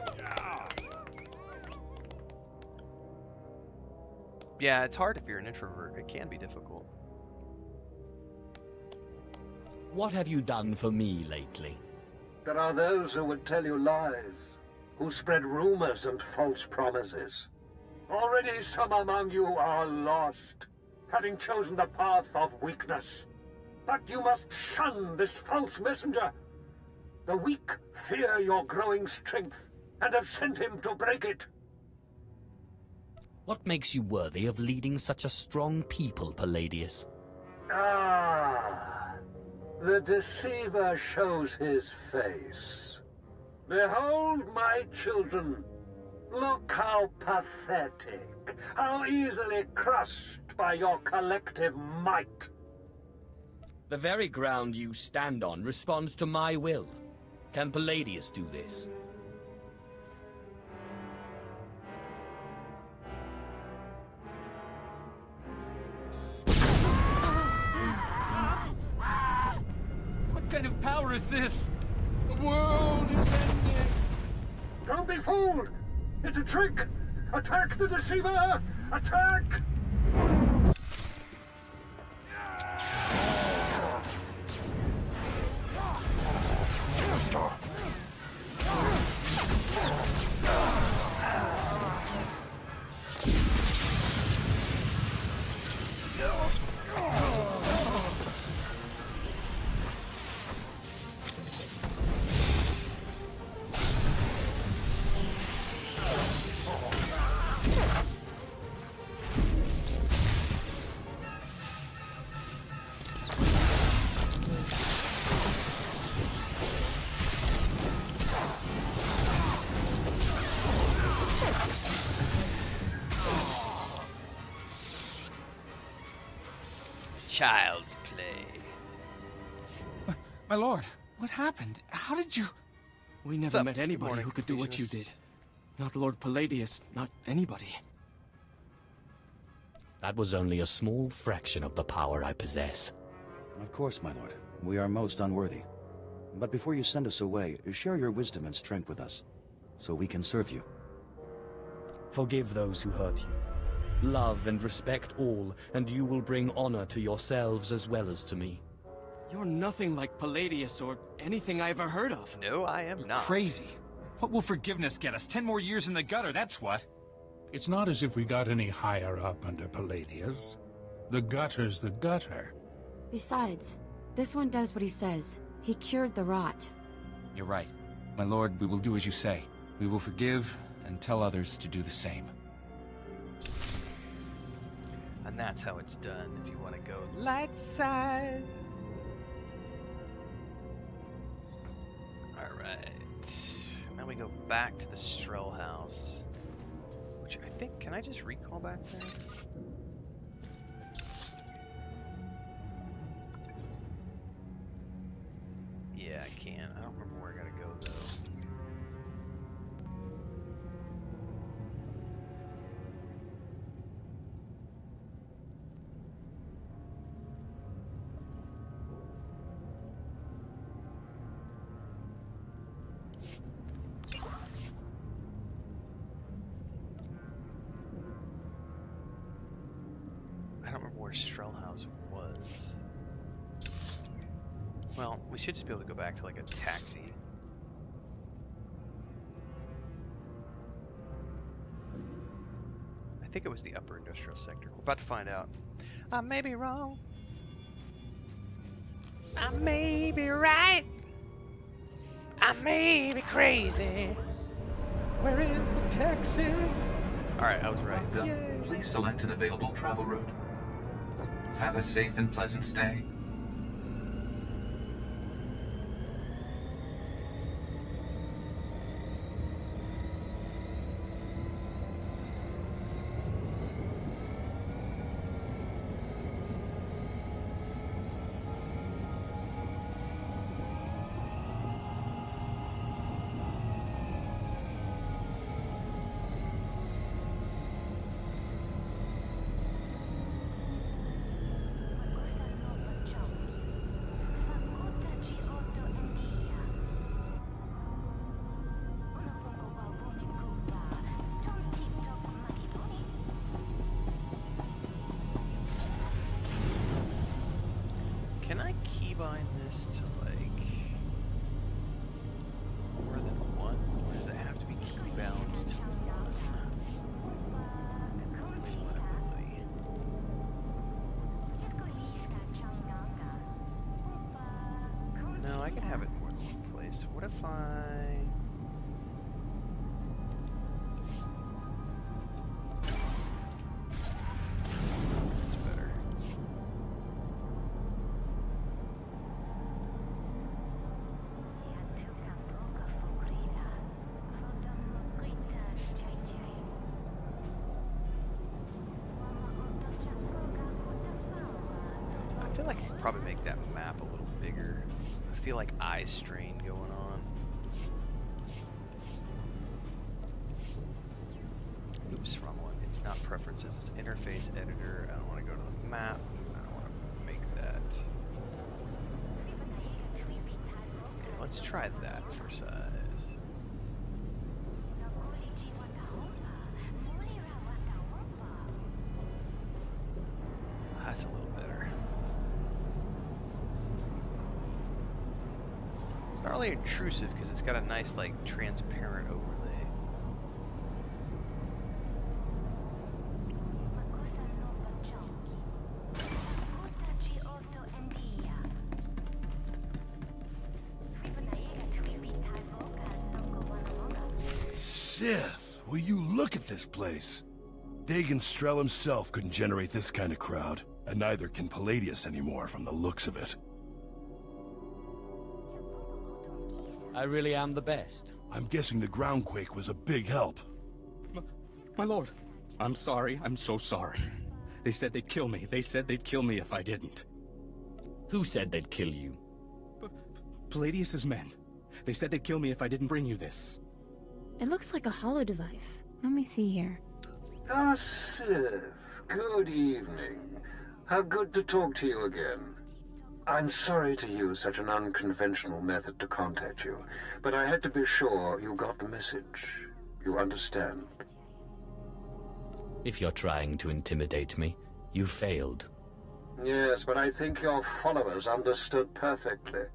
Yeah, it's hard if you're an introvert. It can be difficult. What have you done for me lately? There are those who would tell you lies, who spread rumors and false promises. Already some among you are lost, having chosen the path of weakness. But you must shun this false messenger. The weak fear your growing strength, and have sent him to break it. What makes you worthy of leading such a strong people, Palladius? Ah, the deceiver shows his face. Behold, my children. Look how pathetic, how easily crushed by your collective might. The very ground you stand on responds to my will. Can Palladius do this? What kind of power is this? The world is ending. Don't be fooled! It's a trick! Attack the deceiver! Attack! Child's play. My lord, what happened? How did you... We never met anybody who could do what you did. Not Lord Palladius, not anybody. That was only a small fraction of the power I possess. Of course, my lord. We are most unworthy. But before you send us away, share your wisdom and strength with us, so we can serve you. Forgive those who hurt you. Love and respect all, and you will bring honor to yourselves as well as to me. You're nothing like Palladius or anything I ever heard of. No, I am not. Crazy. What will forgiveness get us? 10 more years in the gutter, that's what. It's not as if we got any higher up under Palladius. The gutter's the gutter. Besides, this one does what he says. He cured the rot. You're right. My lord, we will do as you say. We will forgive and tell others to do the same. And that's how it's done if you want to go light side. Alright. Now we go back to the Strel house. Which I think, can I just recall back there? Yeah, I can. I don't remember where I gotta go though. I don't remember where Strel House was. Well, we should just be able to go back to like a taxi. I think it was the upper industrial sector. We're about to find out. I may be wrong. I may be right. I may be crazy. Where is the taxi? Alright, I was right. Yay. Please select an available travel route. Have a safe and pleasant stay. modify. That's better. I feel like I could probably make that map a little bigger. I feel like eye strain going on. Oops, wrong one. It's not preferences, it's interface editor. I don't want to go to the map. I don't want to make that. Okay, let's try that for size. That's a little better. It's not really intrusive because it's got a nice, like, transparent overlay. Sith, will you look at this place? Dagon Strel himself couldn't generate this kind of crowd, and neither can Palladius anymore from the looks of it. I really am the best. I'm guessing the groundquake was a big help. My lord, I'm sorry. I'm so sorry. They said they'd kill me. They said they'd kill me if I didn't. Who said they'd kill you? Palladius's men. They said they'd kill me if I didn't bring you this. It looks like a hollow device. Let me see here. Ah, Sith. Good evening. How good to talk to you again. I'm sorry to use such an unconventional method to contact you, but I had to be sure you got the message. You understand? If you're trying to intimidate me, you failed. Yes, but I think your followers understood perfectly.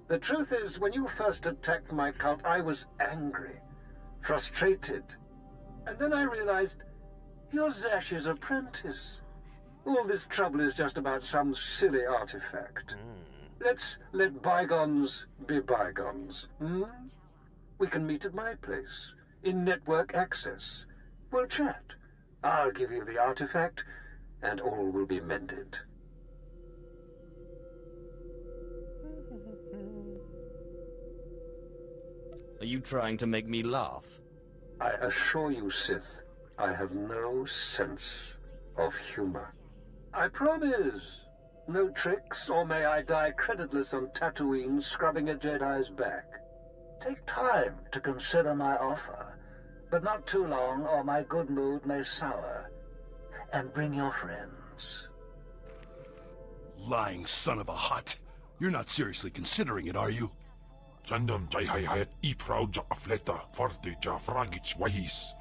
The truth is, when you first attacked my cult, I was angry, frustrated. And then I realized you're Zash's apprentice. All this trouble is just about some silly artifact. Let's let bygones be bygones. We can meet at my place, in network access. We'll chat. I'll give you the artifact, and all will be mended. Are you trying to make me laugh? I assure you, Sith, I have no sense of humor. I promise. No tricks, or may I die creditless on Tatooine scrubbing a Jedi's back. Take time to consider my offer, but not too long, or my good mood may sour. And bring your friends. Lying son of a hut. You're not seriously considering it, are you? Jandam jai hai hayat I proud ja afleta forte ja fragich wahis.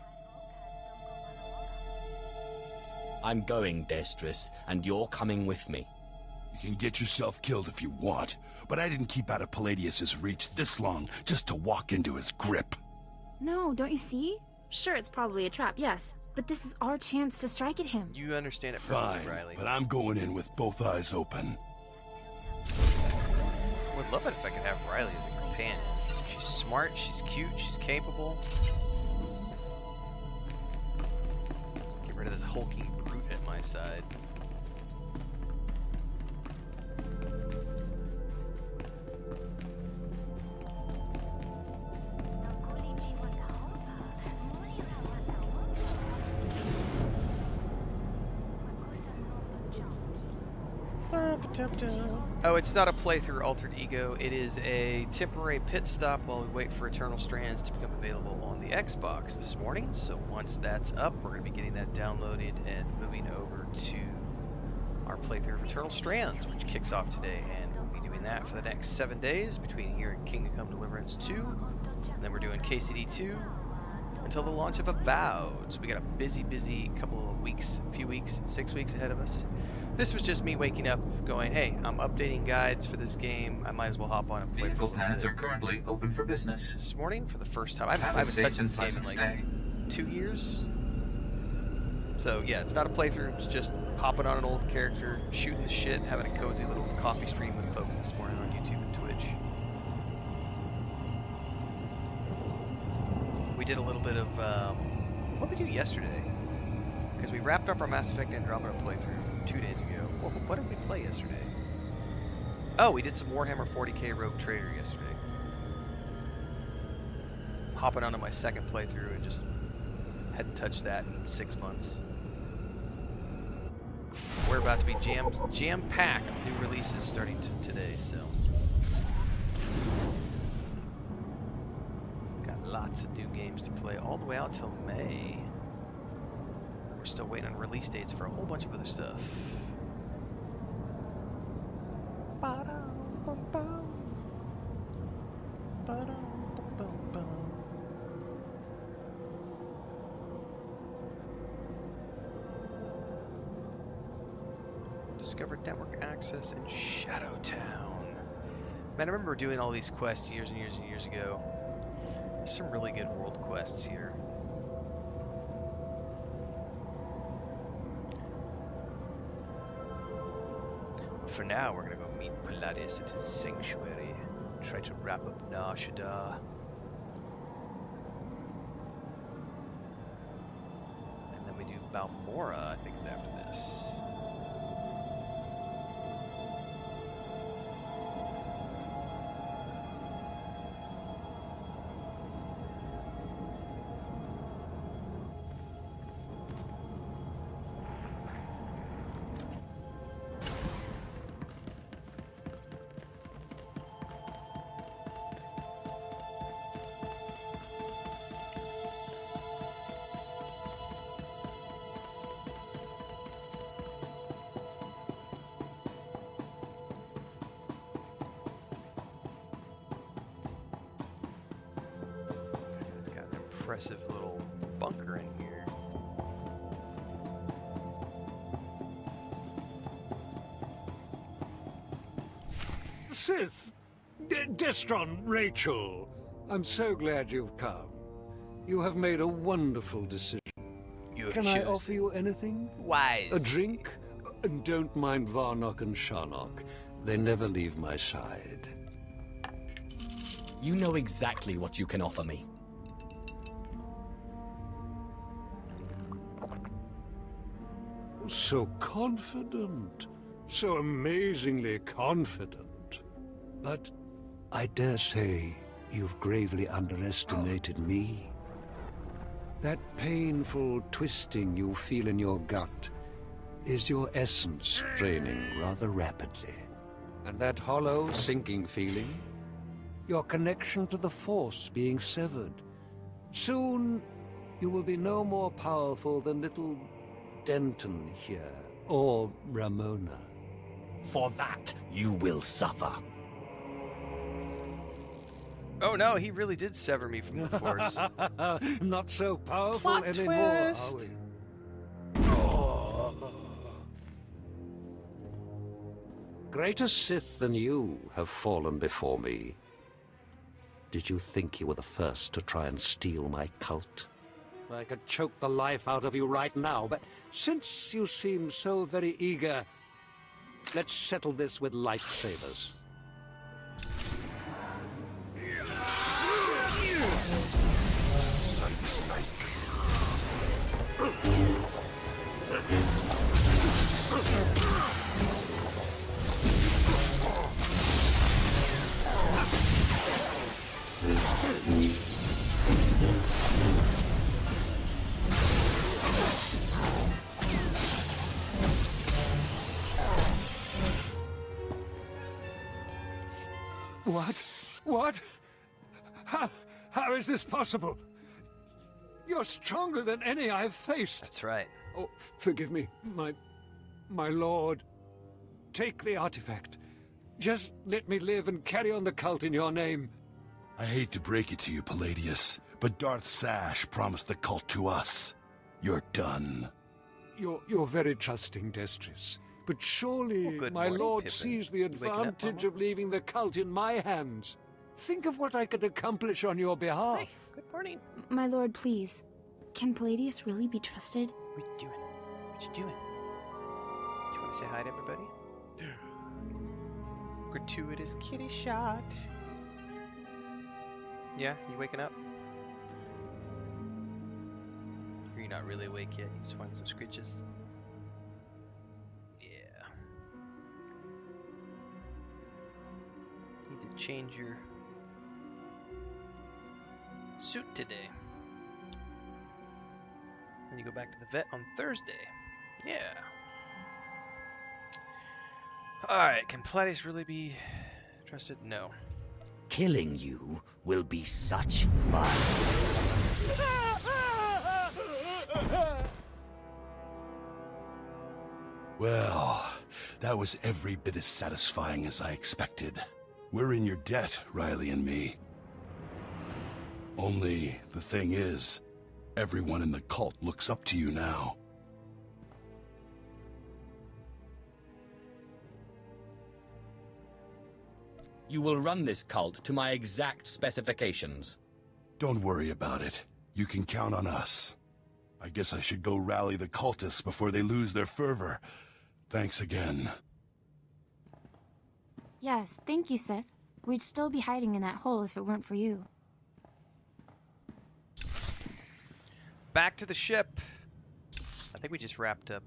I'm going, Destris, and you're coming with me. You can get yourself killed if you want, but I didn't keep out of Palladius's reach this long just to walk into his grip. No, don't you see? Sure, it's probably a trap, yes. But this is our chance to strike at him. You understand it perfectly, Fine, Riley. but I'm going in with both eyes open. I would love it if I could have Riley as a companion. She's smart, she's cute, she's capable. Get rid of this hulking brute at my side. Oh, it's not a playthrough altered ego. It is a temporary pit stop while we wait for Eternal Strands to become available on the Xbox this morning. So once that's up, we're going to be getting that downloaded and moving over to our playthrough of Eternal Strands, which kicks off today. And we'll be doing that for the next 7 days between here and Kingdom Come Deliverance 2. And then we're doing KCD 2 until the launch of Avowed. So we got a busy couple of weeks, 6 weeks ahead of us. This was just me waking up going, hey, I'm updating guides for this game. I might as well hop on and play. Vehicle paths are currently open for business. This morning for the first time. I haven't touched this game in like 2 years. So yeah, it's not a playthrough. It's just hopping on an old character, shooting the shit, having a cozy little coffee stream with folks this morning on YouTube and Twitch. we did a little bit of, what did we do yesterday? Because we wrapped up our Mass Effect Andromeda playthrough 2 days ago. What did we play yesterday? Oh, we did some Warhammer 40k Rogue Trader yesterday. Hopping onto my second playthrough and just hadn't touched that in 6 months. We're about to be jam-packed with new releases starting today, so. Got lots of new games to play all the way out till May. We're still waiting on release dates for a whole bunch of other stuff. Discovered network access in Showdown. Man, I remember doing all these quests years and years and years ago. There's some really good world quests here. For now, we're gonna go meet Palladius at his sanctuary. Try to wrap up Nar Shaddaa. And then we do Balmorra, I think is after this. Impressive little bunker in here. Sith, Destron, Rachel, I'm so glad you've come. You have made a wonderful decision. Can I offer you anything? Wise. A drink? And don't mind Varnock and Sharnock. They never leave my side. You know exactly what you can offer me. So confident. So amazingly confident. But I dare say you've gravely underestimated me. That painful twisting you feel in your gut is your essence draining rather rapidly. And that hollow, sinking feeling? Your connection to the Force being severed. Soon, you will be no more powerful than little Denton here, or Ramona. For that, you will suffer. Oh no, he really did sever me from the Force. Not so powerful Plot anymore, twist. are we? Greater Sith than you have fallen before me. Did you think you were the first to try and steal my cult? I could choke the life out of you right now, but since you seem so very eager, let's settle this with lightsabers. What? How is this possible? You're stronger than any I've faced. That's right. Oh, forgive me, my lord. Take the artifact. Just let me live and carry on the cult in your name. I hate to break it to you, Palladius, but Darth Zash promised the cult to us. You're done. You're very trusting, Destris. But surely Well, my morning, lord Pippin. sees the You waking up, advantage Mama? of leaving the cult in my hands. Think of what I could accomplish on your behalf. Hey, good morning. My lord, please. Can Palladius really be trusted? What you doing? What you doing? Do you want to say hi to everybody? Gratuitous kitty shot. Yeah, you waking up? you're not really awake yet. You just want some screeches. Yeah. Need to change your suit today. Then you go back to the vet on Thursday. Yeah. Alright, can Palladius really be trusted? No. Killing you will be such fun. Well, that was every bit as satisfying as I expected. We're in your debt, Riley and me. Only, the thing is, everyone in the cult looks up to you now. You will run this cult to my exact specifications. Don't worry about it. You can count on us. I guess I should go rally the cultists before they lose their fervor. Thanks again. Yes, thank you, Sith. We'd still be hiding in that hole if it weren't for you. Back to the ship. I think we just wrapped up,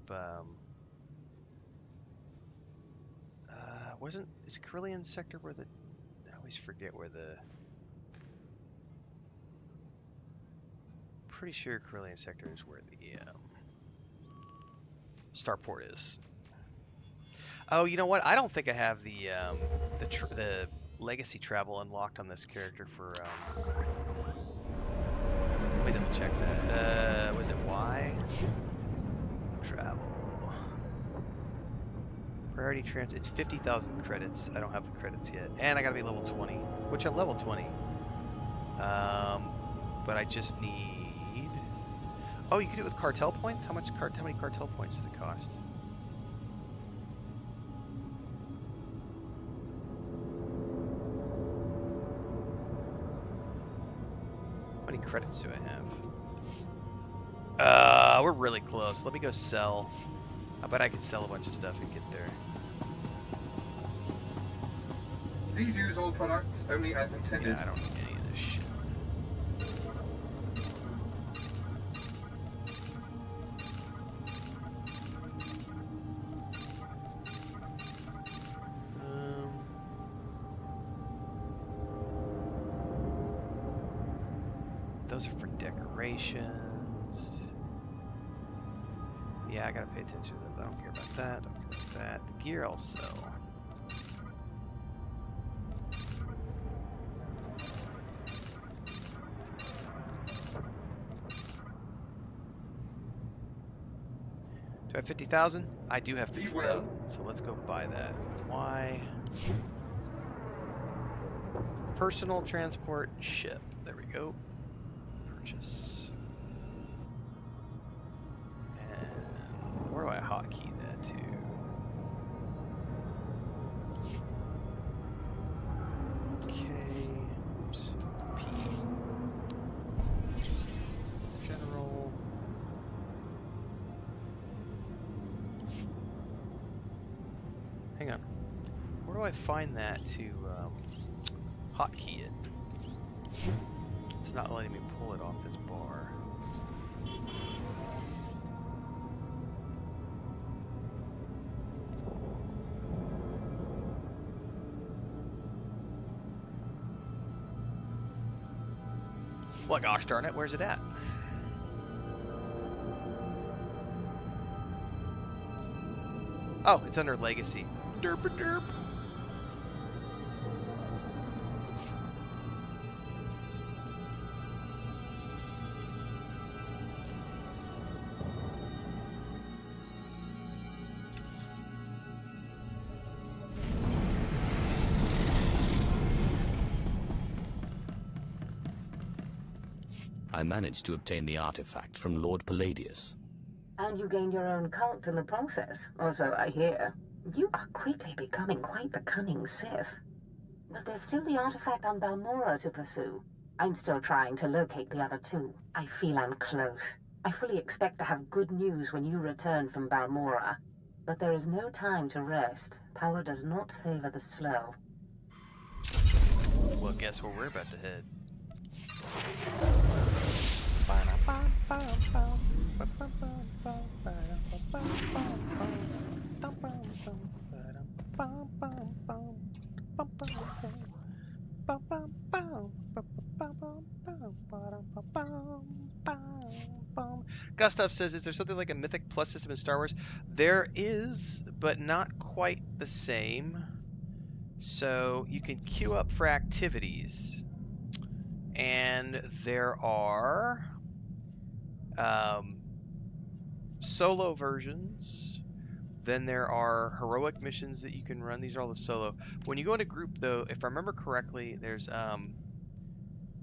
is it Carillion sector where I always forget where pretty sure Carillion sector is where the, starport is. Oh, you know what? I don't think I have the legacy travel unlocked on this character for, let me double check that. Was it Y? Travel. Priority trans. It's 50,000 credits. I don't have the credits yet, and I gotta be level 20, which I'm level 20. But I just need. Oh, you can do it with cartel points. How many cartel points does it cost? How many credits do I have? We're really close. Let me go sell. I bet I could sell a bunch of stuff and get there. Please use all products only as intended. Yeah, I don't need any of this shit. Those are for decorations. Yeah, I gotta pay attention to those. I don't care about that. Don't care about that. The gear I'll sell. Do I have 50,000? I do have 50,000. So let's go buy that. Why? Personal transport ship. There we go. Purchase. And where do I hotkey that to? Okay. Oops. P. General. Hang on. Where do I find that to hotkey it? It's not letting me pull it off this bar. Well, gosh darn it, where's it at? Oh, it's under Legacy. Derp derp. I managed to obtain the artifact from Lord Palladius. And you gained your own cult in the process, or so I hear. You are quickly becoming quite the cunning Sith. But there's still the artifact on Balmorra to pursue. I'm still trying to locate the other two. I feel I'm close. I fully expect to have good news when you return from Balmorra. But there is no time to rest. Power does not favor the slow. Well, guess where we're about to head. Gustav says, is there something like a Mythic Plus system in Star Wars? There is, but not quite the same. So you can queue up for activities. And there are solo versions. Then there are heroic missions that you can run. These are all the solo. When you go into group, though, if I remember correctly, there's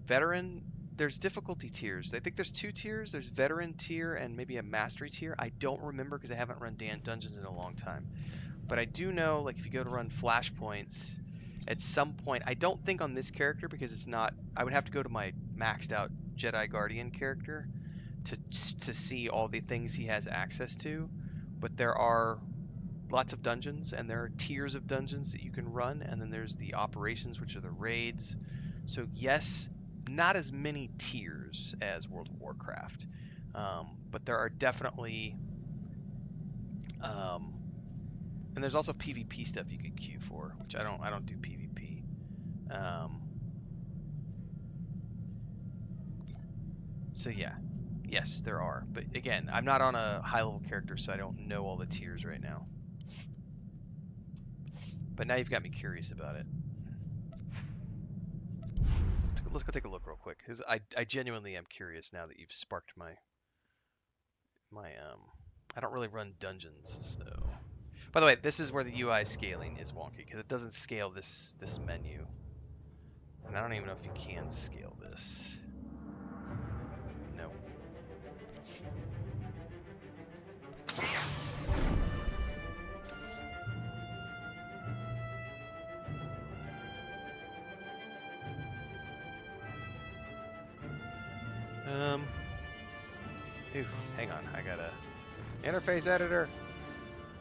veteran. There's difficulty tiers. I think there's 2 tiers. There's veteran tier and maybe a mastery tier. I don't remember because I haven't run dungeons in a long time. But I do know, like, if you go to run flashpoints, at some point, I don't think on this character because it's not. I would have to go to my maxed out Jedi Guardian character to see all the things he has access to. But there are lots of dungeons, and there are tiers of dungeons that you can run, and then there's the operations, which are the raids. So yes, not as many tiers as World of Warcraft, but there are definitely, and there's also PvP stuff you could queue for, which I don't do PvP. So yeah, yes, there are, but again, I'm not on a high level character, so I don't know all the tiers right now. But now you've got me curious about it. Let's go take a look real quick, because I genuinely am curious now that you've sparked my I don't really run dungeons, so. By the way, this is where the UI scaling is wonky, because it doesn't scale this menu. And I don't even know if you can scale this. No. Ooh, hang on, I gotta interface editor.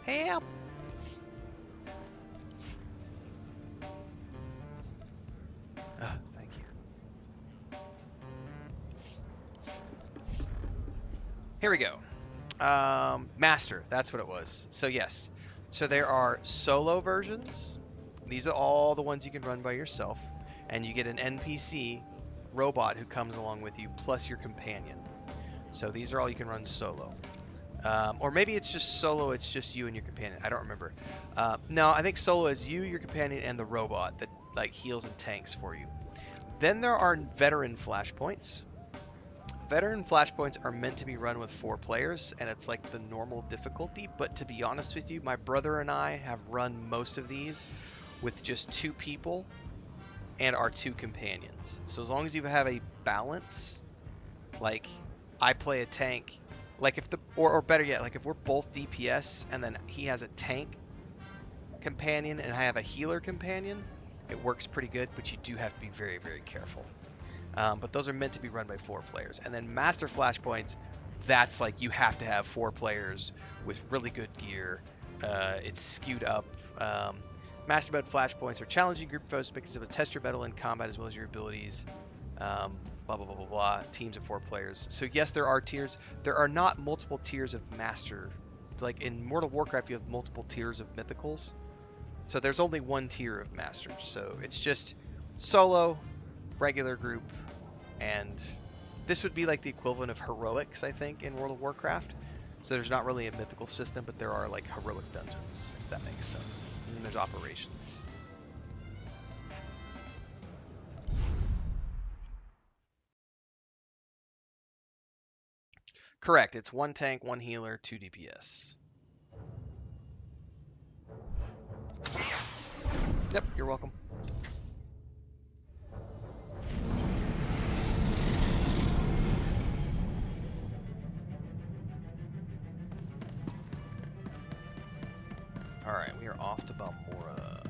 Help! Thank you. Here we go. Master, that's what it was. So yes, so there are solo versions. These are all the ones you can run by yourself, and you get an NPC robot who comes along with you, plus your companion. So these are all you can run solo. Or maybe it's just solo, it's just you and your companion. I don't remember. No, I think solo is you, your companion, and the robot that like heals and tanks for you. Then there are veteran flashpoints. Veteran flashpoints are meant to be run with 4 players, and it's like the normal difficulty. But to be honest with you, my brother and I have run most of these with just 2 people and our 2 companions. So as long as you have a balance, like I play a tank, like if the or better yet, like if we're both DPS and then he has a tank companion and I have a healer companion, it works pretty good, but you do have to be very, very careful. But those are meant to be run by 4 players. And then master flashpoints, that's like you have to have 4 players with really good gear. It's skewed up. Master mode flashpoints are challenging group foes because of a test your mettle in combat as well as your abilities. Blah, blah, blah, blah, blah. Teams of 4 players. So yes, there are tiers. There are not multiple tiers of master. Like in World of Warcraft, you have multiple tiers of mythicals. So there's only 1 tier of masters. So it's just solo, regular group, and this would be like the equivalent of heroics, I think, in World of Warcraft. So there's not really a mythical system, but there are like heroic dungeons, if that makes sense. And then there's operations. Correct. It's 1 tank, 1 healer, 2 DPS. Yep, you're welcome. Alright, we are off to Balmorra.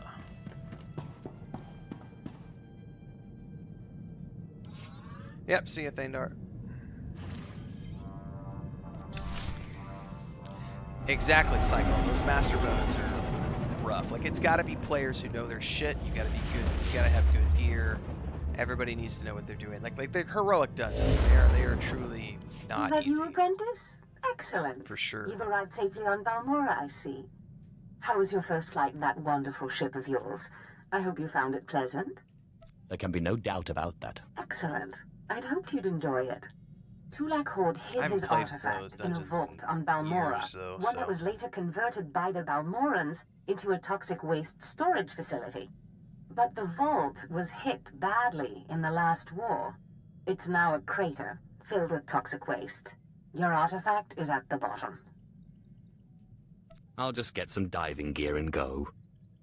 Yep, see ya, Thandar. Exactly, Cyclone. Those master modes are rough. Like, it's got to be players who know their shit. You got to be good. You got to have good gear. Everybody needs to know what they're doing. Like the heroic dungeons. They are truly not Is that easy. you, apprentice? Excellent. For sure. You've arrived safely on Balmorra, I see. How was your first flight in that wonderful ship of yours? I hope you found it pleasant. There can be no doubt about that. Excellent. I'd hoped you'd enjoy it. Tulak Horde hid his artifact in a vault on Balmorra, one that was later converted by the Balmorrans into a toxic waste storage facility. But the vault was hit badly in the last war. It's now a crater filled with toxic waste. Your artifact is at the bottom. I'll just get some diving gear and go.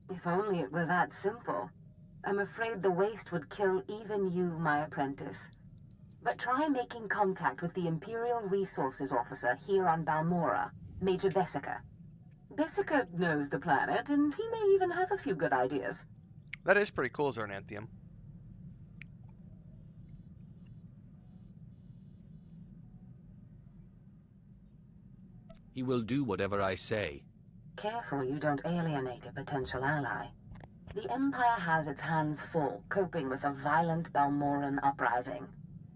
If only it were that simple. I'm afraid the waste would kill even you, my apprentice. But try making contact with the Imperial Resources Officer here on Balmorra, Major Bessica. Bessica knows the planet, and he may even have a few good ideas. That is pretty cool, Zornanthium. He will do whatever I say. Careful you don't alienate a potential ally. The Empire has its hands full coping with a violent Balmorran uprising.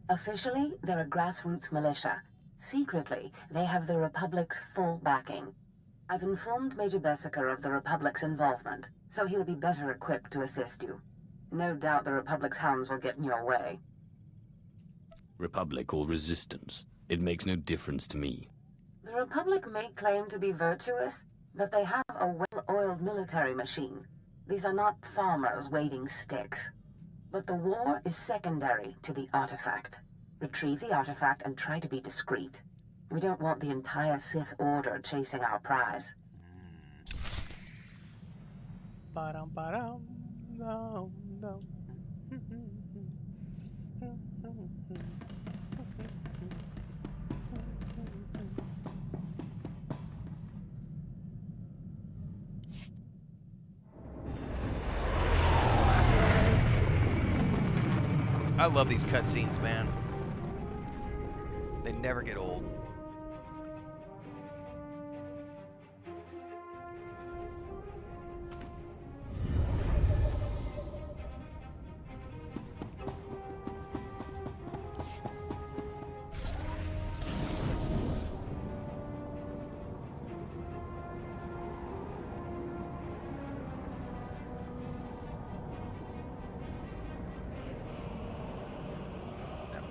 Officially, they're a grassroots militia. Secretly, they have the Republic's full backing. I've informed Major Bessica of the Republic's involvement, so he'll be better equipped to assist you. No doubt the Republic's hounds will get in your way. Republic or resistance, it makes no difference to me. The Republic may claim to be virtuous, but they have a well-oiled military machine. These are not farmers waving sticks. But the war is secondary to the artifact. Retrieve the artifact and try to be discreet. We don't want the entire Sith Order chasing our prize. I love these cutscenes, man. They never get old.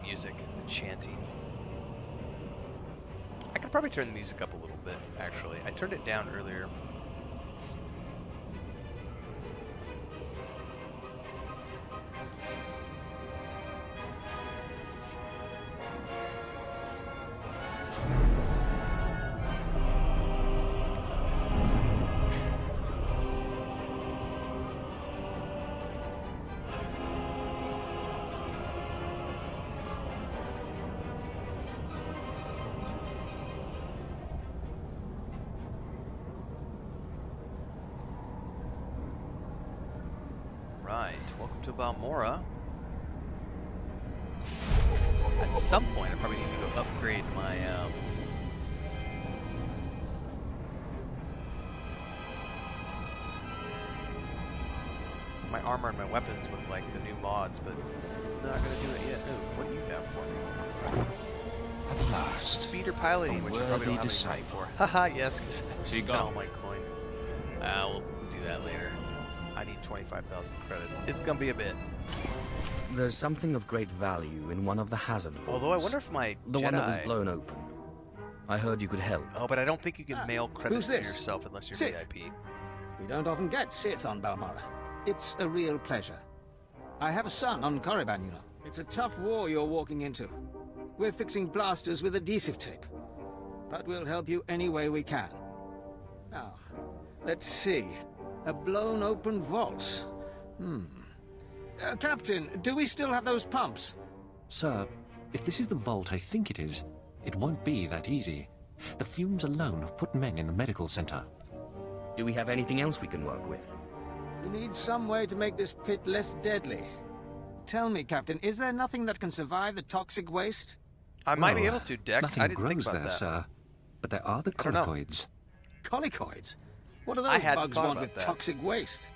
Music, the chanting. I could probably turn the music up a little bit, actually. I turned it down earlier. Welcome to Balmorra. At some point, I probably need to go upgrade my my armor and my weapons with like the new mods, but I'm not gonna do it yet. Oh, what do you have for me? At last, speeder piloting, which I probably don't have any money for. Haha, yes, because I spent all my coin. We'll do that later. I need 25,000 credits. It's gonna be a bit. There's something of great value in one of the hazard vaults. Although I wonder if my The one that was blown open. I heard you could help. Oh, but I don't think you can mail credits to yourself unless you're Sith. VIP. We don't often get Sith on Balmorra. It's a real pleasure. I have a son on Korriban, you know. It's a tough war you're walking into. We're fixing blasters with adhesive tape. But we'll help you any way we can. Now, let's see. A blown open vault. Captain, do we still have those pumps? Sir, if this is the vault I think it is, it won't be that easy. The fumes alone have put men in the medical center. Do we have anything else we can work with? We need some way to make this pit less deadly. Tell me, Captain, is there nothing that can survive the toxic waste? I might be able to, Deck. Nothing I didn't think grows about there, that. sir. But there are the colicoids. Colicoids? What do I those hadn't bugs thought want about with that. toxic waste?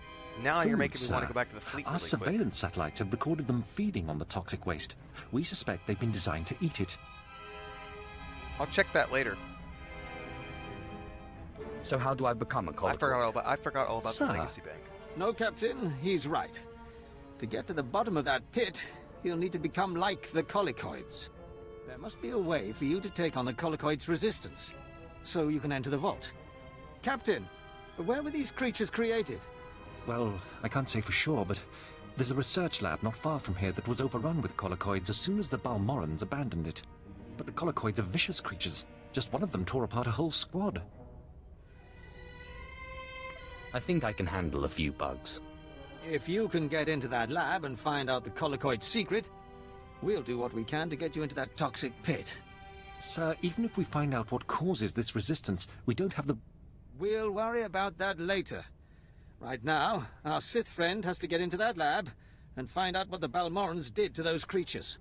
Now you're Food, making me want to sir. go back to the fleet Our really quick. surveillance satellites have recorded them feeding on the toxic waste. We suspect they've been designed to eat it. I'll check that later. So how do I become a colicoid? I forgot all about Sir. the Legacy Bank. No, Captain, he's right. To get to the bottom of that pit, you'll need to become like the colicoids. They're There must be a way for you to take on the Colicoid's resistance, so you can enter the vault. Captain, where were these creatures created? Well, I can't say for sure, but there's a research lab not far from here that was overrun with Colicoids as soon as the Balmorrans abandoned it. But the Colicoids are vicious creatures. Just one of them tore apart a whole squad. I think I can handle a few bugs. If you can get into that lab and find out the Colicoid's secret, we'll do what we can to get you into that toxic pit. Sir, even if we find out what causes this resistance, we don't have the... We'll worry about that later. Right now, our Sith friend has to get into that lab and find out what the Balmorrans did to those creatures.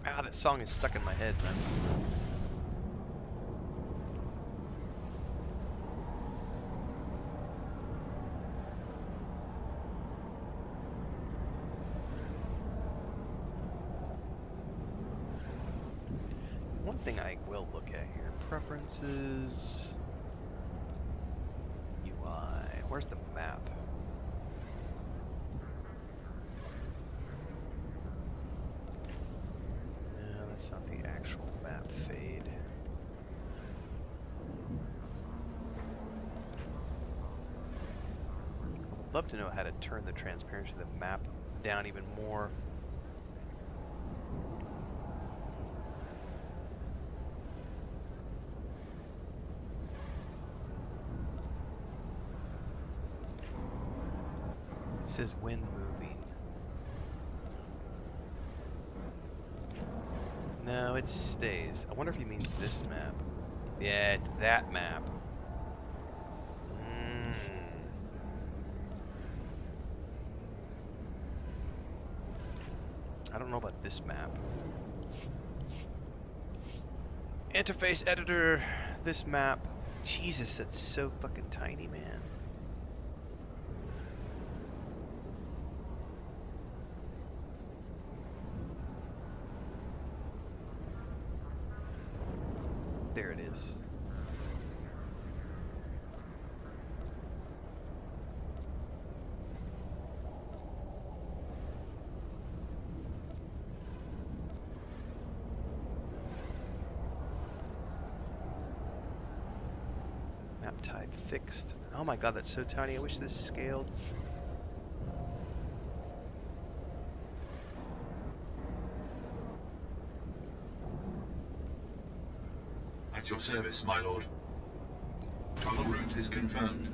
Ah, that song is stuck in my head, man. One thing I will look at here, preferences, UI, where's the map? No, that's not the actual map fade. I would love to know how to turn the transparency of the map down even more. It says when moving. No, it stays. I wonder if he means this map. Yeah, it's that map. I don't know about this map. Interface editor, this map. Jesus, that's so fucking tiny, man. There it is. Map type fixed. Oh my god, that's so tiny. I wish this scaled. At your service, my lord. Travel route is confirmed.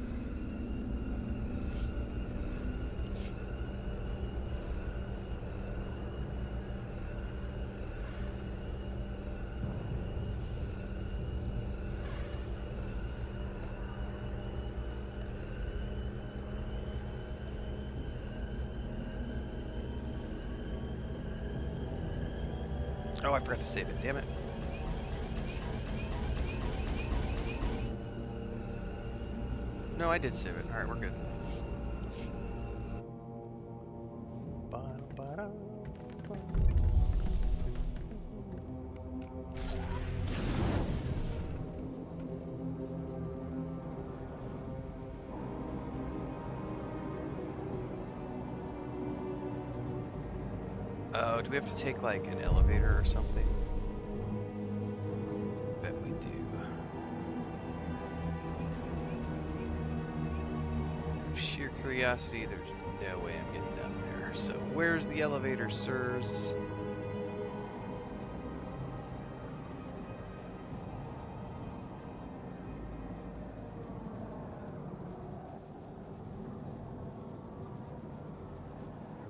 Oh, I forgot to save it. Damn it. No, I did save it. Alright, we're good. Oh, do we have to take like an elevator or something? Bet we do. Sheer curiosity, there's no way I'm getting down there. So where's the elevator, sirs?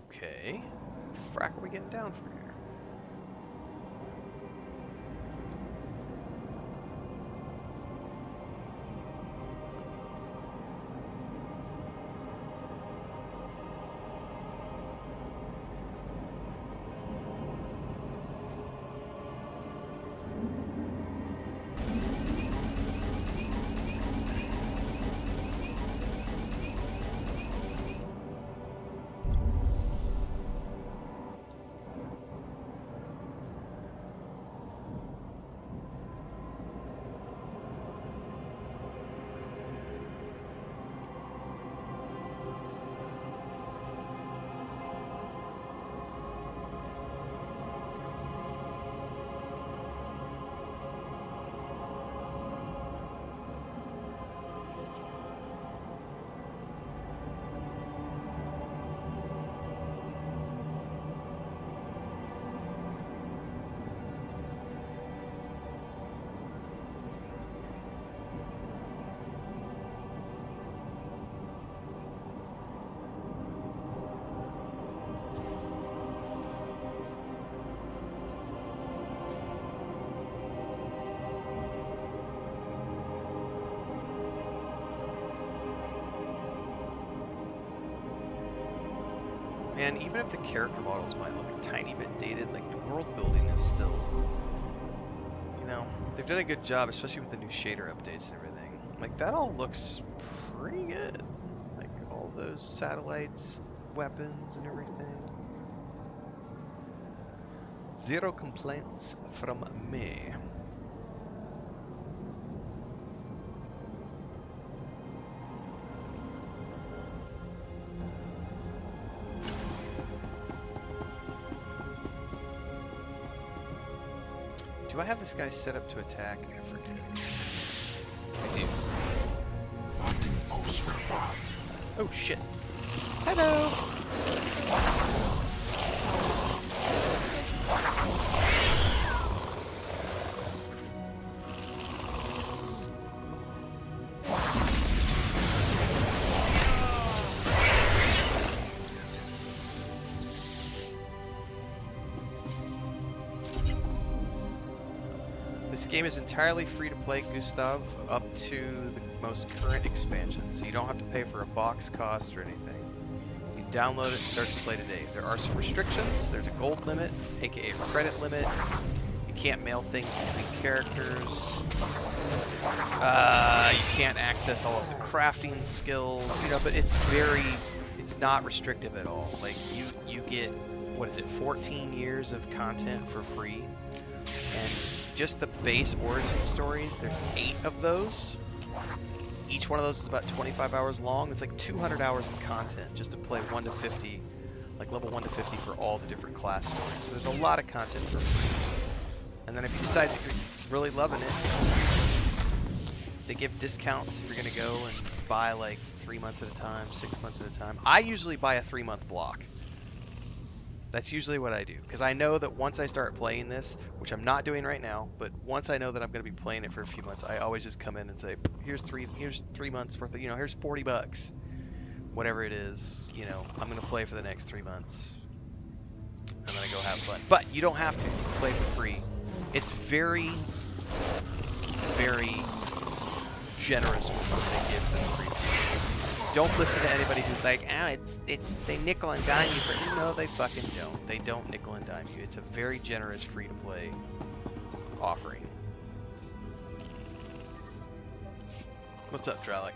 Okay. Frack are we getting down from here? And even if the character models might look a tiny bit dated, like the world building is still, you know, they've done a good job, especially with the new shader updates and everything. Like that all looks pretty good. Like all those satellites, weapons and everything. Zero complaints from me. Do I have this guy set up to attack? I forget. I do. Oh shit. Hello! This game is entirely free to play, Gustav, up to the most current expansion, so you don't have to pay for a box cost or anything. You download it and start to play today. There are some restrictions. There's a gold limit, aka credit limit. You can't mail things between characters. You can't access all of the crafting skills, you know, but it's not restrictive at all. Like you get, what is it, 14 years of content for free, and just the base origin stories, there's 8 of those. Each one of those is about 25 hours long. It's like 200 hours of content just to play 1 to 50, like level 1 to 50 for all the different class stories. So there's a lot of content for free. And then if you decide that you're really loving it, they give discounts if you're gonna go and buy like 3 months at a time, 6 months at a time. I usually buy a 3-month block. That's usually what I do, because I know that once I start playing this, which I'm not doing right now, but once I know that I'm going to be playing it for a few months, I always just come in and say, here's 3 months worth of, you know, here's $40, whatever it is, you know, I'm going to play for the next 3 months, and then I go have fun. But you don't have to. You can play for free. It's very, very generous with what they give for free. Don't listen to anybody who's like, they nickel and dime you for. No, they fucking don't. They don't nickel and dime you. It's a very generous free-to-play offering. What's up, Dralik?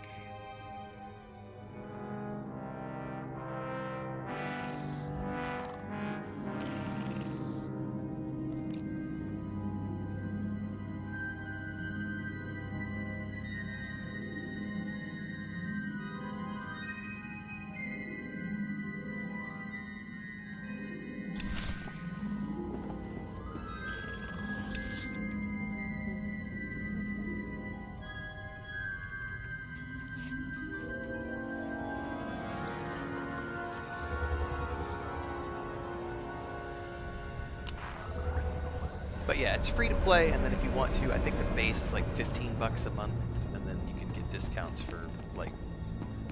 But yeah, it's free to play, and then if you want to, I think the base is like $15 a month, and then you can get discounts for, like,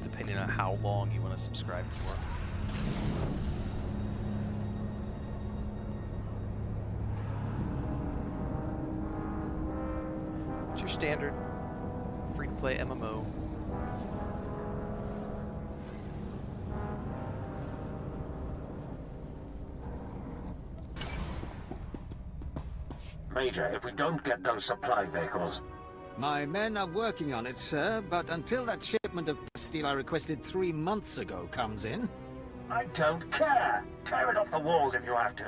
depending on how long you want to subscribe for. It's your standard free to play MMO. Major, if we don't get those supply vehicles... My men are working on it, sir, but until that shipment of steel I requested 3 months ago comes in... I don't care! Tear it off the walls if you have to!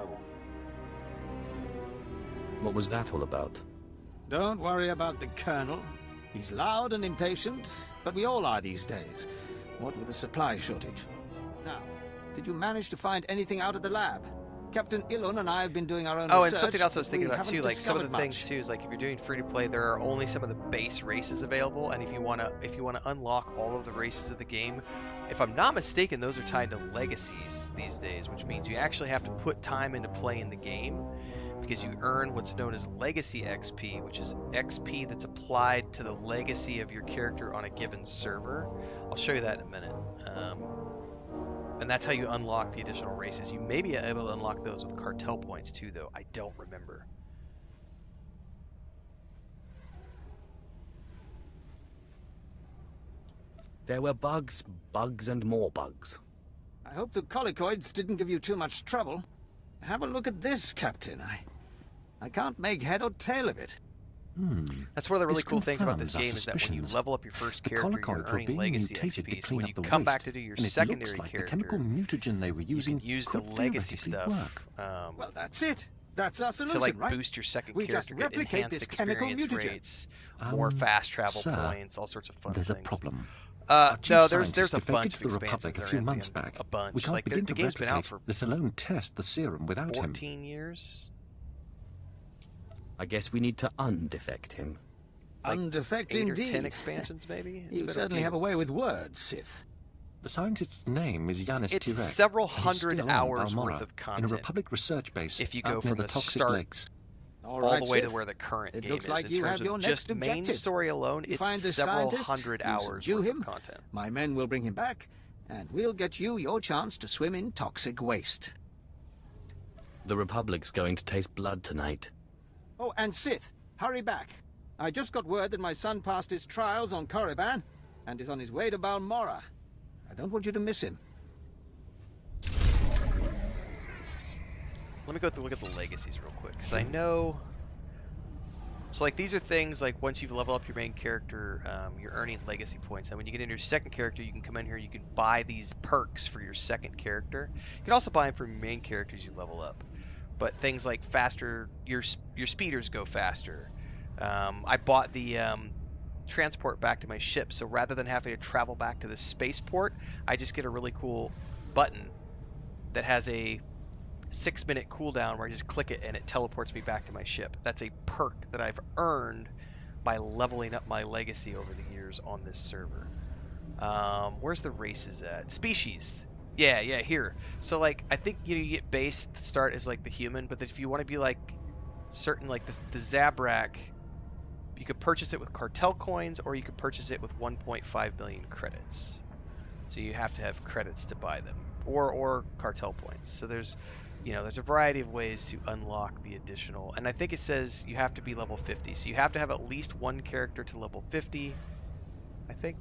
What was that all about? Don't worry about the Colonel. He's loud and impatient, but we all are these days, what with the supply shortage. Now, did you manage to find anything out of the lab? Captain Ilon and I have been doing our own research. Oh, and something else I was thinking about too, like some of the things much. too, is like if you're doing free to play, there are only some of the base races available, and if you wanna unlock all of the races of the game, if I'm not mistaken, those are tied to legacies these days, which means you actually have to put time into playing the game, because you earn what's known as legacy XP, which is XP that's applied to the legacy of your character on a given server. I'll show you that in a minute. And that's how you unlock the additional races. You may be able to unlock those with cartel points too, though. I don't remember. There were bugs, bugs, and more bugs. I hope the colicoids didn't give you too much trouble. Have a look at this, Captain. I can't make head or tail of it. That's one of the really cool things about this game is that when you level up your first character, you're earning legacy XP. So when you come back to do your secondary character, chemical mutagen they were using you can use the legacy stuff. Well, that's it. That's our solution, to like right? boost your second We character, just get replicate enhanced this chemical experience mutagen. rates, more fast travel sir, points, all sorts of fun there's things. a problem. No, there's a bunch bunch of the expansions Republic a that few are in months the back. a bunch. We can't Like begin the to game's been out replicate, for let alone test the serum without 14 him. years. I guess we need to undefect him. Like Undefect 8 indeed. or 10 expansions, maybe. You certainly have a way with words, Sith. The scientist's name is Yanis It's Tirek. several He's hundred still on hours Balmorra, worth of content. in a Republic research base if you go out near from the toxic start lakes. all right, the way to Sith. where the current It game looks is. like In you terms have your of next just main objective. story alone, You it's find this several scientist, hundred you hours subdue worth him, of content. My men will bring him back, and we'll get you your chance to swim in toxic waste. The Republic's going to taste blood tonight. Oh, and Sith, hurry back. I just got word that my son passed his trials on Korriban and is on his way to Balmorra. I don't want you to miss him. Let me go through look at the legacies real quick, because I know. So like these are things like once you've leveled up your main character, you're earning legacy points. And when you get into your second character, you can come in here, you can buy these perks for your second character. You can also buy them for your main character as you level up. But things like faster, your speeders go faster. I bought the transport back to my ship, so rather than having to travel back to the spaceport, I just get a really cool button that has a 6-minute cooldown where I just click it and it teleports me back to my ship. That's a perk that I've earned by leveling up my legacy over the years on this server. Where's the races at? Species. Yeah, here. So like I think you get base to start as like the human, but if you want to be like certain like the Zabrak, you could purchase it with Cartel coins or you could purchase it with 1.5 million credits. So you have to have credits to buy them or Cartel points. So there's a variety of ways to unlock the additional, and I think it says you have to be level 50. So you have to have at least one character to level 50, I think.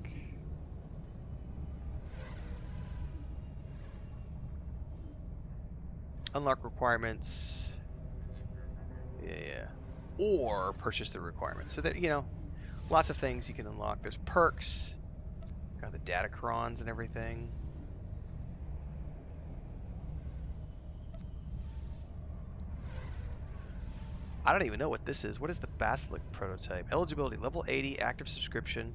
Unlock requirements. Yeah. Or purchase the requirements. So that, lots of things you can unlock. There's perks. Got the datacrons and everything. I don't even know what this is. What is the Basilisk prototype? Eligibility, level 80, active subscription.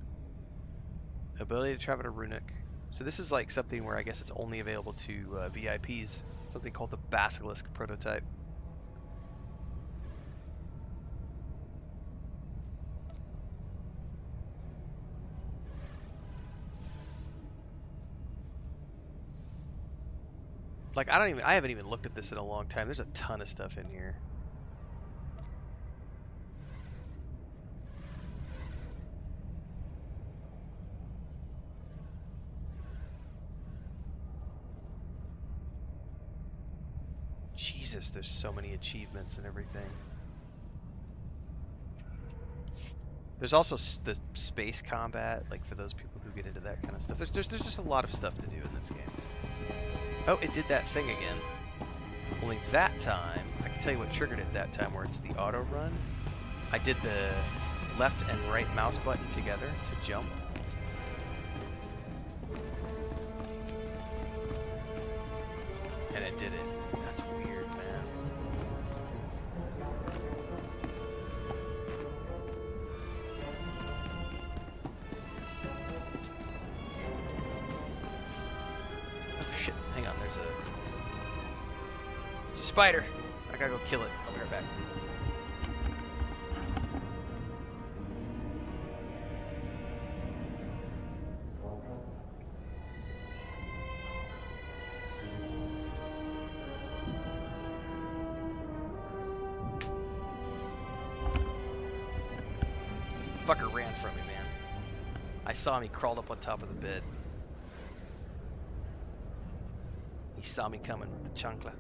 Ability to travel to Runic. So this is like something where I guess it's only available to VIPs. Something called the Basilisk prototype. Like I haven't even looked at this in a long time. There's a ton of stuff in here. Jesus, there's so many achievements and everything. There's also the space combat, like for those people who get into that kind of stuff. There's just a lot of stuff to do in this game. Oh, it did that thing again. Only that time, I can tell you what triggered it that time, where it's the auto run. I did the left and right mouse button together to jump. And it did it. That's weird, man. Oh shit, hang on, there's a spider. I gotta go kill it. I'll be right back. Fucker ran from me, man. I saw him, he crawled up on top of the bed. He saw me coming with the chancla.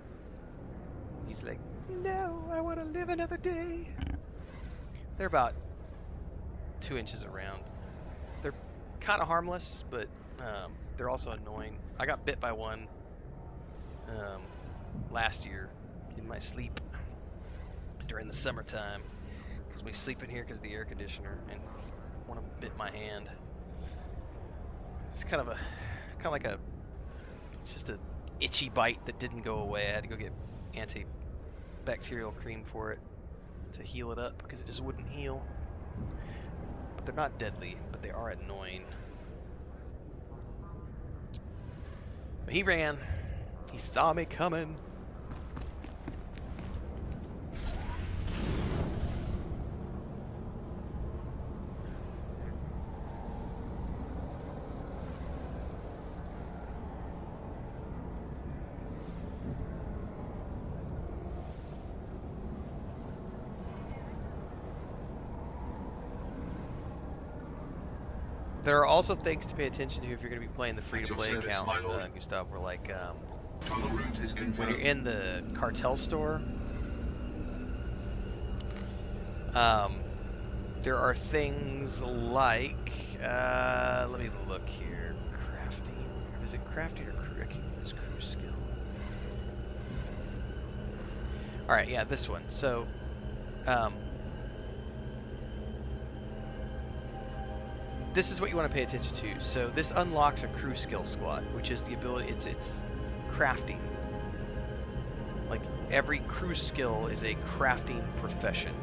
He's like, no, I want to live another day. They're about 2 inches around. They're kind of harmless, but they're also annoying. I got bit by one last year in my sleep during the summertime, because we sleep in here because of the air conditioner, and one of them bit my hand. It's kind of like a, it's just a itchy bite that didn't go away. I had to go get antibacterial cream for it to heal it up because it just wouldn't heal. But they're not deadly, but they are annoying. But he ran. He saw me coming. There are also things to pay attention to if you're going to be playing the free-to-play account, Gustav, where like when you're in the Cartel store, there are things like, let me look here, crafting, is it crafting or crew? I can't remember this crew skill. Alright, yeah, this one. So, this is what you want to pay attention to. So this unlocks a crew skill slot, which is the ability, it's crafting. Like every crew skill is a crafting profession.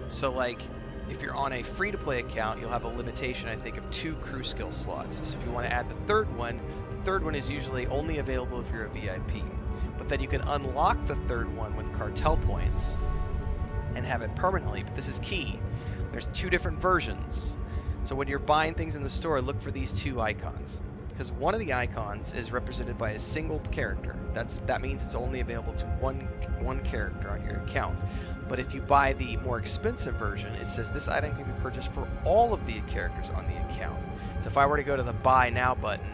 So like if you're on a free-to-play account, you'll have a limitation, I think, of 2 crew skill slots. So if you want to add the third one is usually only available if you're a VIP. But then you can unlock the third one with Cartel points and have it permanently. But this is key. There's 2 different versions. So when you're buying things in the store, look for these 2 icons, because one of the icons is represented by a single character. That means it's only available to one character on your account. But if you buy the more expensive version, it says this item can be purchased for all of the characters on the account. So if I were to go to the Buy Now button,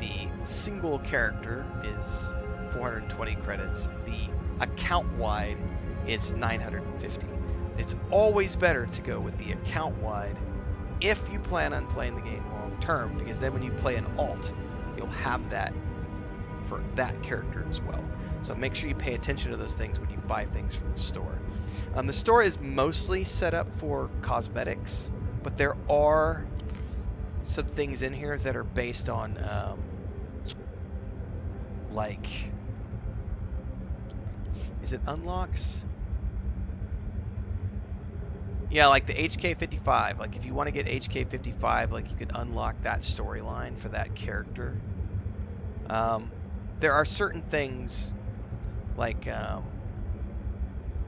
the single character is 420 credits. The account-wide is 950. It's always better to go with the account-wide if you plan on playing the game long term, because then when you play an alt, you'll have that for that character as well. So make sure you pay attention to those things when you buy things from the store. The store is mostly set up for cosmetics, but there are some things in here that are based on like, is it unlocks? Yeah, like the HK55. Like if you want to get HK55, like you can unlock that storyline for that character. There are certain things like, yeah,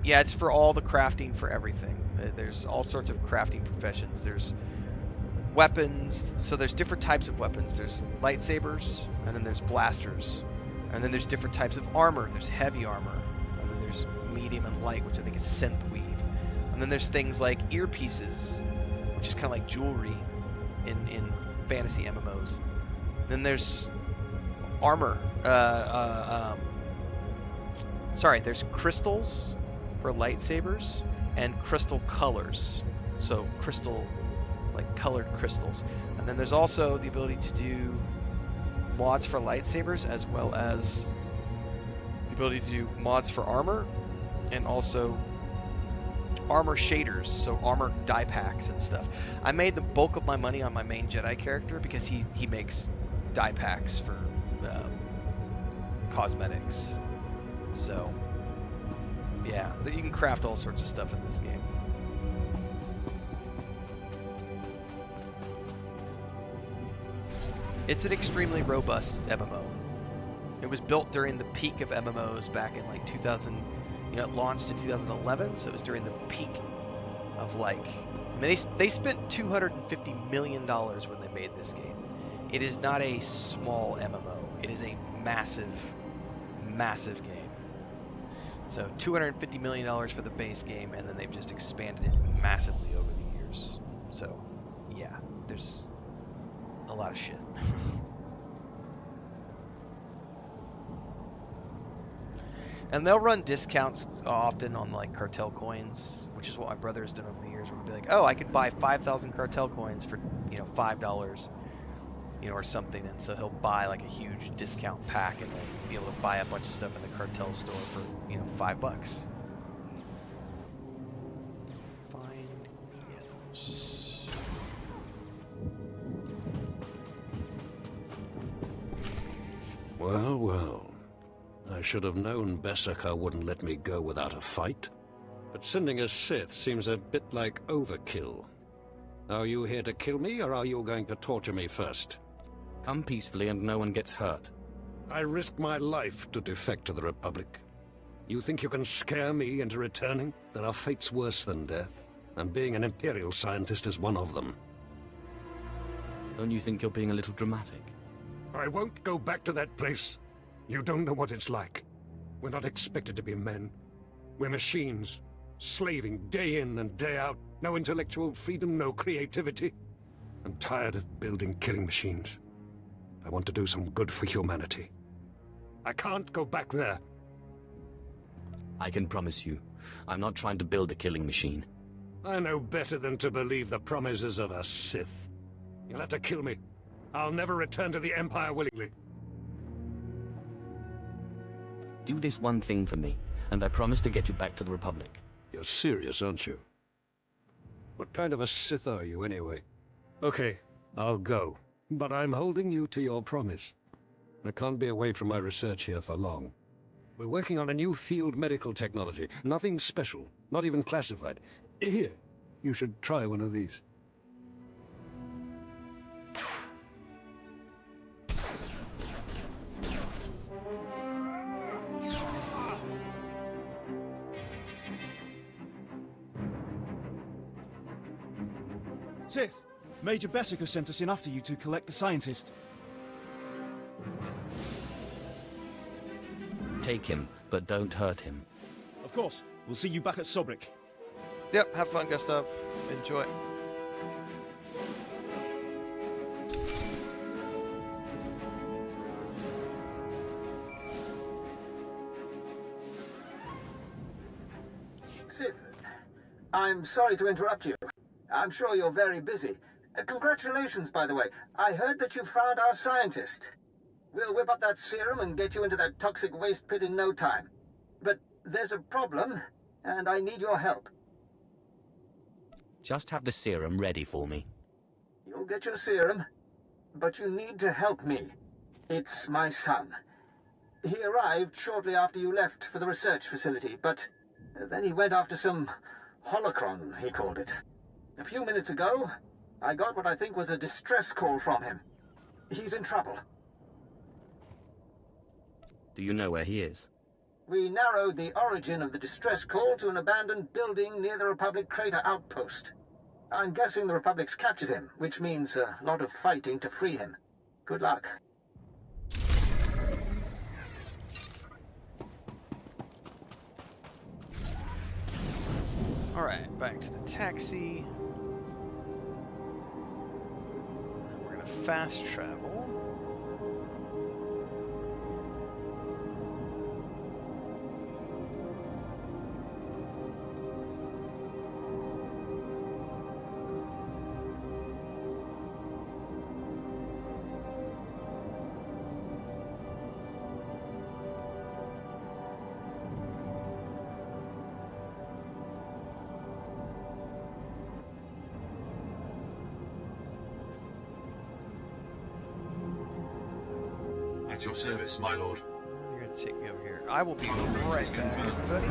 it's for all the crafting for everything. There's all sorts of crafting professions. There's weapons, so there's different types of weapons. There's lightsabers, and then there's blasters, and then there's different types of armor. There's heavy armor, and then there's medium and light, which I think is synth weave. And then there's things like earpieces, which is kind of like jewelry in fantasy MMOs. Then there's armor. There's crystals for lightsabers and crystal colors. So crystal, like colored crystals. And then there's also the ability to do mods for lightsabers, as well as the ability to do mods for armor, and also armor shaders, so armor die packs and stuff. I made the bulk of my money on my main Jedi character because he makes die packs for cosmetics. So yeah, you can craft all sorts of stuff in this game. It's an extremely robust MMO. It was built during the peak of MMOs back in like 2000. You know, it launched in 2011, so it was during the peak of like, I mean, they spent $250 million when they made this game. It is not a small MMO. It is a massive, massive game. So $250 million for the base game, and then they've just expanded it massively over the years. So yeah, there's a lot of shit. And they'll run discounts often on like Cartel coins, which is what my brother has done over the years. Where we'll be like, oh, I could buy 5,000 Cartel coins for, $5. or something, and so he'll buy like a huge discount pack and then be able to buy a bunch of stuff in the Cartel store for, $5. Find items. Well, well. I should have known Bessaka wouldn't let me go without a fight. But sending a Sith seems a bit like overkill. Are you here to kill me, or are you going to torture me first? Come peacefully and no one gets hurt. I risked my life to defect to the Republic. You think you can scare me into returning? There are fates worse than death, and being an Imperial scientist is one of them. Don't you think you're being a little dramatic? I won't go back to that place. You don't know what it's like. We're not expected to be men. We're machines, slaving day in and day out. No intellectual freedom, no creativity. I'm tired of building killing machines. I want to do some good for humanity. I can't go back there. I can promise you, I'm not trying to build a killing machine. I know better than to believe the promises of a Sith. You'll have to kill me. I'll never return to the Empire willingly. Do this one thing for me, and I promise to get you back to the Republic. You're serious, aren't you? What kind of a Sith are you, anyway? Okay, I'll go. But I'm holding you to your promise. I can't be away from my research here for long. We're working on a new field medical technology. Nothing special, not even classified. Here, you should try one of these. Sith! Major Bessaka sent us in after you to collect the scientist. Take him, but don't hurt him. Of course. We'll see you back at Sobrik. Yep, have fun, Gustav. Enjoy. Sith, I'm sorry to interrupt you. I'm sure you're very busy. Congratulations, by the way. I heard that you found our scientist. We'll whip up that serum and get you into that toxic waste pit in no time. But there's a problem, and I need your help. Just have the serum ready for me. You'll get your serum, but you need to help me. It's my son. He arrived shortly after you left for the research facility, but then he went after some holocron, he called it. A few minutes ago, I got what I think was a distress call from him. He's in trouble. Do you know where he is? We narrowed the origin of the distress call to an abandoned building near the Republic crater outpost. I'm guessing the Republic's captured him, which means a lot of fighting to free him. Good luck. Alright, back to the taxi. We're gonna fast travel. At your service, my lord. You're gonna take me over here. I will be right back, everybody.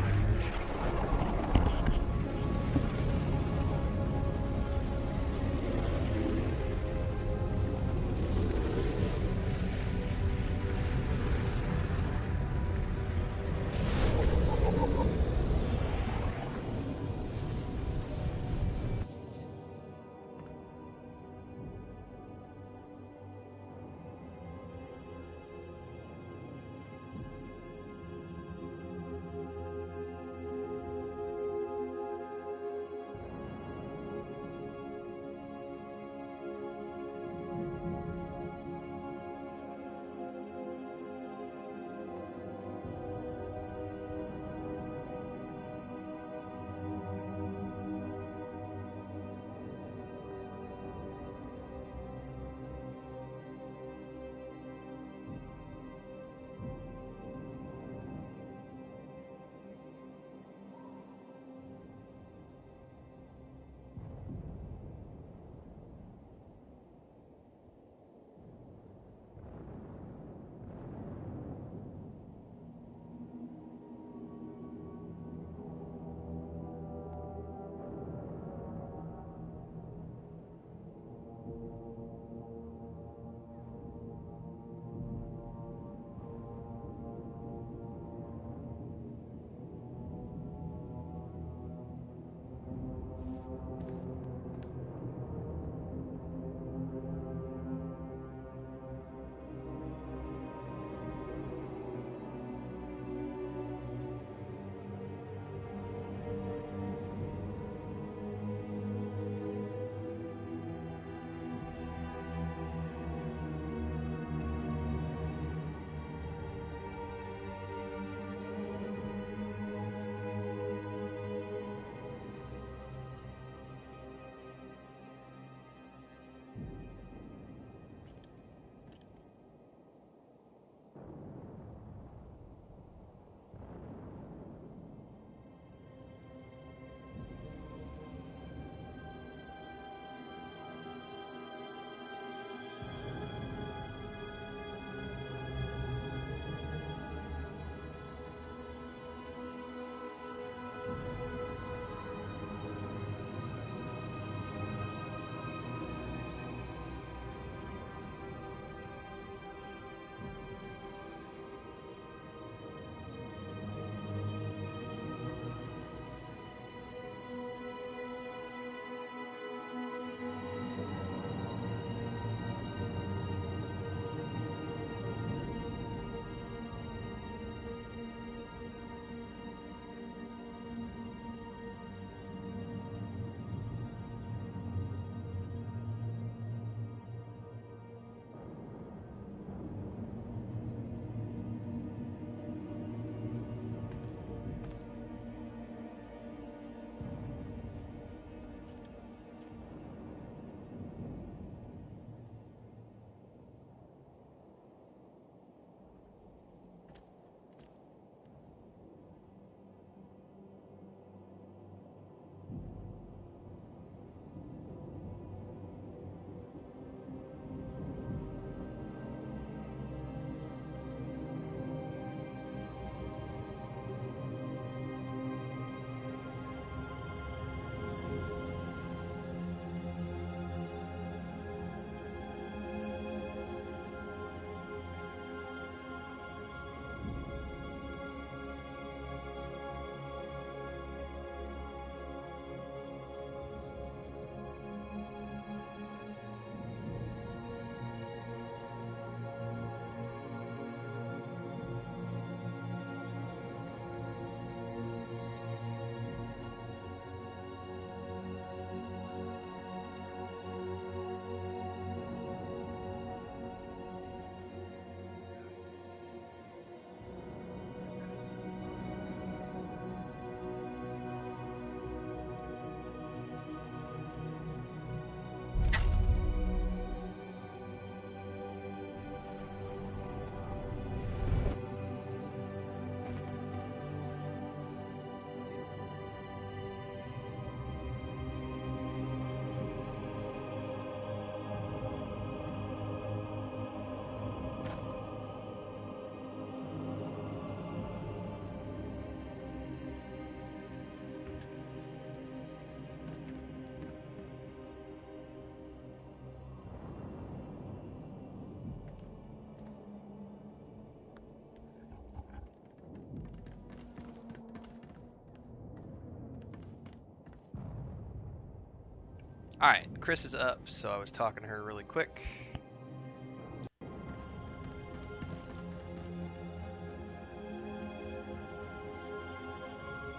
Alright, Chris is up, so I was talking to her really quick.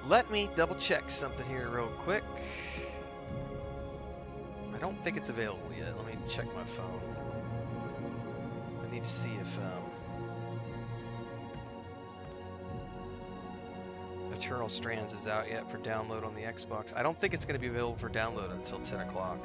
Let me double check something here real quick. I don't think it's available yet. Let me check my phone. I need to see if Eternal Strands is out yet for download on the Xbox. I don't think it's going to be available for download until 10 o'clock.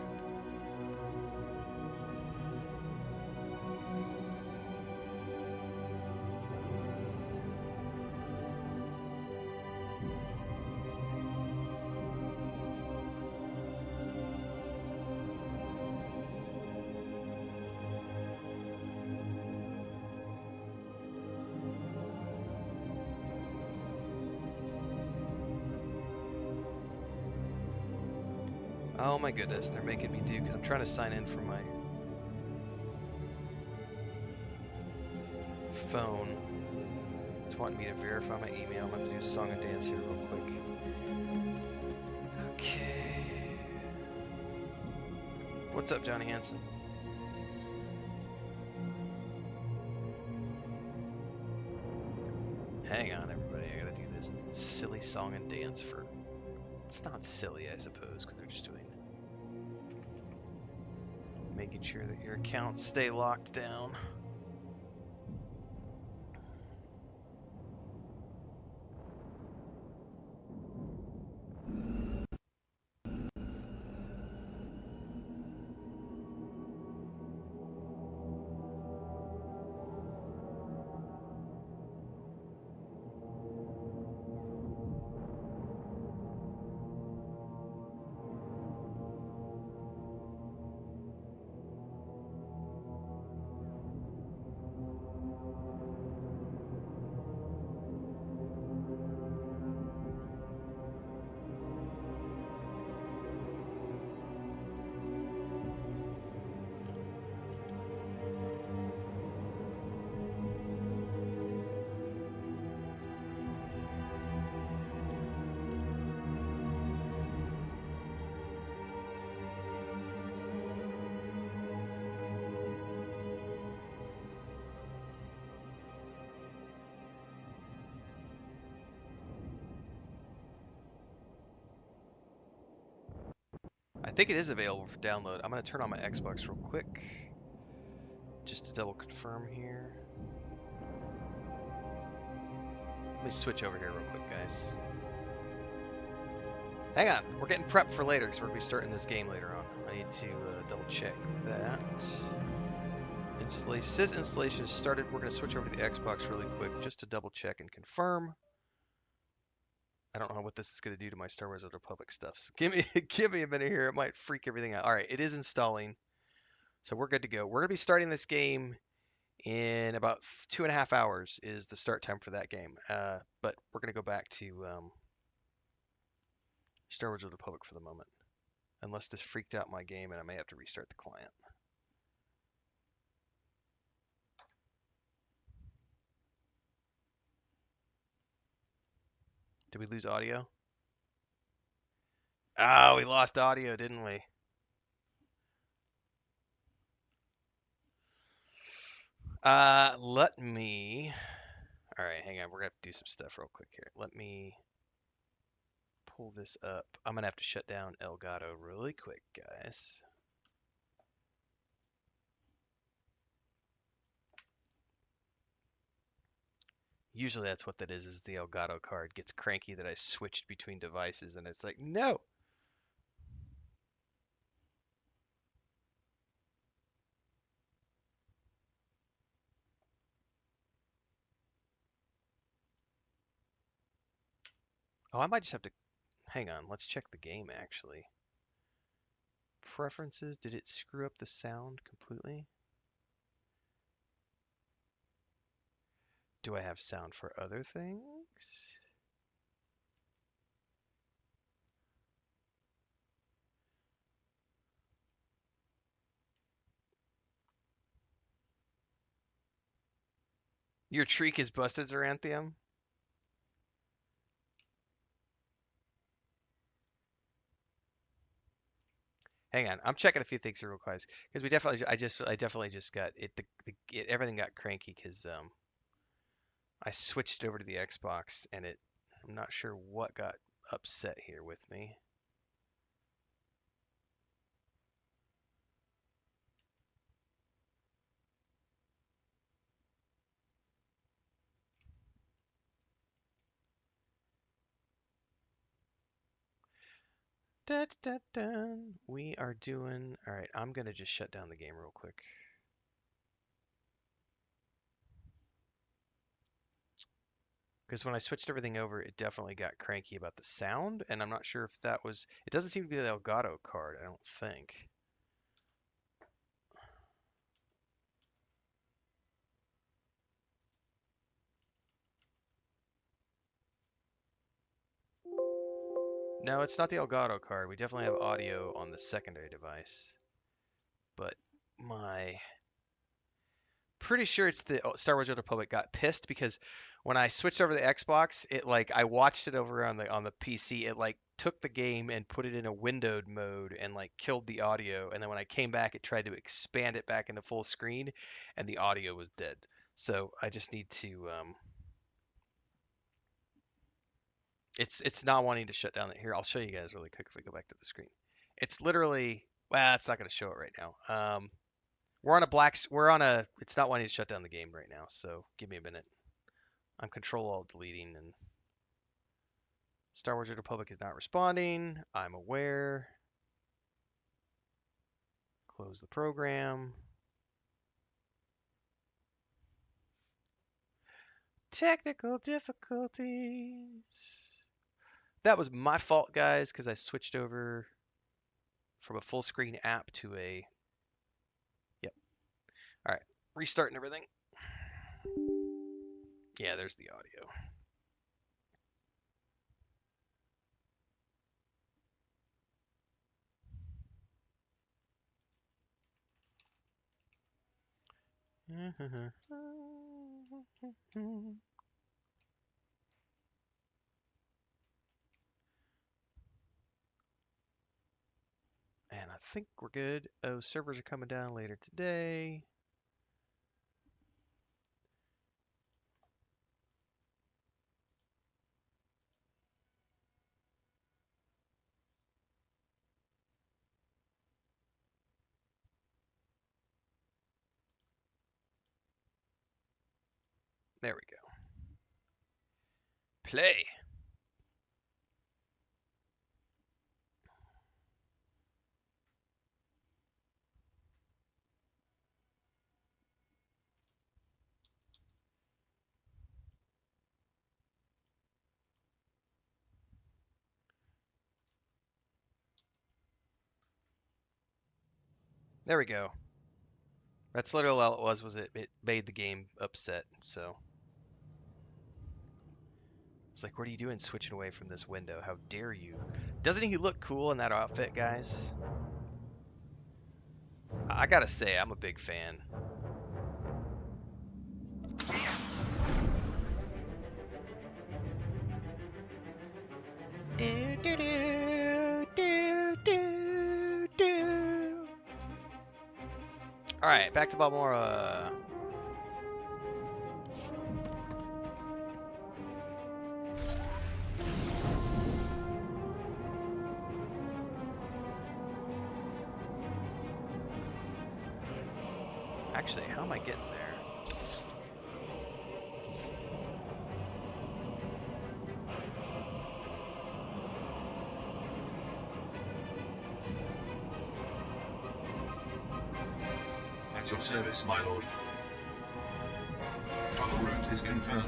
Oh my goodness, they're making me do, because I'm trying to sign in from my phone. It's wanting me to verify my email. I'm going to do a song and dance here real quick. Okay. What's up, Johnny Hansen? Hang on, everybody. I got to do this silly song and dance for... It's not silly, I suppose, because they're just doing... making sure that your accounts stay locked down. I think it is available for download. I'm going to turn on my Xbox real quick, just to double confirm here. Let me switch over here real quick, guys. Hang on, we're getting prepped for later, because we're going to be starting this game later on. I need to double check that. Installation says installation is started. We're going to switch over to the Xbox really quick, just to double check and confirm. I don't know what this is going to do to my Star Wars Old Republic stuff. So give me a minute here. It might freak everything out. All right, it is installing. So we're good to go. We're going to be starting this game in about 2.5 hours is the start time for that game. But we're going to go back to Star Wars Old Republic for the moment. Unless this freaked out my game and I may have to restart the client. Did we lose audio? Oh, we lost audio, didn't we? Let me... All right, hang on. We're going to have to do some stuff real quick here. Let me pull this up. I'm going to have to shut down Elgato really quick, guys. Usually that's what that is the Elgato card gets cranky that I switched between devices, and it's like, no! Oh, I might just have to... Hang on, let's check the game, actually. Preferences, did it screw up the sound completely? Do I have sound for other things? Your treek is busted, Zaranthium? Hang on, I'm checking a few things here real quick because we definitely, I definitely just got it. Everything got cranky because I switched over to the Xbox and I'm not sure what got upset here with me. We are doing all right. I'm gonna just shut down the game real quick. Because when I switched everything over, it definitely got cranky about the sound, and I'm not sure if that was. It doesn't seem to be the Elgato card, I don't think. No, it's not the Elgato card. We definitely have audio on the secondary device. But my pretty sure it's the Star Wars: Old Republic got pissed because when I switched over to the Xbox, it like I watched it over on the PC. It like took the game and put it in a windowed mode and like killed the audio. And then when I came back, it tried to expand it back into full screen, and the audio was dead. So I just need to. It's not wanting to shut down. Here, I'll show you guys really quick if we go back to the screen. It's literally. Well, it's not going to show it right now. We're on a. It's not wanting to shut down the game right now. So give me a minute. I'm Control-Alt deleting, and Star Wars: Old Republic is not responding. I'm aware. Close the program. Technical difficulties. That was my fault, guys, because I switched over from a full screen app to a. Yep. All right. Restarting everything. Yeah, there's the audio. And I think we're good. Oh, servers are coming down later today. There we go. Play. There we go. That's literally all it was it made the game upset, so. It's like, what are you doing switching away from this window? How dare you? Doesn't he look cool in that outfit, guys? I gotta say, I'm a big fan. Do, do, do, do, do, do. Alright, back to Balmorra. Actually, how am I getting there? At your service, my lord. Other route is confirmed.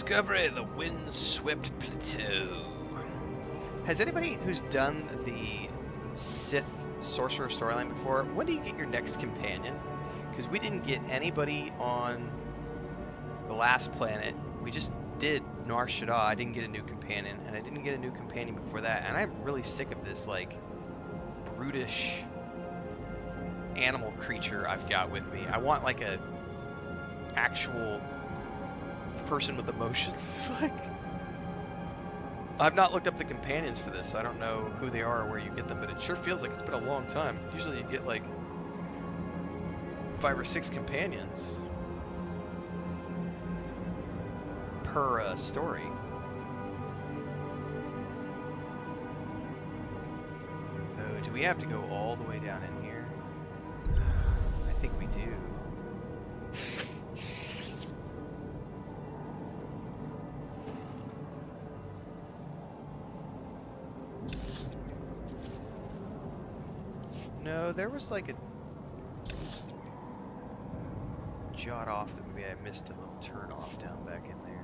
Discovery of the Windswept Plateau. Has anybody who's done the Sith Sorcerer storyline before, when do you get your next companion? Because we didn't get anybody on the last planet. We just did Nar Shaddaa. I didn't get a new companion, and I didn't get a new companion before that. And I'm really sick of this, like, brutish animal creature I've got with me. I want, like, a actual person with emotions. Like, I've not looked up the companions for this, so I don't know who they are or where you get them, but it sure feels like it's been a long time. Usually you get, like, 5 or 6 companions per story. Oh, do we have to go all the way down in here? I think we do. No, there was like a jot off that maybe I missed a little turn off down back in there.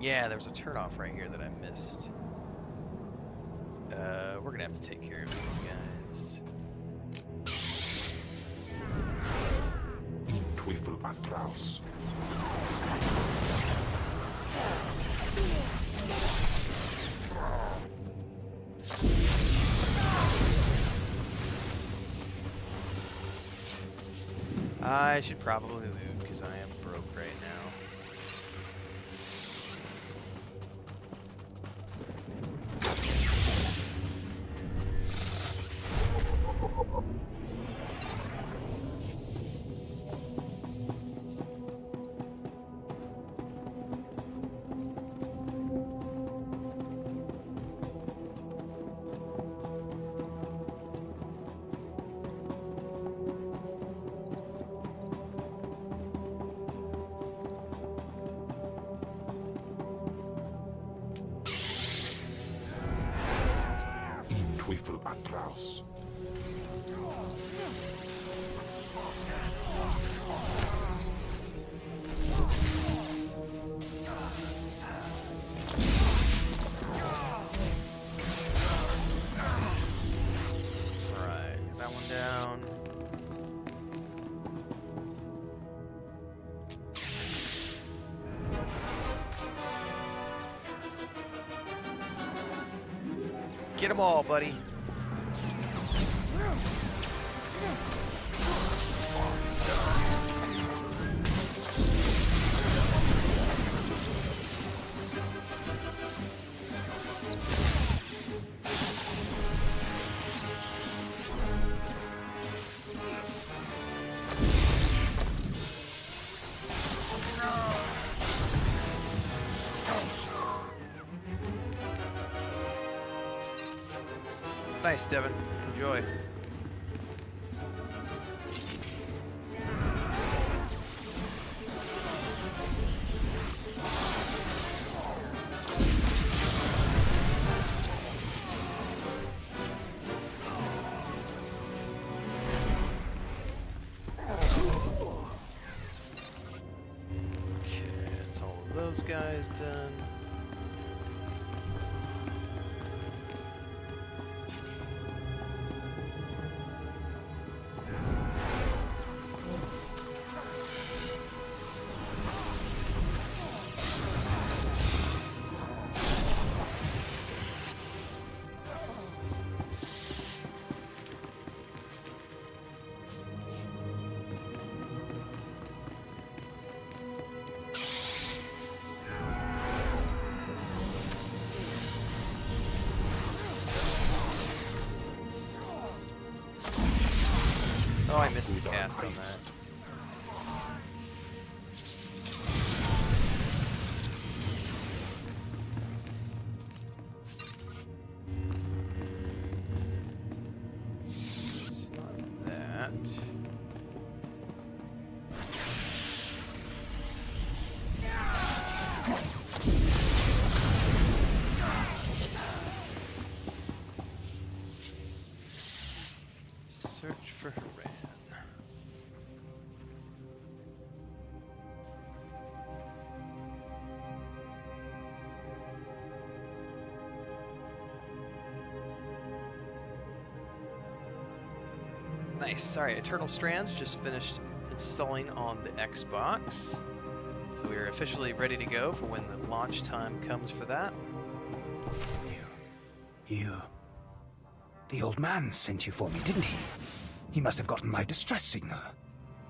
Yeah, there was a turn off right here that I missed. We're gonna have to take care of these guys. In Teufel Atlas. I should probably loot because I am broke right now. Teufel Atlas. Alright, get that one down. Get them all, buddy. Nice, Devin. Enjoy. Okay, that's all of those guys done. Oh, I missed the cast on that. It's not that. Nice. Alright, Eternal Strands just finished installing on the Xbox. So we are officially ready to go for when the launch time comes for that. You... The old man sent you for me, didn't he? He must have gotten my distress signal.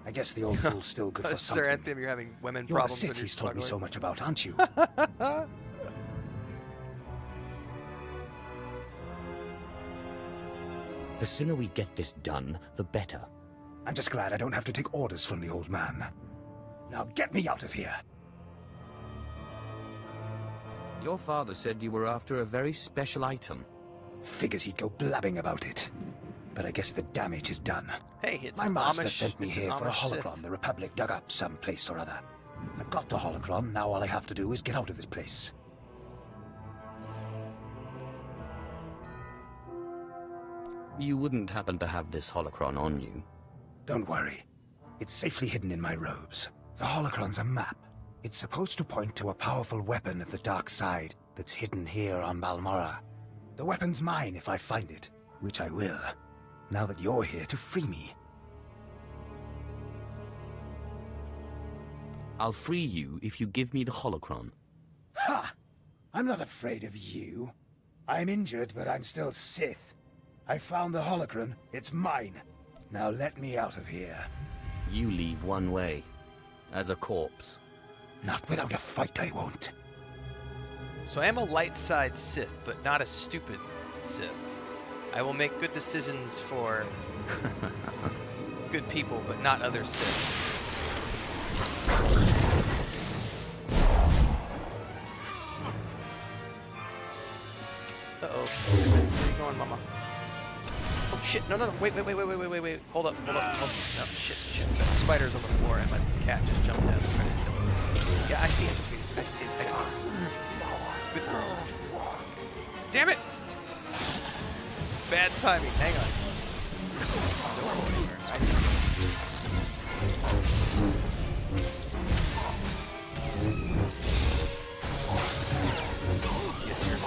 I guess the old fool's still good for something. Sir Anthem, you're having women You're the problems when Sith you're he's told me so much about, aren't you? The sooner we get this done, the better. I'm just glad I don't have to take orders from the old man. Now get me out of here! Your father said you were after a very special item. Figures he'd go blabbing about it. But I guess the damage is done. Hey, it's My master sent me it's here for a Amish Sith. holocron the Republic dug up someplace or other. I've got the holocron, now all I have to do is get out of this place. You wouldn't happen to have this holocron on you? Don't worry. It's safely hidden in my robes. The holocron's a map. It's supposed to point to a powerful weapon of the dark side that's hidden here on Balmorra. The weapon's mine if I find it, which I will, now that you're here to free me. I'll free you if you give me the holocron. Ha! I'm not afraid of you. I'm injured, but I'm still Sith. I found the holocron. It's mine. Now let me out of here. You leave one way. As a corpse. Not without a fight, I won't. So I am a light side Sith, but not a stupid Sith. I will make good decisions for good people, but not other Sith. Uh-oh. Where are you going, Mama? Oh shit, no, wait. Hold up. Oh, no, shit. That spider's on the floor and my cat just jumped down and tried to kill it. Yeah, I see it, sweetie. I see it. Good throw. Damn it! Bad timing, hang on. Don't go anywhere. I see it. Yes, you're...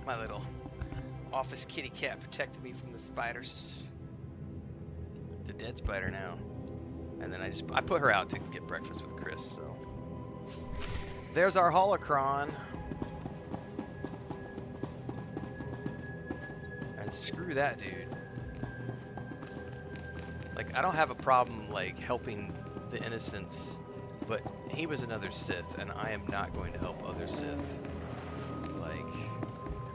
My little office kitty cat protected me from the spiders. It's a dead spider now. And then I put her out to get breakfast with Chris, so. There's our holocron. And screw that dude. Like, I don't have a problem, like, helping the innocents, but he was another Sith, and I am not going to help other Sith. Like,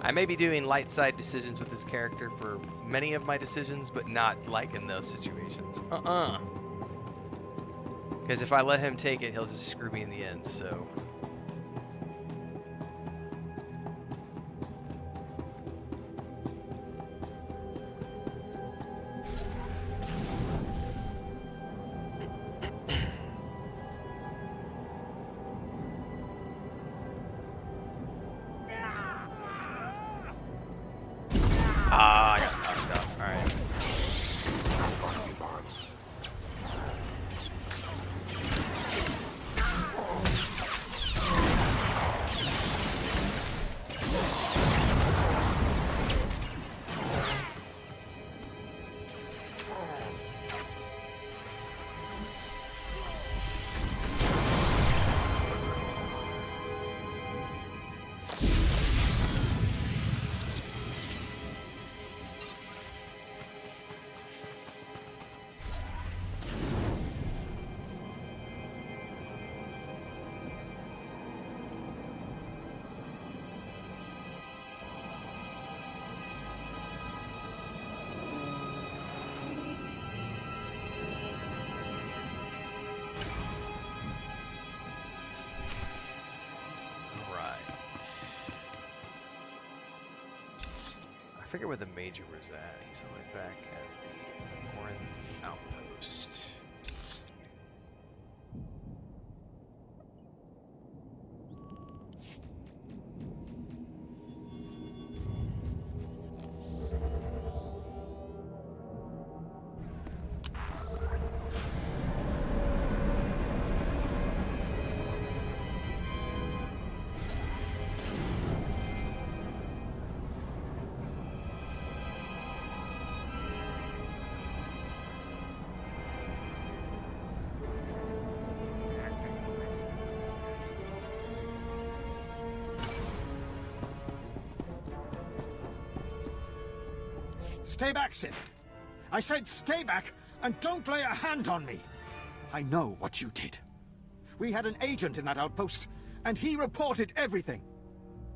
I may be doing light side decisions with this character for many of my decisions, but not, like, in those situations. Because if I let him take it, he'll just screw me in the end, so. I got knocked out. Alright. I forget where the Major was at. He's only back at the Corinth outpost. Stay back, Sith. I said stay back, and don't lay a hand on me. I know what you did. We had an agent in that outpost, and he reported everything.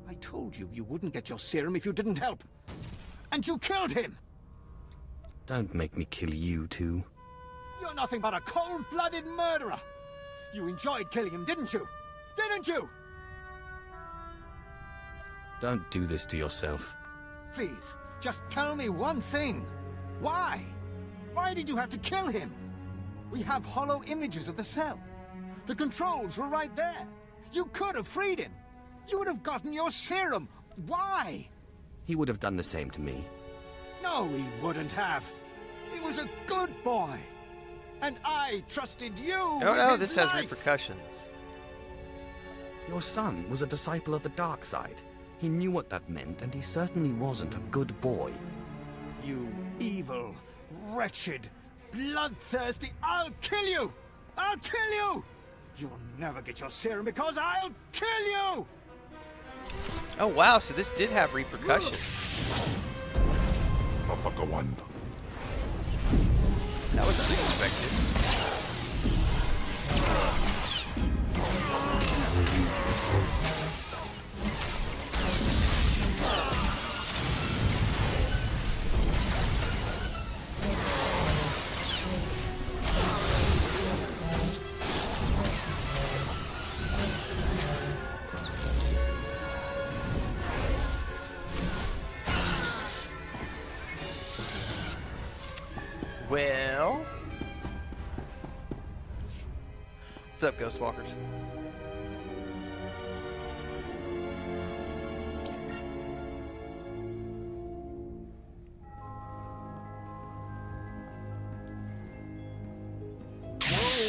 I told you you wouldn't get your serum if you didn't help. And you killed him! Don't make me kill you too. You're nothing but a cold-blooded murderer! You enjoyed killing him, didn't you? Didn't you? Don't do this to yourself. Please, just tell me one thing. Why? Why did you have to kill him? We have hollow images of the cell. The controls were right there. You could have freed him. You would have gotten your serum. Why? He would have done the same to me. No, he wouldn't have. He was a good boy. And I trusted you. Oh with no, his this has life. repercussions. Your son was a disciple of the dark side. He knew what that meant, and he certainly wasn't a good boy. You evil, wretched, bloodthirsty... I'll kill you! I'll kill you! You'll never get your serum because I'll kill you! Oh wow, so this did have repercussions. That was unexpected. Well, what's up, Ghostwalkers?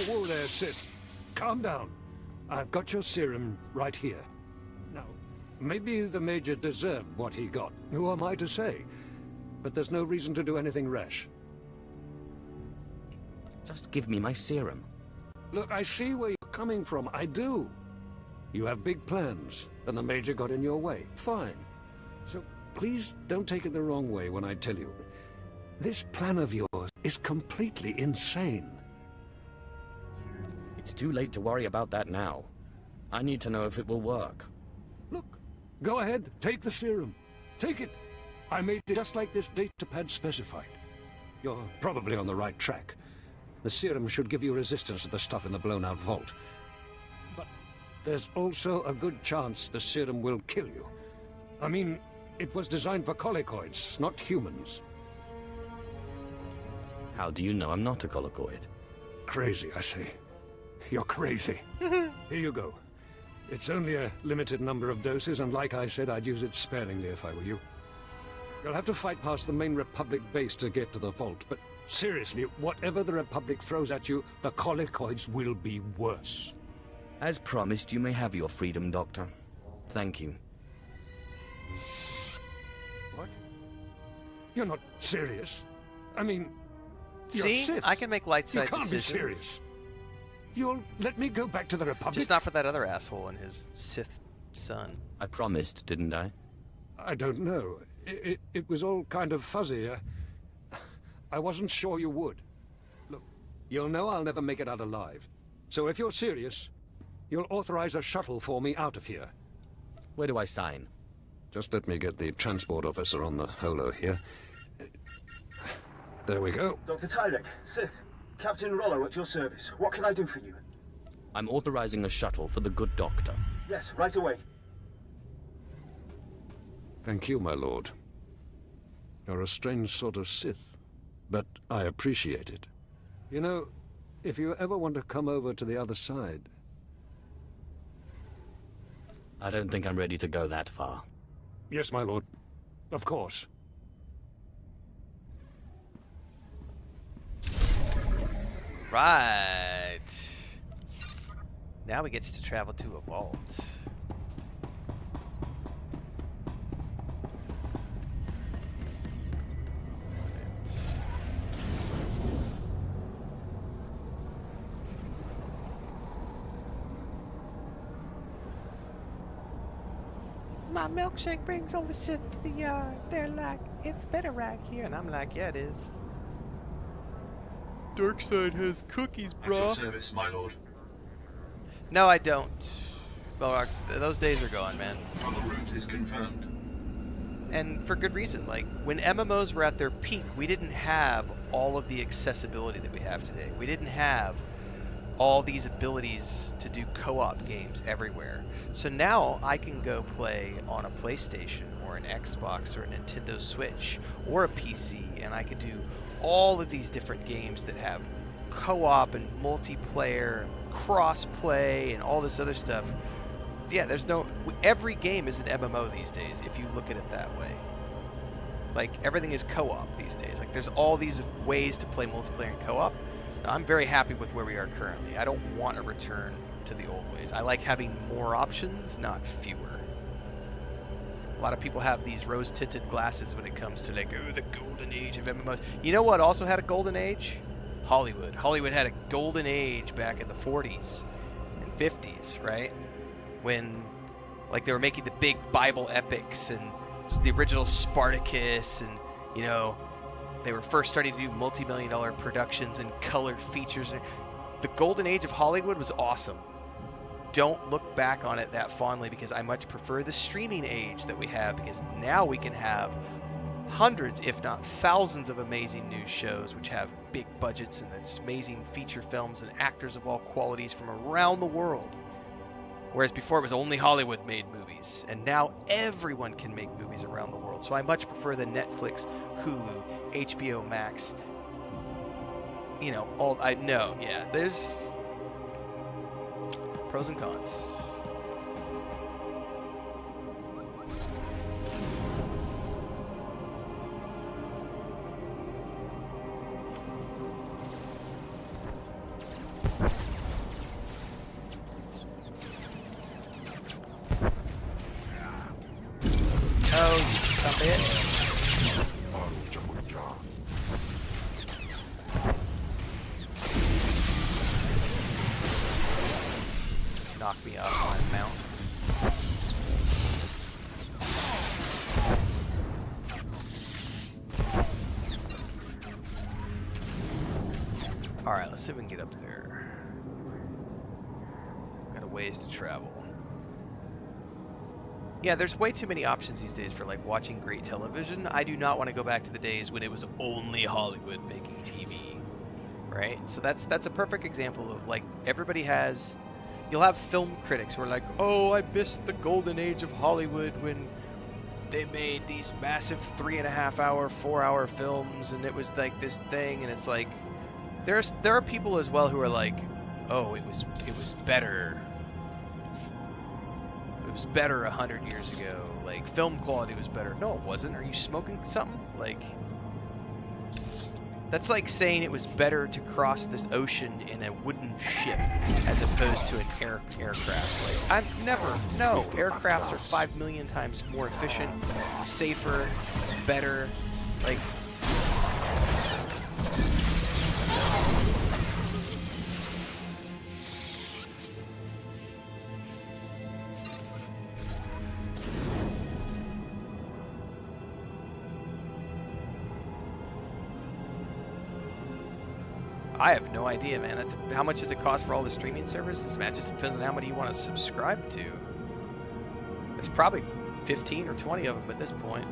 Whoa there, Sid. Calm down. I've got your serum right here. Now, maybe the Major deserved what he got. Who am I to say? But there's no reason to do anything rash. Just give me my serum. Look, I see where you're coming from. I do. You have big plans, and the Major got in your way. Fine. So please don't take it the wrong way when I tell you. This plan of yours is completely insane. It's too late to worry about that now. I need to know if it will work. Look, go ahead, take the serum. Take it. I made it just like this datapad specified. You're probably on the right track. The serum should give you resistance to the stuff in the blown-out vault. But there's also a good chance the serum will kill you. I mean, it was designed for colicoids, not humans. How do you know I'm not a colicoid? Crazy, I say. You're crazy. Here you go. It's only a limited number of doses, and like I said, I'd use it sparingly if I were you. You'll have to fight past the main Republic base to get to the vault, but seriously, whatever the Republic throws at you, the colicoids will be worse. As promised, you may have your freedom, Doctor. Thank you. What? You're not serious? I mean, you're See? Sith. I can make light side You can't decisions. be serious. You'll let me go back to the Republic? Just not for that other asshole and his Sith son. I promised, didn't I? I don't know. It was all kind of fuzzy. I wasn't sure you would. Look, you'll know I'll never make it out alive. So if you're serious, you'll authorize a shuttle for me out of here. Where do I sign? Just let me get the transport officer on the holo here. There we go. Dr. Tyrek, Sith, Captain Rollo at your service. What can I do for you? I'm authorizing a shuttle for the good doctor. Yes, right away. Thank you, my lord. You're a strange sort of Sith, but I appreciate it. You know, if you ever want to come over to the other side... I don't think I'm ready to go that far. Yes, my lord. Of course. Right. Now he gets to travel to a vault. My milkshake brings all the Sith to the yard. They're like, it's better right here. And I'm like, yeah, it is. Dark side has cookies, At your bro. service, my lord. No, I don't. Belrox, those days are gone, man. Other route is confirmed. And for good reason. Like, when MMOs were at their peak, we didn't have all of the accessibility that we have today. We didn't have all these abilities to do co-op games everywhere. So now I can go play on a PlayStation or an Xbox or a Nintendo Switch or a PC, and I can do all of these different games that have co-op and multiplayer, cross-play, and all this other stuff. Yeah, every game is an MMO these days, if you look at it that way. Like, everything is co-op these days. Like, there's all these ways to play multiplayer and co-op. I'm very happy with where we are currently. I don't want to return to the old ways. I like having more options, not fewer. A lot of people have these rose-tinted glasses when it comes to, like, oh, the golden age of MMOs. You know what also had a golden age? Hollywood. Hollywood had a golden age back in the 40s and 50s, right? When, like, they were making the big Bible epics and the original Spartacus, and, you know, they were first starting to do multi-million-dollar productions and colored features. The golden age of Hollywood was awesome. Don't look back on it that fondly, because I much prefer the streaming age that we have, because now we can have hundreds, if not thousands, of amazing new shows which have big budgets and amazing feature films and actors of all qualities from around the world. Whereas before it was only Hollywood made movies, and now everyone can make movies around the world. So I much prefer the Netflix, Hulu, HBO Max, you know, there's pros and cons. bit. Knock me off my mount. Alright, let's see if we can get up there. Got a ways to travel. Yeah, there's way too many options these days for like watching great television. I do not want to go back to the days when it was only Hollywood making TV, right? So that's a perfect example of like everybody has. You'll have film critics who are like, "Oh, I missed the golden age of Hollywood when they made these massive 3.5-hour, 4-hour films, and it was like this thing." And it's like, there are people as well who are like, "Oh, it was better. It was better 100 years ago. Like film quality was better." No, it wasn't. Are you smoking something? Like, that's like saying it was better to cross this ocean in a wooden ship as opposed to an aircraft. Like, no, aircrafts are 5 million times more efficient, safer, better. Like, I have no idea, man. How much does it cost for all the streaming services? Man, it just depends on how many you want to subscribe to. There's probably 15 or 20 of them at this point.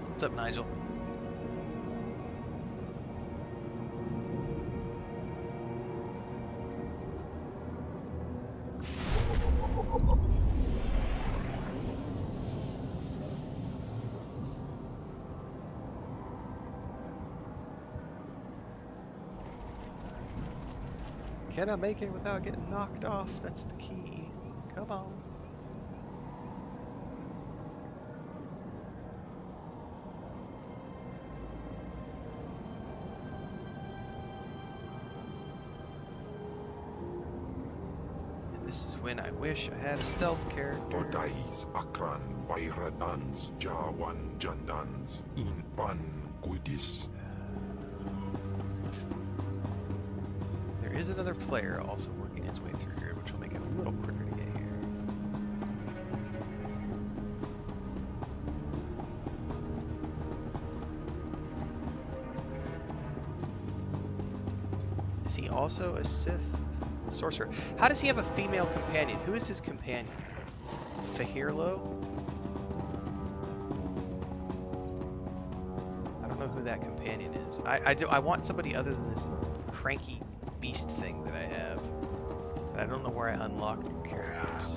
What's up, Nigel? Can I make it without getting knocked off? That's the key. Come on. And this is when I wish I had a stealth character. Odais akran bayradans jawan jandans inpan kudis. There is another player also working his way through here, which will make it a little quicker to get here. Is he also a Sith sorcerer? How does he have a female companion? Who is his companion? Fahirlo? I don't know who that companion is. I want somebody other than this cranky beast thing that I have. But I don't know where I unlock new characters.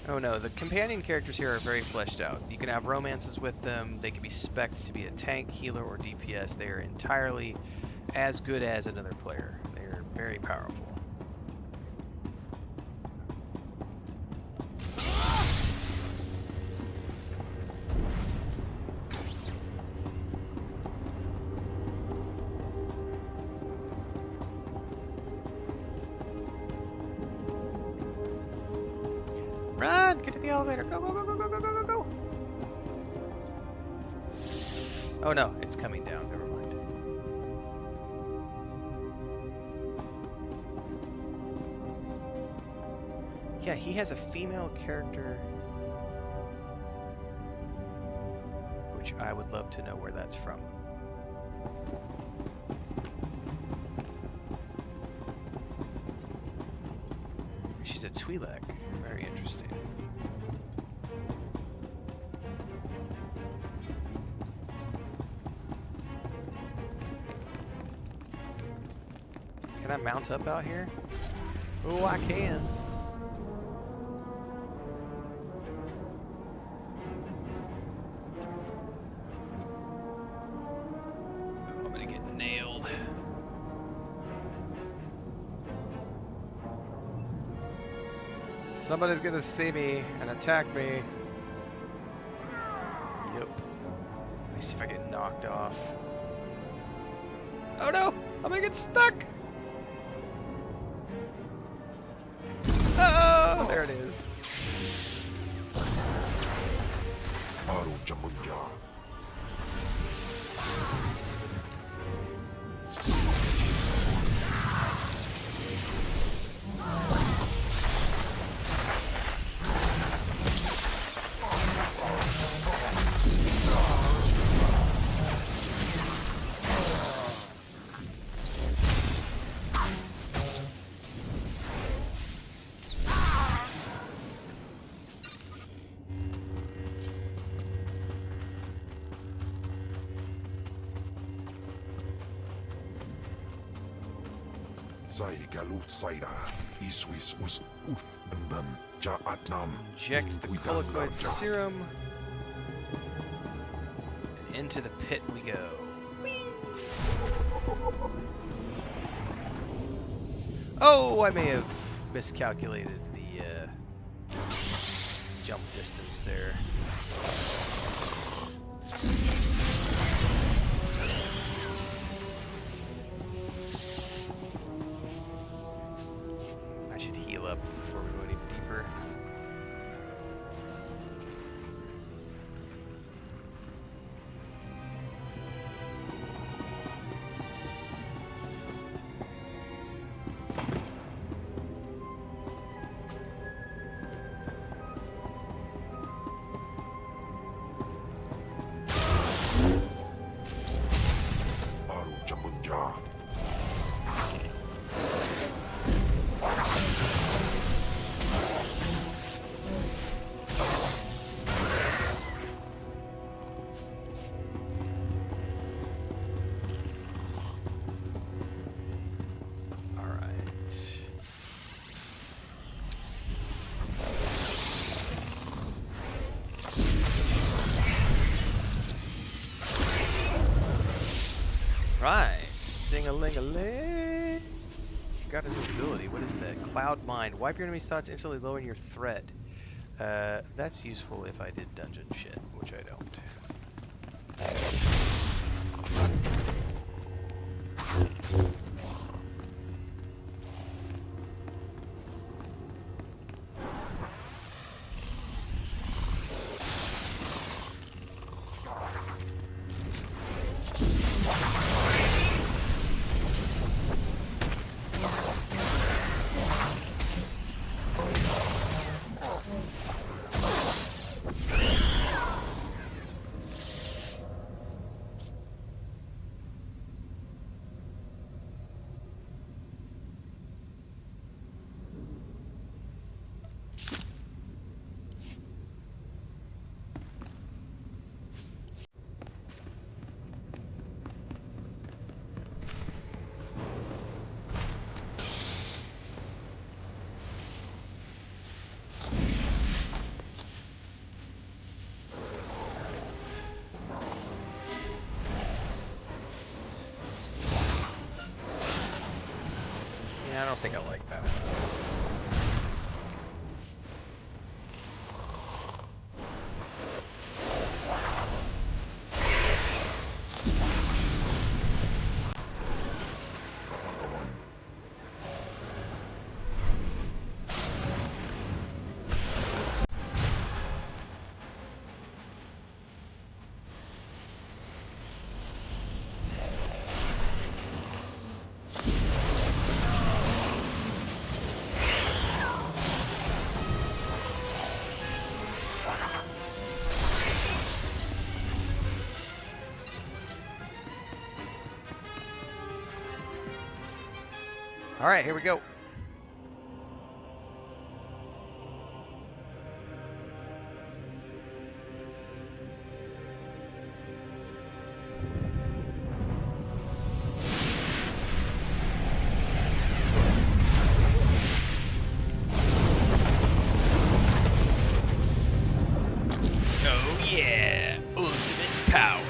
Oh no, the companion characters here are very fleshed out. You can have romances with them, they can be spec'd to be a tank, healer, or DPS. They are entirely as good as another player. They are very powerful. Run! Get to the elevator! Go, go, go, go, go, go, go, go, go! Oh no, it's coming down. Never mind. Yeah, he has a female character, which I would love to know where that's from. She's a Twi'lek. Very interesting. Can I mount up out here? Oh, I can. I'm gonna get nailed. Somebody's gonna see me and attack me. Yep. Let me see if I get knocked off. Oh no! I'm gonna get stuck! Oh, there it is. Inject the colloquoid serum. Into the pit we go. Oh, I may have miscalculated the jump distance there. I should heal up before we go any deeper. Right, sting-a-ling-a-ling. Got a new ability. What is that? Cloud Mind. Wipe your enemy's thoughts, instantly lowering your threat. That's useful if I did dungeon shit, which I don't. I don't think I like that. All right, here we go. Oh yeah, ultimate power.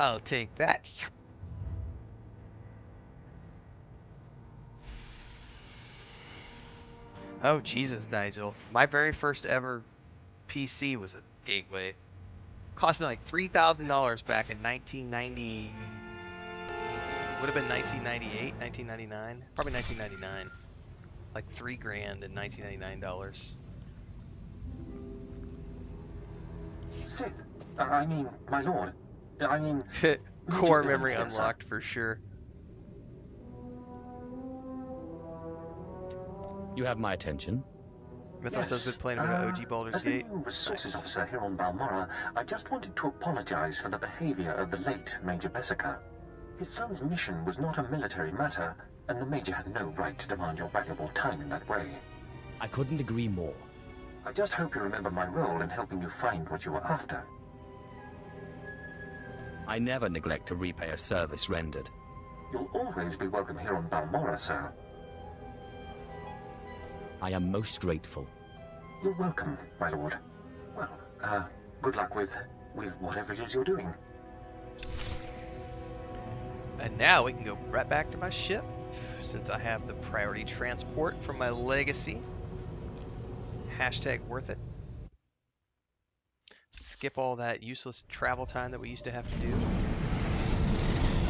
I'll take that. Oh, Jesus, Nigel. My very first ever PC was a Gateway. Cost me like $3,000 back in 1990. Would have been 1998, 1999. Probably 1999. Like $3,000 in 1999 dollars. Sith, I mean, my lord. I mean... Core memory unlocked for sure. You have my attention. Mythos has been playing a bit of OG Baldur's Gate. As the new resources officer here on Balmorra, I just wanted to apologize for the behavior of the late Major Bessica. His son's mission was not a military matter, and the Major had no right to demand your valuable time in that way. I couldn't agree more. I just hope you remember my role in helping you find what you were after. I never neglect to repay a service rendered. You'll always be welcome here on Balmorra, sir. I am most grateful. You're welcome, my lord. Well, good luck with whatever it is you're doing. And now we can go right back to my ship, since I have the priority transport from my legacy. Hashtag worth it. Skip all that useless travel time that we used to have to do.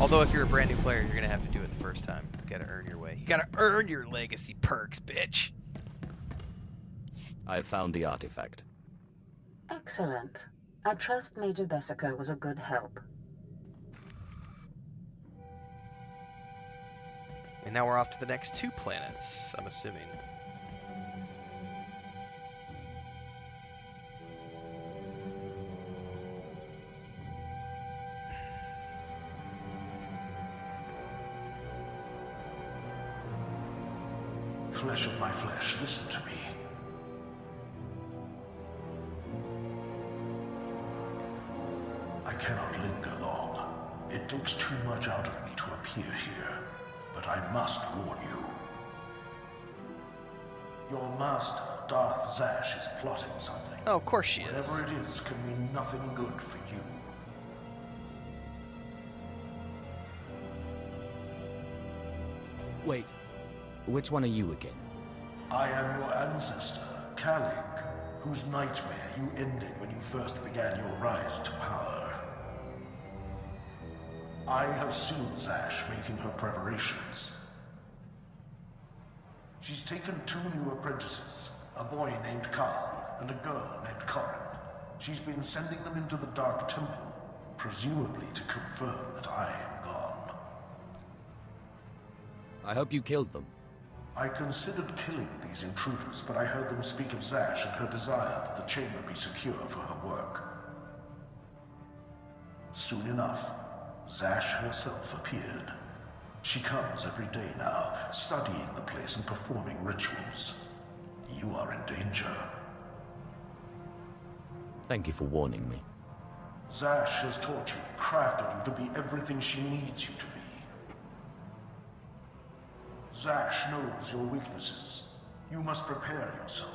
Although if you're a brand new player, you're gonna have to do it the first time. You gotta earn your way. You gotta earn your legacy perks, bitch. I have found the artifact. Excellent. I trust Major Bessica was a good help. And now we're off to the next 2 planets, I'm assuming. Flesh of my flesh, listen to me. I cannot linger long. It takes too much out of me to appear here, but I must warn you. Your master, Darth Zash, is plotting something. Oh, of course she is. Whatever it is can mean nothing good for you. Wait, which one are you again? I am your ancestor, Calig, whose nightmare you ended when you first began your rise to power. I have seen Zash making her preparations. She's taken 2 new apprentices, a boy named Carl and a girl named Corin. She's been sending them into the Dark Temple, presumably to confirm that I am gone. I hope you killed them. I considered killing these intruders, but I heard them speak of Zash and her desire that the chamber be secure for her work. Soon enough, Zash herself appeared. She comes every day now, studying the place and performing rituals. You are in danger. Thank you for warning me. Zash has taught you, crafted you to be everything she needs you to be. Zash knows your weaknesses. You must prepare yourself.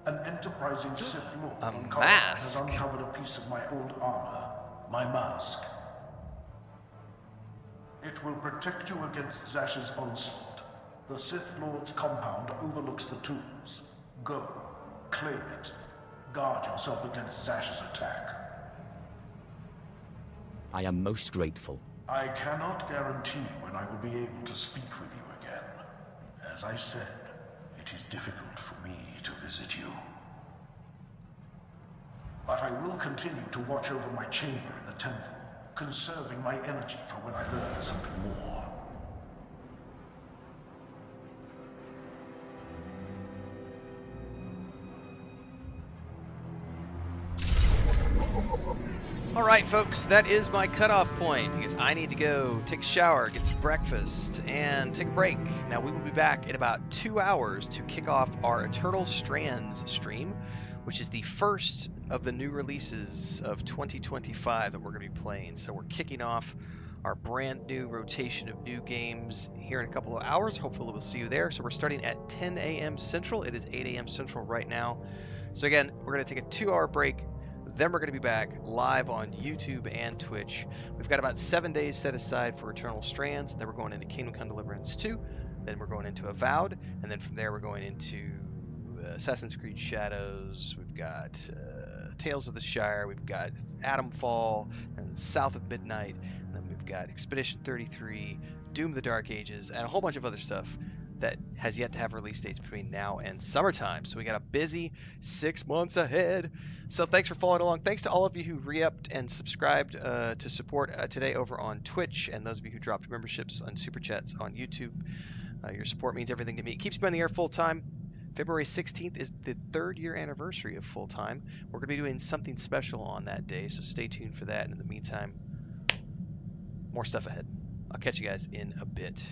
An enterprising Sith Lord on Cartel has uncovered a piece of my old armor, my mask. It will protect you against Zash's onslaught. The Sith Lord's compound overlooks the tombs. Go, claim it. Guard yourself against Zash's attack. I am most grateful. I cannot guarantee when I will be able to speak with you again. As I said, it is difficult for me to visit you. But I will continue to watch over my chamber in the temple, conserving my energy for when I learn something more. Alright folks, that is my cutoff point because I need to go take a shower, get some breakfast, and take a break. Now we will be back in about 2 hours to kick off our Eternal Strands stream, which is the first of the new releases of 2025 that we're going to be playing. So we're kicking off our brand new rotation of new games here in a couple of hours. Hopefully we'll see you there. So we're starting at 10 a.m. Central. It is 8 a.m. Central right now. So again, we're going to take a 2-hour break. Then we're going to be back live on YouTube and Twitch. We've got about 7 days set aside for Eternal Strands. Then we're going into Kingdom Come Deliverance 2. Then we're going into Avowed. And then from there we're going into Assassin's Creed Shadows, we've got Tales of the Shire, we've got Atomfall, and South of Midnight, and then we've got Expedition 33, Doom of the Dark Ages, and a whole bunch of other stuff that has yet to have release dates between now and summertime. So we got a busy 6 months ahead. So thanks for following along. Thanks to all of you who re-upped and subscribed to support today over on Twitch, and those of you who dropped memberships on Super Chats on YouTube. Your support means everything to me. It keeps me on the air full time. February 16th is the 3rd year anniversary of full time. We're going to be doing something special on that day, so stay tuned for that. And in the meantime, more stuff ahead. I'll catch you guys in a bit.